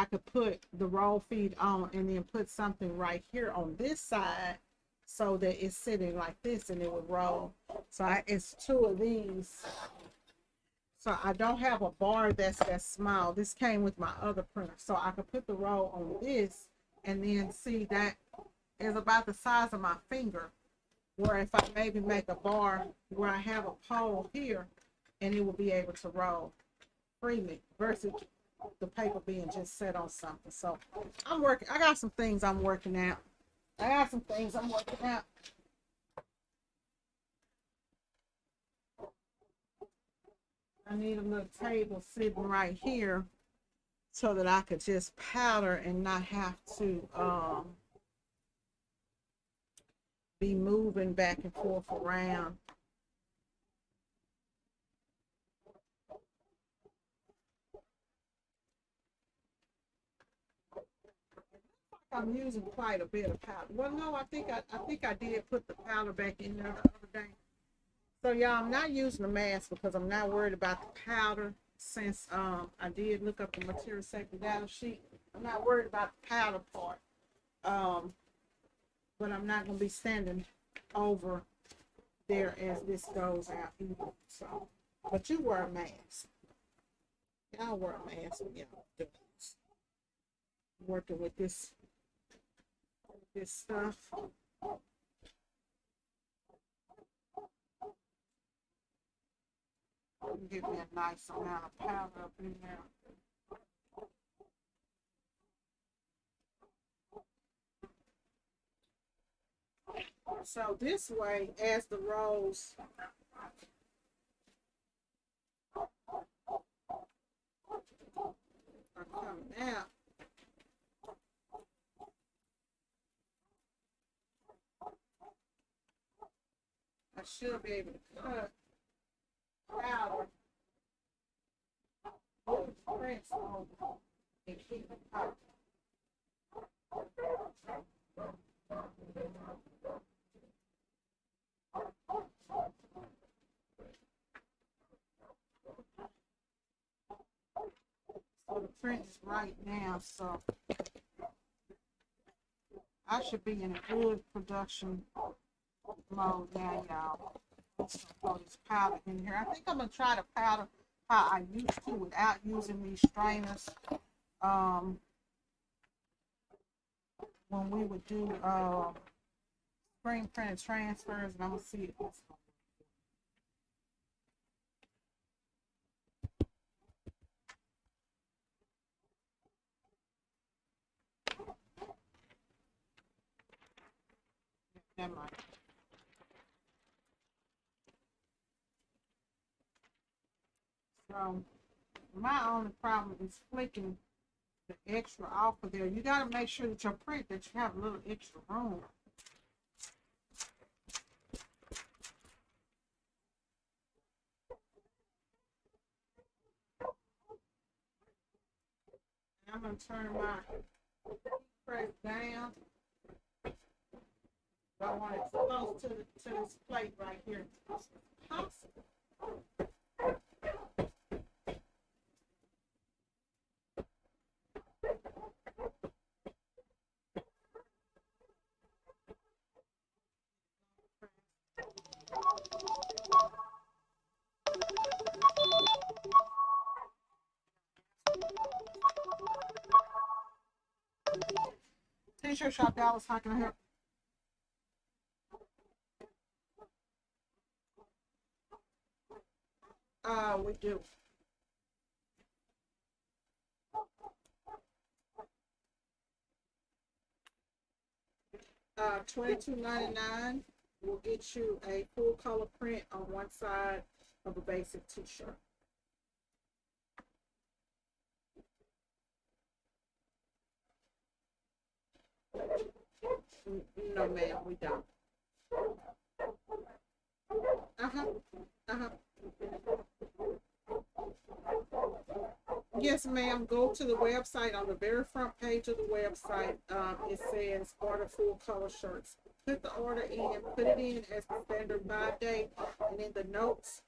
could put the roll feed on and then put something right here on this side so that it's sitting like this and it would roll. So it's two of these. So I don't have a bar that's that small. This came with my other printer. So I could put the roll on this and then see that is about the size of my finger. Where if I maybe make a bar where I have a pole here and it will be able to roll freely versus the paper being just set on something. So I got some things I'm working out. I need a little table sitting right here so that I could just powder and not have to be moving back and forth around. I'm using quite a bit of powder. Well, no, I think I did put the powder back in there the other day. So y'all, I'm not using the mask because I'm not worried about the powder. Since I did look up the material safety data sheet, I'm not worried about the powder part. But I'm not gonna be standing over there as this goes out either. So, but you wear a mask. Y'all wear a mask when y'all do this. Working with this stuff. Give me a nice amount of powder up in there. So this way, as the rolls are coming out, I should be able to cut powder, move the prints over, and keep it out. So the print is right now, so I should be in a good production mode now, y'all. Let's throw this powder in here. I think I'm gonna try to powder how I used to without using these strainers. When we would do screen printed transfers, and I'm gonna see if this. Never mind. So my only problem is flicking the extra off of there. You got to make sure that your print that you have a little extra room. I'm gonna turn my press down. I want it close to this plate right here. It's possible. T-shirt shop Dallas, how can I help? We do. $22.99 will get you a full color print on one side of a basic t-shirt. No, ma'am, we don't. Uh-huh. Uh-huh. Yes, ma'am. Go to the website. On the very front page of the website, it says order full color shirts. Put the order in, put it in as the standard 5-day, and in the notes,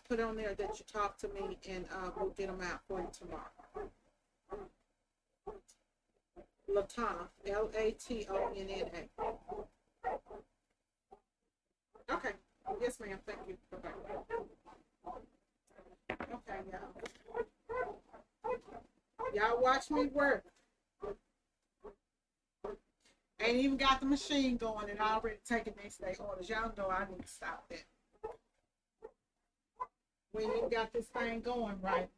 put on there that you talked to me, and we'll get them out for you tomorrow. Latonna, Latonna. Okay. Yes, ma'am. Thank you. Bye-bye. Okay, y'all. Y'all watch me work. Ain't even got the machine going and already taking next day orders. Y'all know I need to stop that. We ain't even got this thing going right.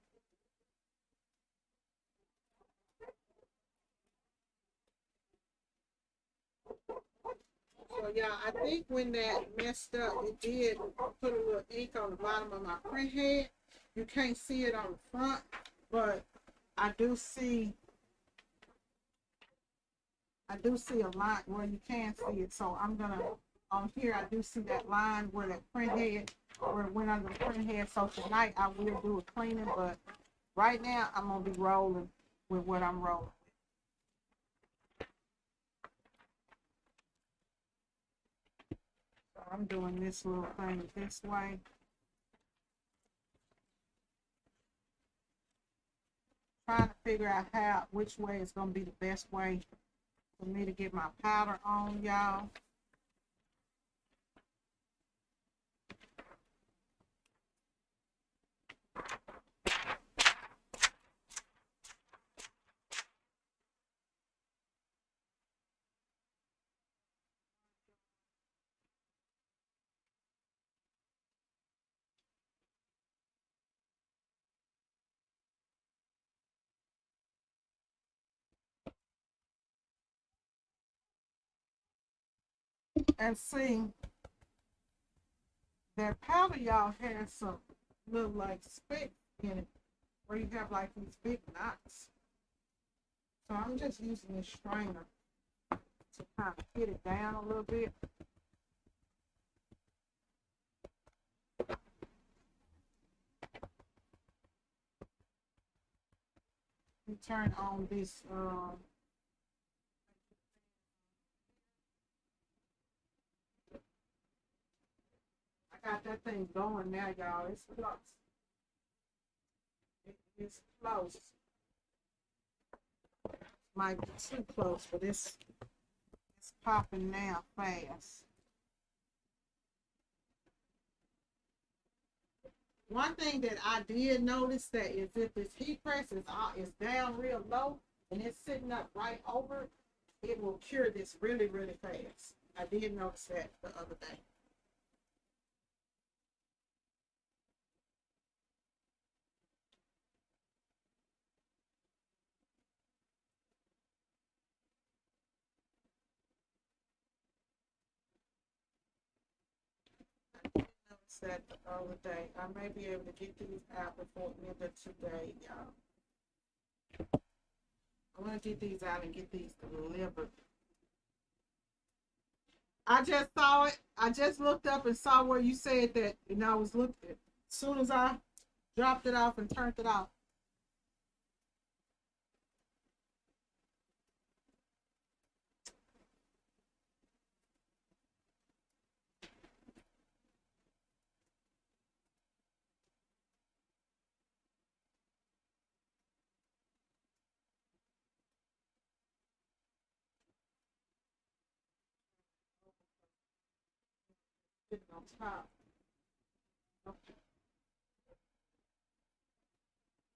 So yeah, I think when that messed up, it did put a little ink on the bottom of my print head. You can't see it on the front, but I do see a line where you can see it. So I'm gonna, on here I do see that line where that print head, where it went under the print head. So tonight I will do a cleaning, but right now I'm gonna be rolling with what I'm rolling. So I'm doing this little thing this way. Trying to figure out which way is gonna be the best way for me to get my powder on, y'all. And see, that powder, y'all, has some little like specks in it where you have like these big knots. So I'm just using this strainer to kind of get it down a little bit. We turn on this I got that thing going now, y'all. It's close. It's close. Might be too close, but it's popping now fast. One thing that I did notice that is if this heat press is down real low and it's sitting up right over, it will cure this really, really fast. I did notice that the other day. Notice that the other day. I may be able to get these out before the end of today, y'all. I want to get these out and get these delivered. I just saw it. I just looked up and saw where you said that, and I was looking. As soon as I dropped it off and turned it off. Sitting on top. Okay.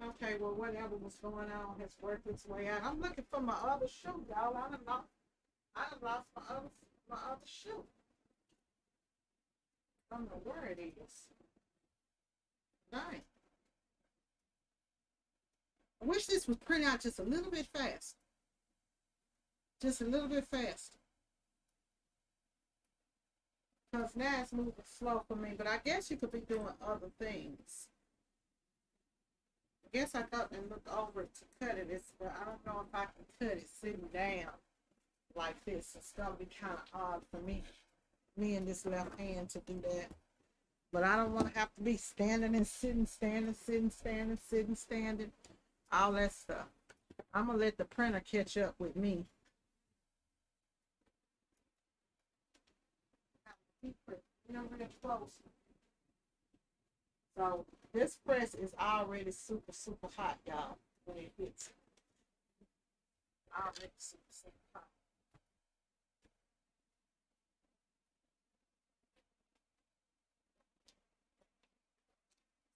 Okay, well, whatever was going on has worked its way out. I'm looking for my other shoe, y'all. I done lost my other shoe. I don't know where it is. Dang. I wish this would print out just a little bit fast. Just a little bit fast. Because now it's moving slow for me, but I guess you could be doing other things. I guess I got and look over to cut it, but I don't know if I can cut it sitting down like this. It's gonna be kind of odd for me and this left hand to do that. But I don't want to have to be standing and sitting, standing, sitting, standing, sitting, standing, all that stuff. I'm gonna let the printer catch up with me. Real close. So this press is already super, super hot, y'all. When it hits, already super, super hot.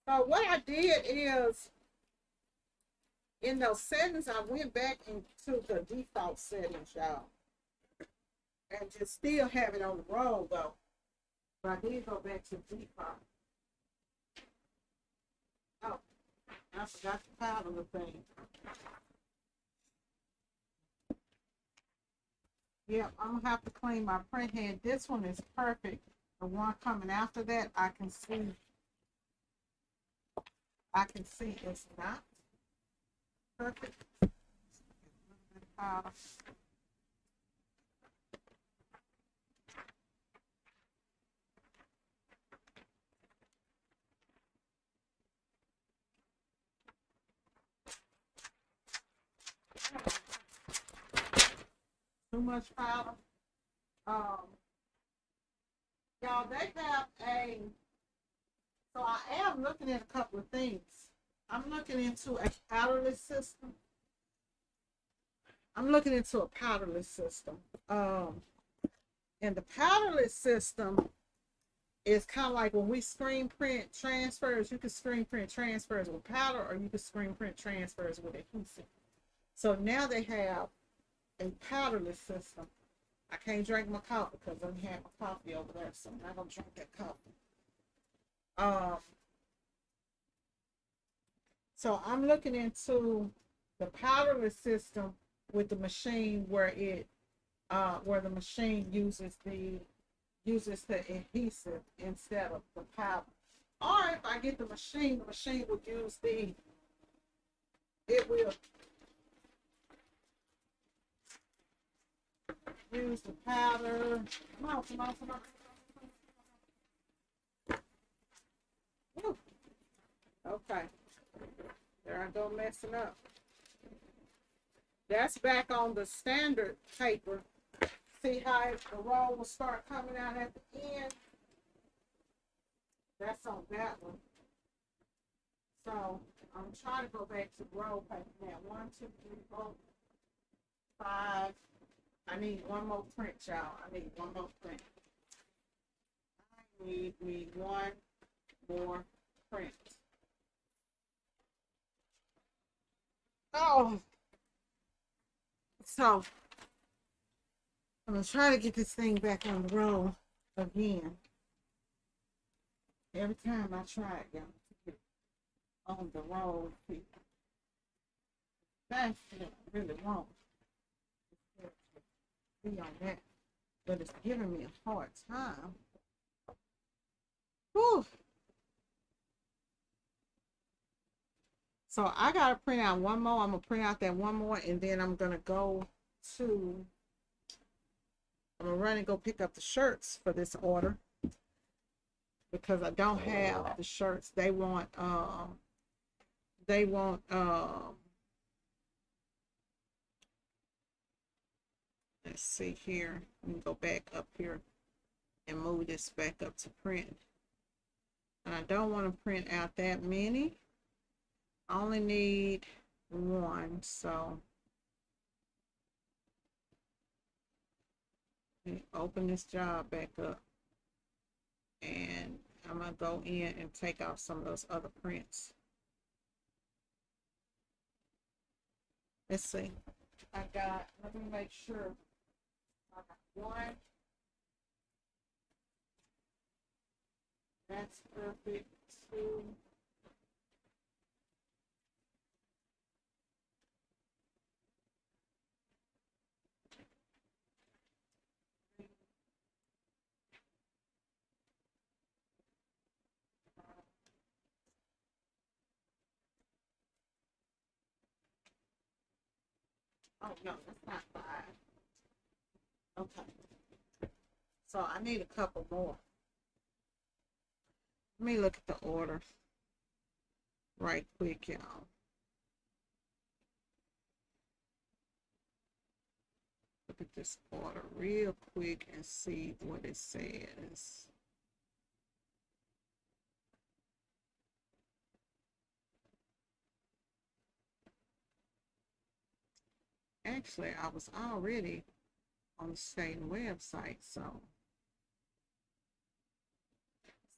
So what I did is, in those settings, I went back into the default settings, y'all, and just still have it on the roll though. But I did go back to default. Oh, I forgot to powder the thing. Yep, I'm gonna have to clean my print head. This one is perfect. The one coming after that, I can see it's not perfect. A little bit of powder. Too much powder. Y'all, they have so I am looking at a couple of things. I'm looking into a powderless system. And the powderless system is kind of like when we screen print transfers. You can screen print transfers with powder, or you can screen print transfers with adhesive. So now they have a powderless system. I can't drink my coffee because I have my coffee over there, so I'm not gonna drink that coffee. So I'm looking into the powderless system with the machine where the machine uses the adhesive instead of the powder. Or if I get the machine will use it will use the powder. Come on. Woo. Okay. There I go messing up. That's back on the standard paper. See how the roll will start coming out at the end? That's on that one. So I'm trying to go back to roll paper now. 1, 2, 3, 4, 5. I need one more print, y'all. I need one more print. I need one more print. Oh, so I'm gonna try to get this thing back on the roll again. Every time I try it, y'all, to get on the roll, that's what I really want. Be on that, but it's giving me a hard time. Whew. So I gotta print out one more. I'm gonna print out that one more, and then I'm gonna run and go pick up the shirts for this order because I don't have the shirts. They want let's see here. Let me go back up here and move this back up to print. And I don't want to print out that many. I only need one, so let me open this job back up, and I'm gonna go in and take off some of those other prints. Let's see. Let me make sure I got one. That's perfect. 2. Oh no, that's not 5. Okay. So I need a couple more. Let me look at the order right quick, y'all. Look at this order real quick and see what it says. Actually, I was already on the same website, so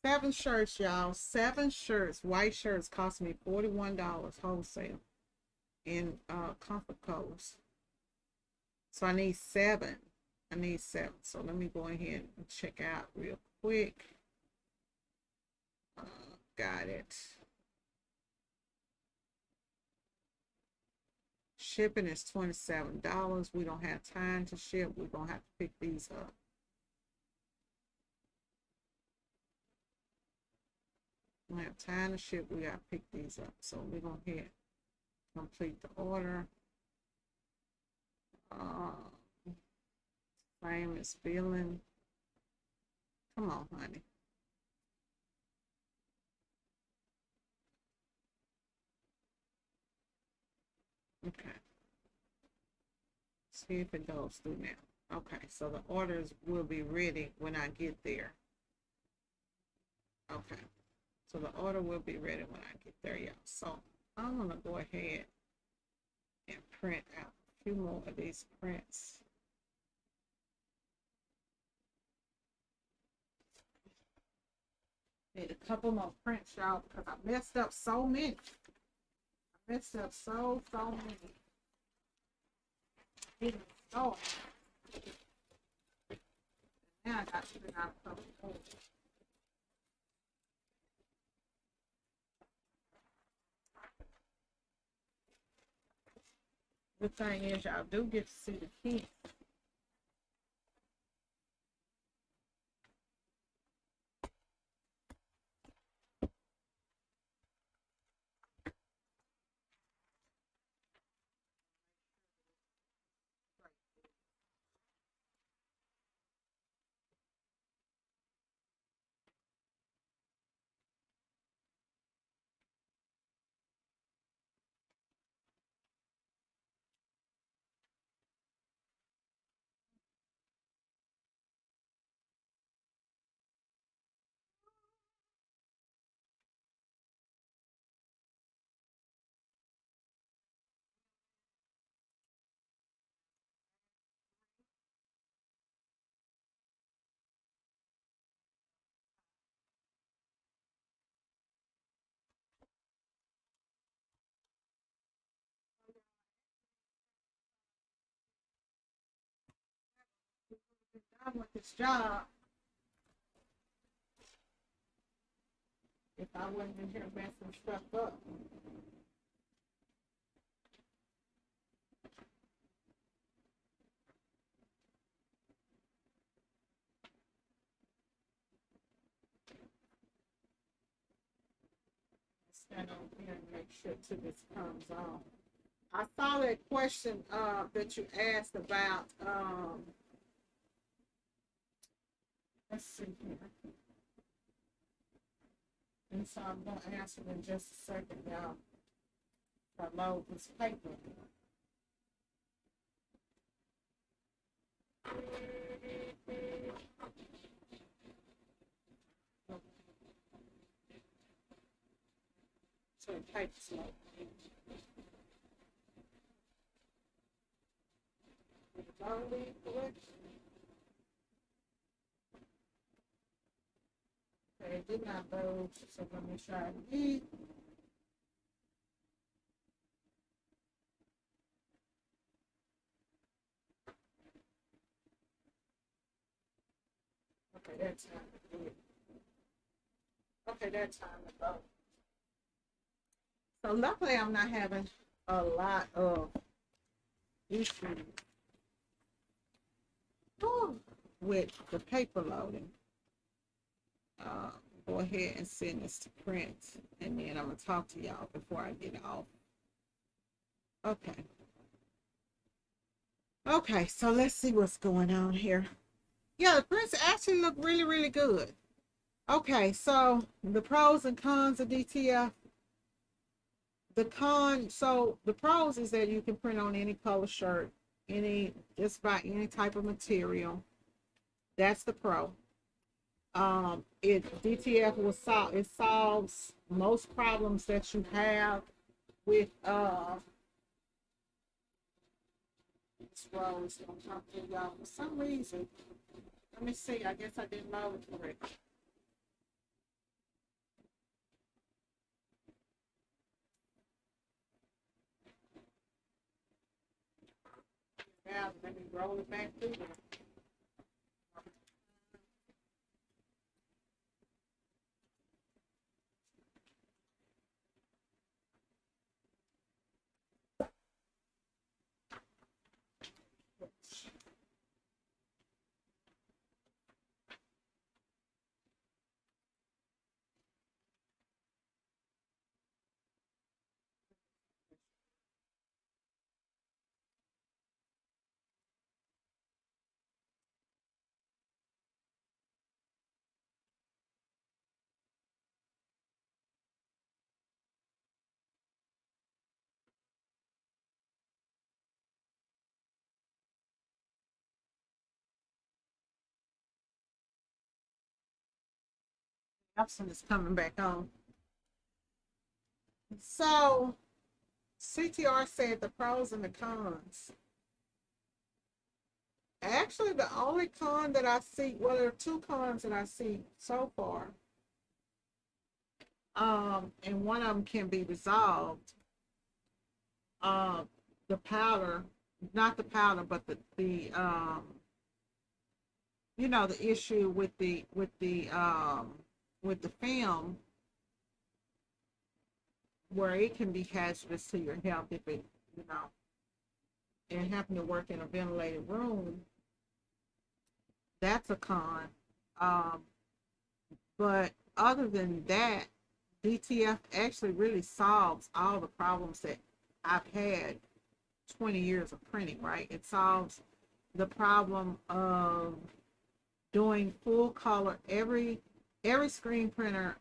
7 shirts, y'all. 7 shirts. White shirts cost me $41 wholesale in comfort colors. So I need 7. I need 7. So let me go ahead and check out real quick. Got it. Shipping is $27. We don't have time to ship. We're going to have to pick these up. We don't have time to ship. We got to pick these up. So we're going to hit complete the order. Frame is billing. Come on, honey. Okay. See if it goes through now. Okay, so the orders will be ready when I get there. Okay, so the order will be ready when I get there, y'all. So I'm gonna go ahead and print out a few more of these prints. Need a couple more prints, y'all, because I messed up so many. I messed up so many. Even so. Now I got to figure out a couple more. The thing is, y'all do get to see the keys. Done with this job if I wasn't in here messing stuff up. Stand over here and make sure till this comes on. I saw that question that you asked about. Let's see here. And so I'm going to answer it in just a second, y'all. I load this paper. So the paper's loaded. Loading correction. Okay, it did not load, so let me try it again. Okay, that's time to do it. Okay, that's time to go. So luckily I'm not having a lot of issues with the paper loading. Go ahead and send this to print, and then I'm gonna talk to y'all before I get off. Okay. Okay, so let's see what's going on here. Yeah, the prints actually look really, really good. Okay, so the pros and cons of DTF. So the pros is that you can print on any color shirt, just by any type of material. That's the pro. DTF it solves most problems that you have with scrolls. Y'all for some reason. Let me see. I guess I didn't load it correctly. Now let me roll it back through there. Epson is coming back on. So CTR said the pros and the cons. Actually, the only con that I see, well, there are two cons that I see so far. And one of them can be resolved. The powder, not the powder, but the the issue with the film, where it can be hazardous to your health if it, and having to work in a ventilated room. That's a con. Um, but other than that, DTF actually really solves all the problems that I've had 20 years of printing, right? It solves the problem of doing full color. Every screen printer,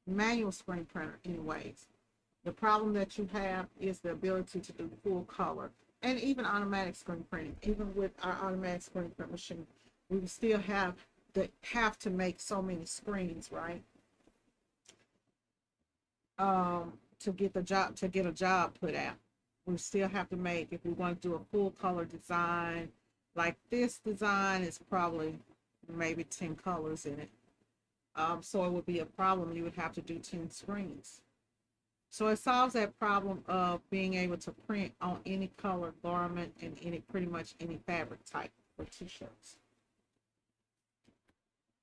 manual screen printer anyways, the problem that you have is the ability to do full color. And even automatic screen printing, even with our automatic screen print machine, we still have to make so many screens, right? To get a job put out. We still have to make, if we want to do a full color design, like this design is probably maybe 10 colors in it. So it would be a problem. You would have to do 10 screens. So it solves that problem of being able to print on any color garment and pretty much any fabric type for t-shirts.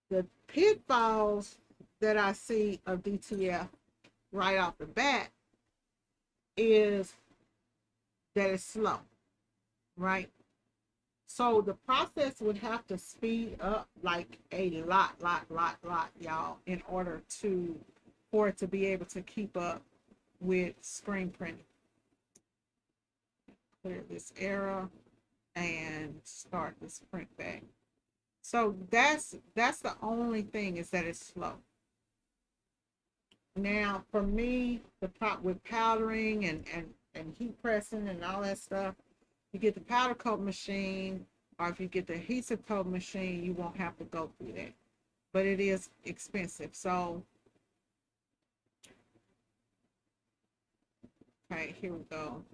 The pitfalls that I see of DTF right off the bat is that it's slow, right? So the process would have to speed up like a lot, y'all, in order for it to be able to keep up with screen printing. Clear this error and start this print back. So that's the only thing, is that it's slow. Now for me, the prop with powdering and heat pressing and all that stuff, you get the powder coat machine, or if you get the adhesive coat machine, you won't have to go through that. But it is expensive. So okay, here we go.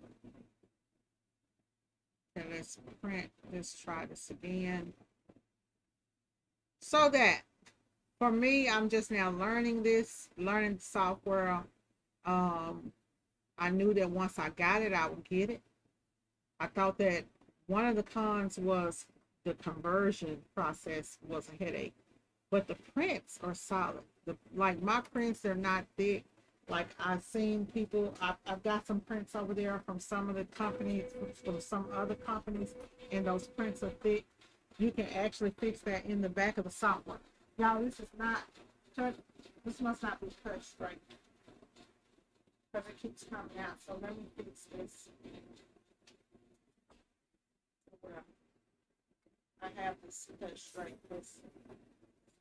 Okay, let's print. Let's try this again. So that for me, I'm just now learning the software. I knew that once I got it, I would get it. I thought that one of the cons was the conversion process was a headache, but the prints are solid. Like my prints are not thick. Like I've seen people, I've got some prints over there from some of the companies, from some other companies, and those prints are thick. You can actually fix that in the back of the software. Y'all, this is not touch. This must not be touched straight because it keeps coming out. So let me fix this. Well, I have to set that straight because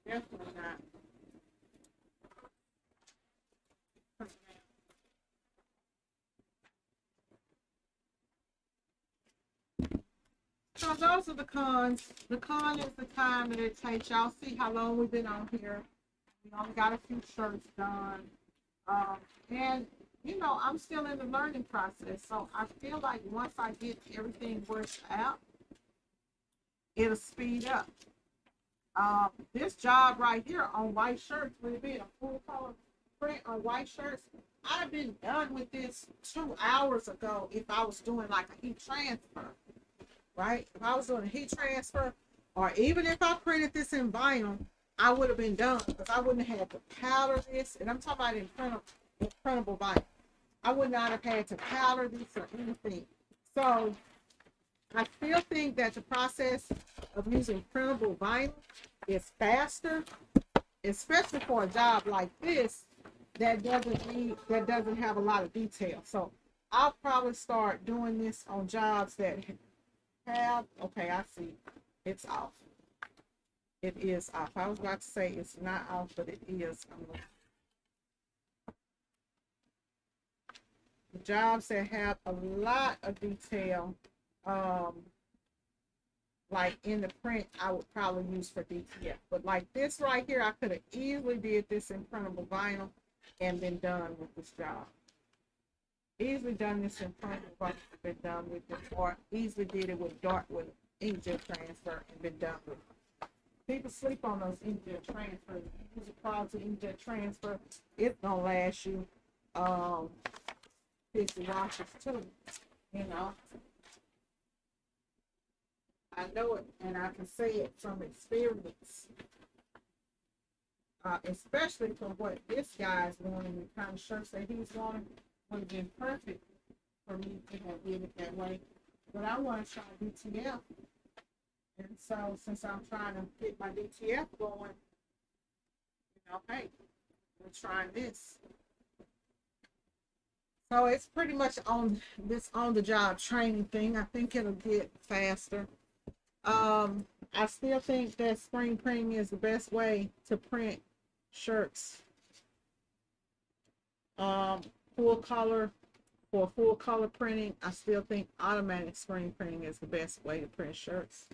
definitely not. So those are the cons. The con is the time that it takes. Y'all see how long we've been on here. We only got a few shirts done. And you know, I'm still in the learning process. So I feel like once I get everything worked out, it'll speed up. This job right here on white shirts, with it being a full color print on white shirts, I'd have been done with this 2 hours ago if I was doing like a heat transfer, right? If I was doing a heat transfer, or even if I printed this in vinyl, I would have been done because I wouldn't have had to powder this. And I'm talking about in printable vinyl. I would not have had to powder this or anything. So I still think that the process of using printable vinyl is faster, especially for a job like this that doesn't have a lot of detail. So I'll probably start doing this on jobs that have, okay, I see, it's off. It is off. I was about to say it's not off, but it is. The jobs that have a lot of detail, like in the print, I would probably use for DTF. But like this right here, I could have easily did this in printable vinyl and been done with this job. Easily done this in printable vinyl and been done with it, or easily did it with inkjet transfer and been done with it. People sleep on those inkjet transfers. You use a product inkjet transfer, it's gonna last you 50 washes too, you know. I know it, and I can say it from experience, especially for what this guy's wanting, the kind of shirts that he's wanting would have been perfect for me to have did it that way. But I want to try DTF, and so since I'm trying to get my DTF going, you know, hey, we're trying this. So it's pretty much on this on the job training thing. I think it'll get faster. I still think that screen printing is the best way to print shirts. Full color, for full color printing, I still think automatic screen printing is the best way to print shirts.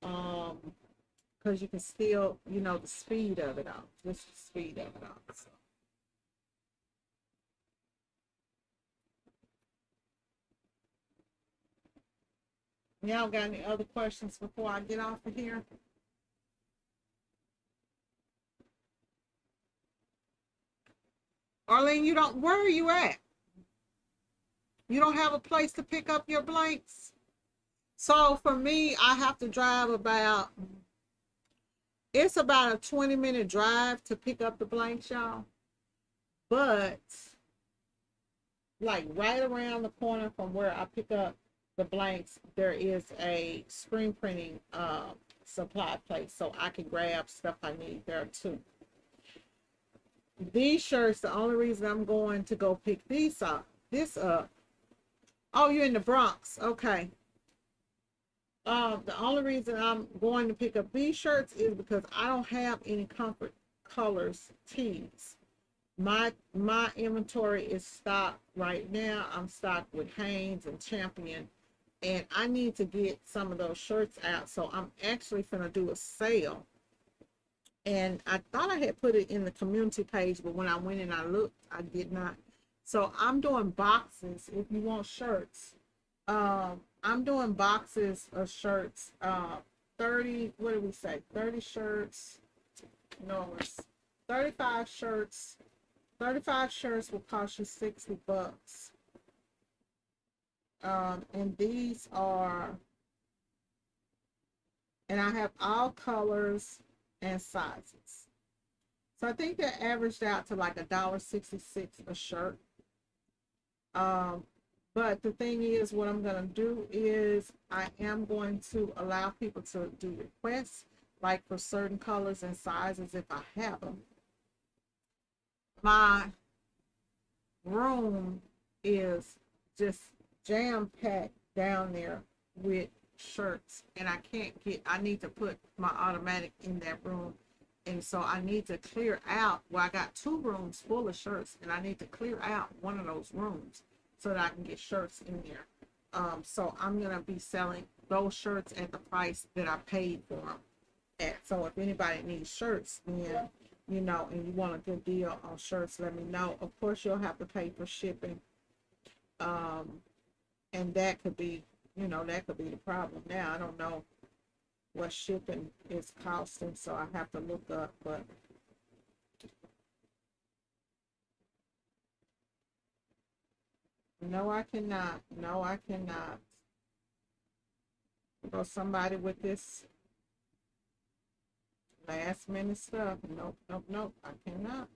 Because you can still, you know, the speed of it all. Just the speed of it all. So. Y'all got any other questions before I get off of here? Arlene, where are you at? You don't have a place to pick up your blanks? So for me, I have to drive it's about a 20-minute drive to pick up the blanks, y'all. But like right around the corner from where I pick up the blanks, there is a screen printing supply place, so I can grab stuff I need there too. These shirts, the only reason I'm going to go pick this up. Oh, you're in the Bronx. Okay. The only reason I'm going to pick up these shirts is because I don't have any Comfort Colors tees. My inventory is stocked right now. I'm stocked with Hanes and Champion, and I need to get some of those shirts out. So I'm actually gonna do a sale. And I thought I had put it in the community page, but when I went and I looked, I did not. So I'm doing boxes if you want shirts. I'm doing boxes of shirts. 30, what did we say? 30 shirts. No, it's 35 shirts. 35 shirts will cost you $60. And these are, and I have all colors and sizes. So I think that averaged out to like $1.66 a shirt. But the thing is, what I'm going to do is I am going to allow people to do requests, like for certain colors and sizes if I have them. My room is just jam-packed down there with shirts, and I need to put my automatic in that room. And so I need to clear out, well, I got 2 rooms full of shirts, and I need to clear out one of those rooms so that I can get shirts in there. So I'm going to be selling those shirts at the price that I paid for them at. So if anybody needs shirts, then, you know, and you want a good deal on shirts, let me know. Of course, you'll have to pay for shipping. And that could be, you know, that could be the problem. Now, I don't know what shipping is costing, so I have to look up, but no, I cannot. No, I cannot. Or somebody with this last minute stuff. Nope, nope, nope. I cannot.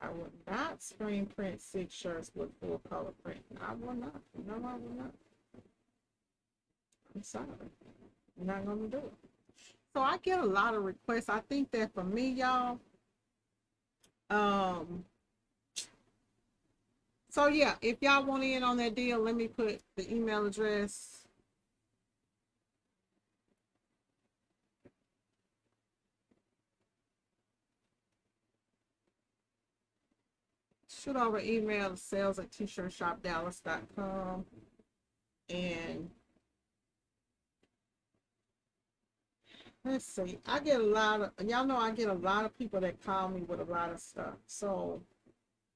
I would not screen print 6 shirts with full color print. I will not. No, I will not. I'm sorry. I'm not gonna do it. So I get a lot of requests. I think that for me, y'all, so yeah, if y'all want in on that deal, let me put the email address. Shoot over email to sales@tshirtshopdallas.com. And let's see, I get a lot of, y'all know I get a lot of people that call me with a lot of stuff. So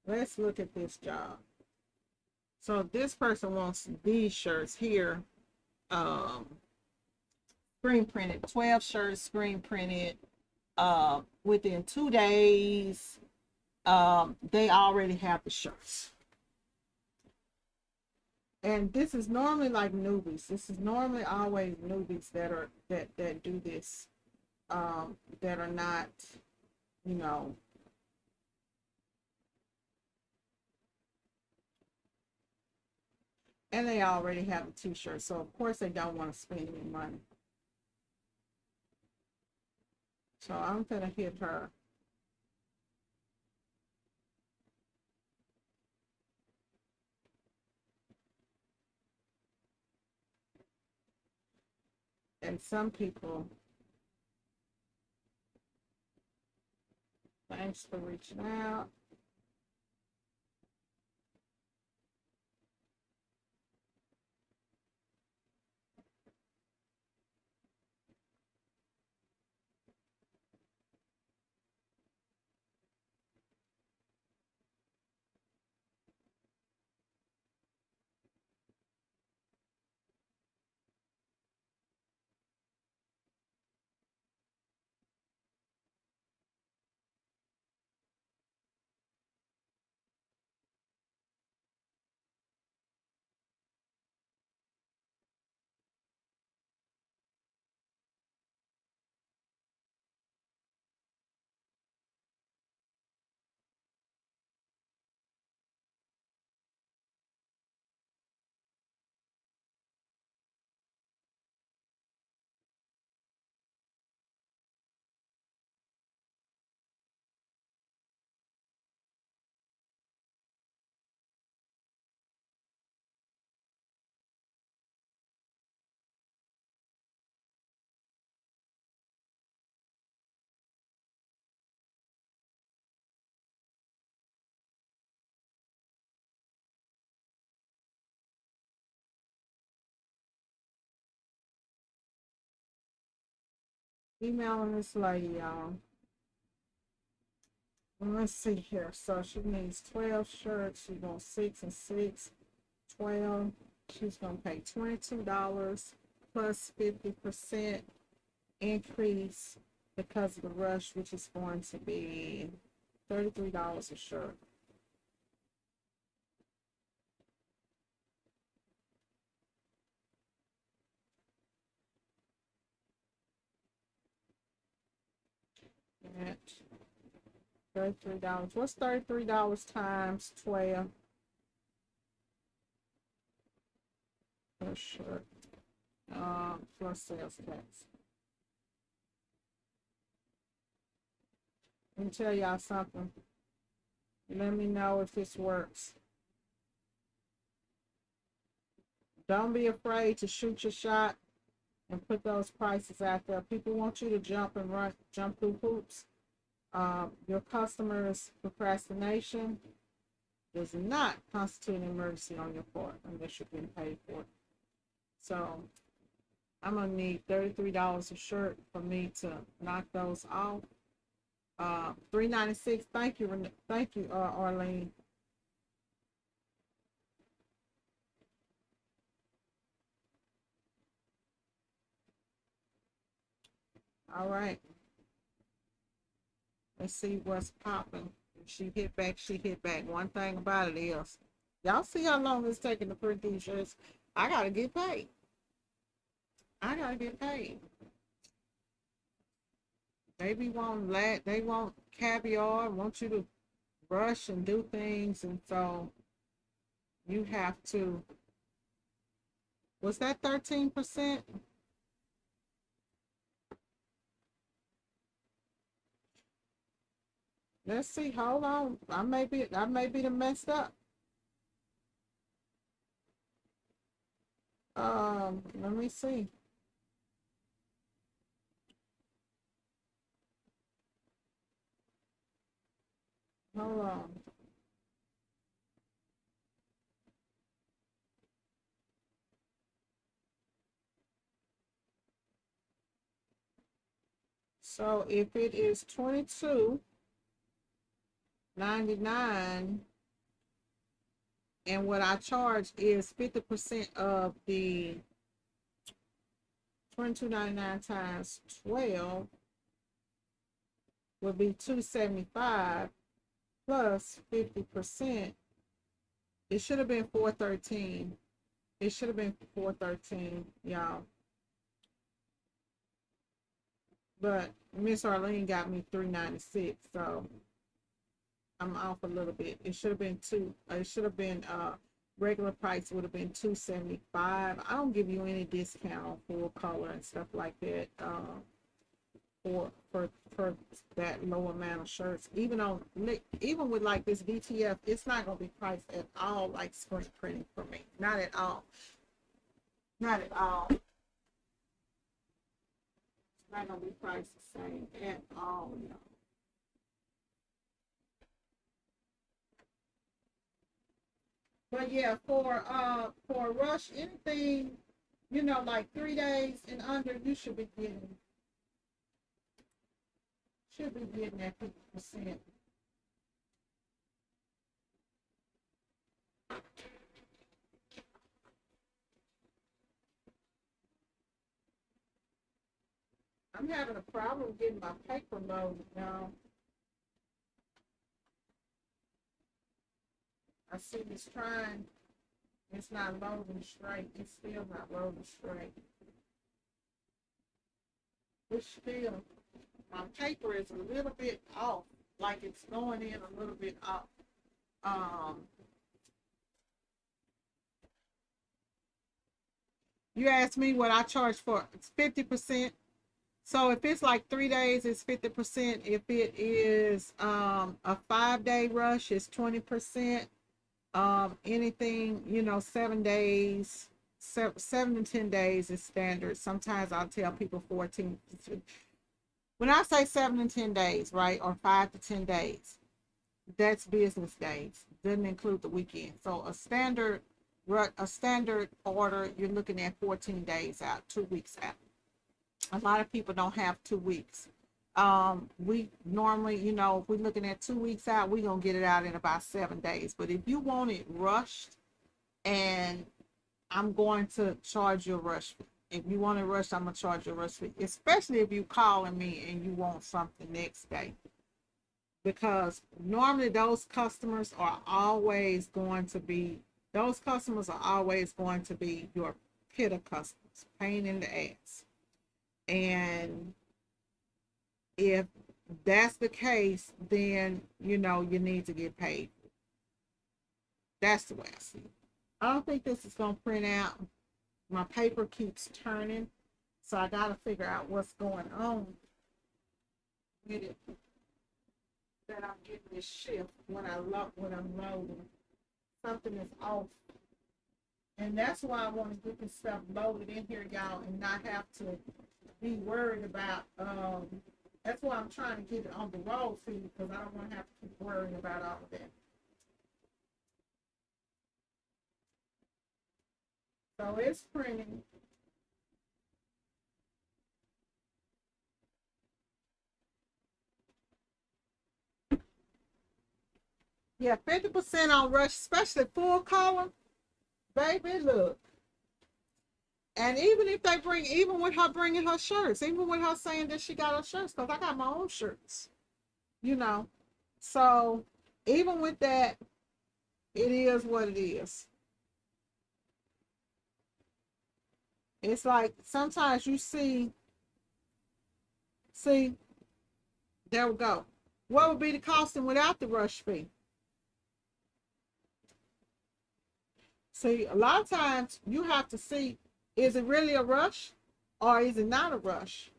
let's look at this job. So this person wants these shirts here, screen printed, 12 shirts screen printed, within 2 days. They already have the shirts. And this is normally like newbies. This is normally always newbies that do this, that are not, you know, and they already have a t-shirt. So of course they don't want to spend any money. So I'm gonna hit her. And some people, thanks for reaching out. Emailing this lady, y'all. Let's see here. So she needs 12 shirts. She wants 6 and 6, 12. She's gonna pay $22 plus 50% increase because of the rush, which is going to be $33 a shirt. At $33. What's $33 times 12 per shirt? Plus sales tax. Let me tell y'all something. Let me know if this works. Don't be afraid to shoot your shot. and put those prices out there. People want you to jump through hoops. Your customers' procrastination does not constitute an emergency on your part unless you're getting paid for it. So I'm gonna need $33 a shirt for me to knock those off. $3.96. Thank you, Arlene. All right. Let's see what's popping. If she hit back, she hit back. One thing about it is, y'all see how long it's taking to print these shirts? I gotta get paid. I gotta get paid. They want caviar, want you to rush and do things, and so you have to. Was that 13%? Let's see. Hold on. I may be the messed up. Let me see. Hold on. So if it is $22.99 and what I charge is 50% of the $22.99 times 12 would be $275 plus 50%. It should have been $413. It should have been $413, y'all. But Miss Arlene got me $3.96, so I'm off a little bit. It should have been regular price would have been $275. I don't give you any discount on full color and stuff like that. For that low amount of shirts, even with like this DTF, it's not gonna be priced at all like screen printing for me. Not at all. Not at all. It's not gonna be priced the same at all, you know. But yeah, for a rush, anything, like 3 days and under, you should be getting that 50%. I'm having a problem getting my paper loaded now. I see it's trying. It's not loading straight. It's still not loading straight. It's still, my paper is a little bit off. Like it's going in a little bit off. You asked me what I charge for. It's 50%. So if it's like 3 days, it's 50%. If it is a 5-day rush, it's 20%. Anything, 7 days, 7 to 10 days is standard. Sometimes I'll tell people 14. When I say 7 to 10 days, right, or 5 to 10 days, that's business days. Doesn't include the weekend. So a standard order, you're looking at 14 days out, 2 weeks out. A lot of people don't have 2 weeks. We normally, if we're looking at 2 weeks out, we're going to get it out in about 7 days. But if you want it rushed, and I'm going to charge you a rush fee. If you want it rushed, I'm going to charge you a rush fee. Especially if you calling me and you want something next day. Because normally those customers are always going to be your pitter customers, pain in the ass. And if that's the case, then you need to get paid. That's the way I see it. I don't think this is gonna print out. My paper keeps turning, so I gotta figure out what's going on with it. That I'm getting this shift when I'm loading. Something is off And that's why I want to get this stuff loaded in here, y'all, and not have to be worried about, that's why I'm trying to get it on the road for you, because I don't want to have to keep worrying about all of that. So it's printing. Yeah, 50% on rush, especially full color. Baby, look. And even if they bring, even with her bringing her shirts, even with her saying that she got her shirts, because I got my own shirts, you know. So even with that, it is what it is. It's like sometimes you see, there we go. What would be the costing without the rush fee? See, a lot of times you have to see, is it really a rush or is it not a rush?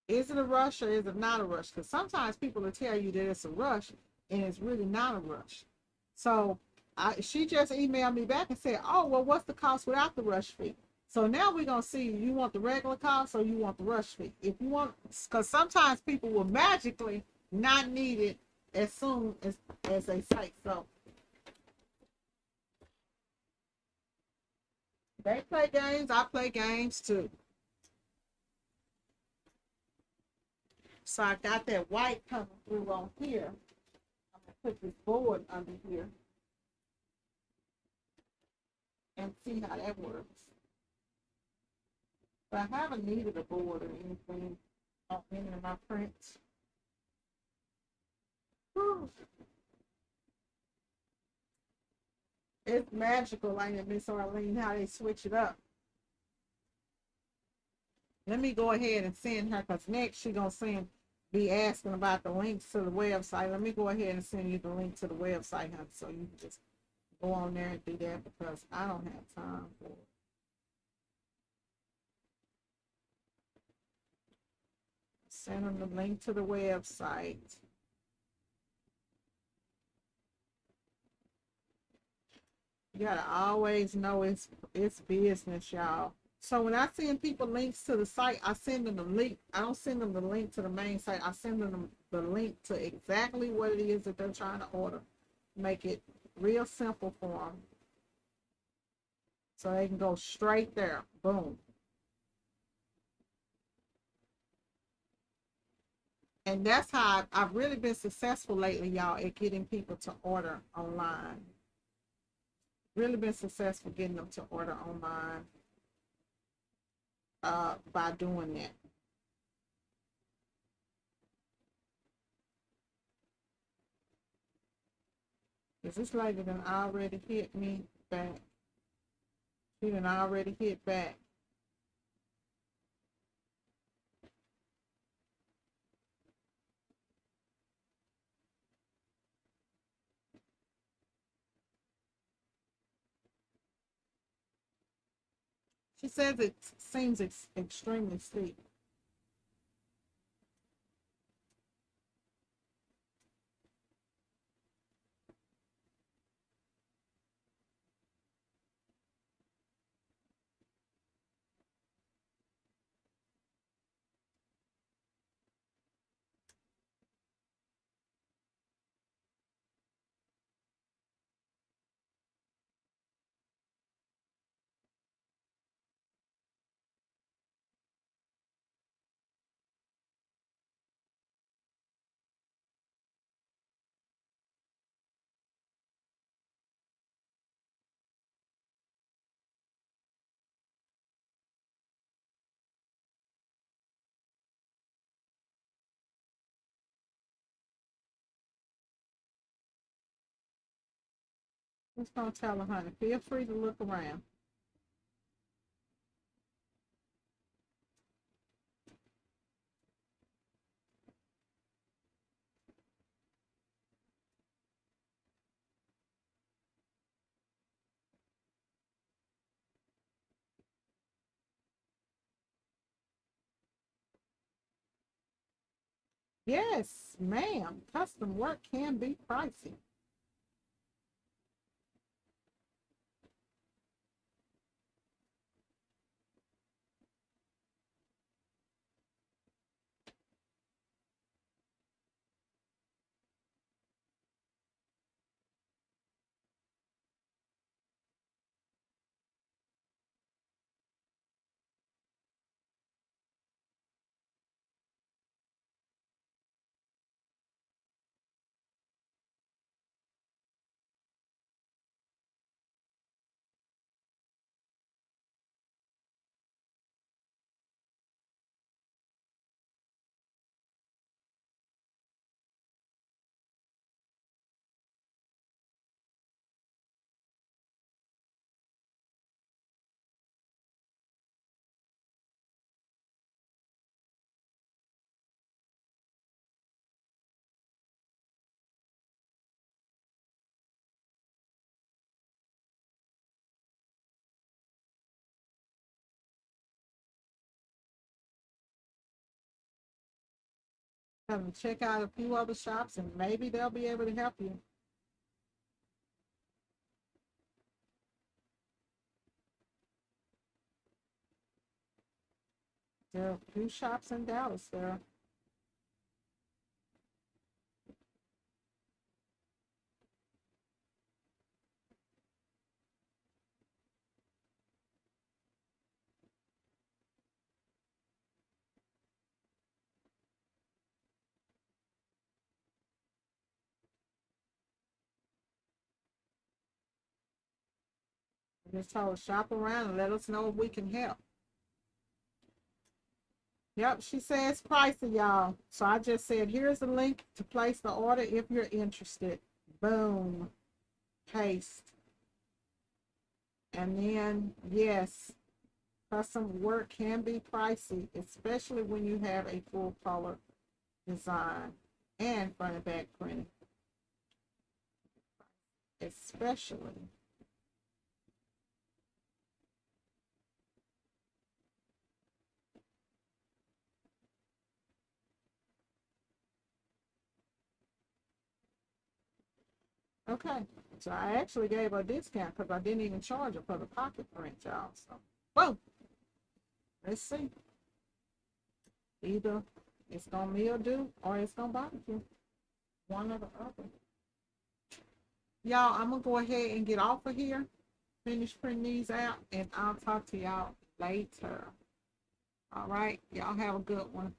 Is it a rush or is it not a rush? Because sometimes people will tell you that it's a rush and it's really not a rush. So she just emailed me back and said, oh, well, what's the cost without the rush fee? So now we're going to see, you want the regular cost or you want the rush fee? If you want, because sometimes people will magically not need it as soon as they say. So they play games, I play games too. So I got that white coming through on here. I'm going to put this board under here and see how that works. But I haven't needed a board or anything on any of my prints. Whew. It's magical, ain't it, Miss Arlene, how they switch it up. Let me go ahead and send her, because next she's going to be asking about the links to the website. Let me go ahead and send you the link to the website, honey, so you can just go on there and do that, because I don't have time for it. Send them the link to the website. You gotta always know it's business, y'all. So when I send people links to the site, I send them the link. I don't send them the link to the main site. I send them the link to exactly what it is that they're trying to order. Make it real simple for them, so they can go straight there. Boom. And that's how I've really been successful lately, y'all, at getting people to order online. Really been successful getting them to order online by doing that. Because this lady done already hit me back. She done already hit back. She says it seems extremely steep. Just gonna tell her, honey, feel free to look around. Yes, ma'am. Custom work can be pricey. Come check out a few other shops and maybe they'll be able to help you. There are a few shops in Dallas there. Just told shop around and let us know if we can help. Yep, she says pricey, y'all. So I just said, here's the link to place the order if you're interested. Boom. Paste. And then, yes, custom work can be pricey, especially when you have a full color design and front and back printing. Especially. Okay, so I actually gave her a discount because I didn't even charge her for the pocket print, y'all. So, boom. Let's see. Either it's gonna mildew or it's gonna barbecue. One or the other. Y'all, I'm gonna go ahead and get off of here, finish printing these out, and I'll talk to y'all later. All right, y'all have a good one.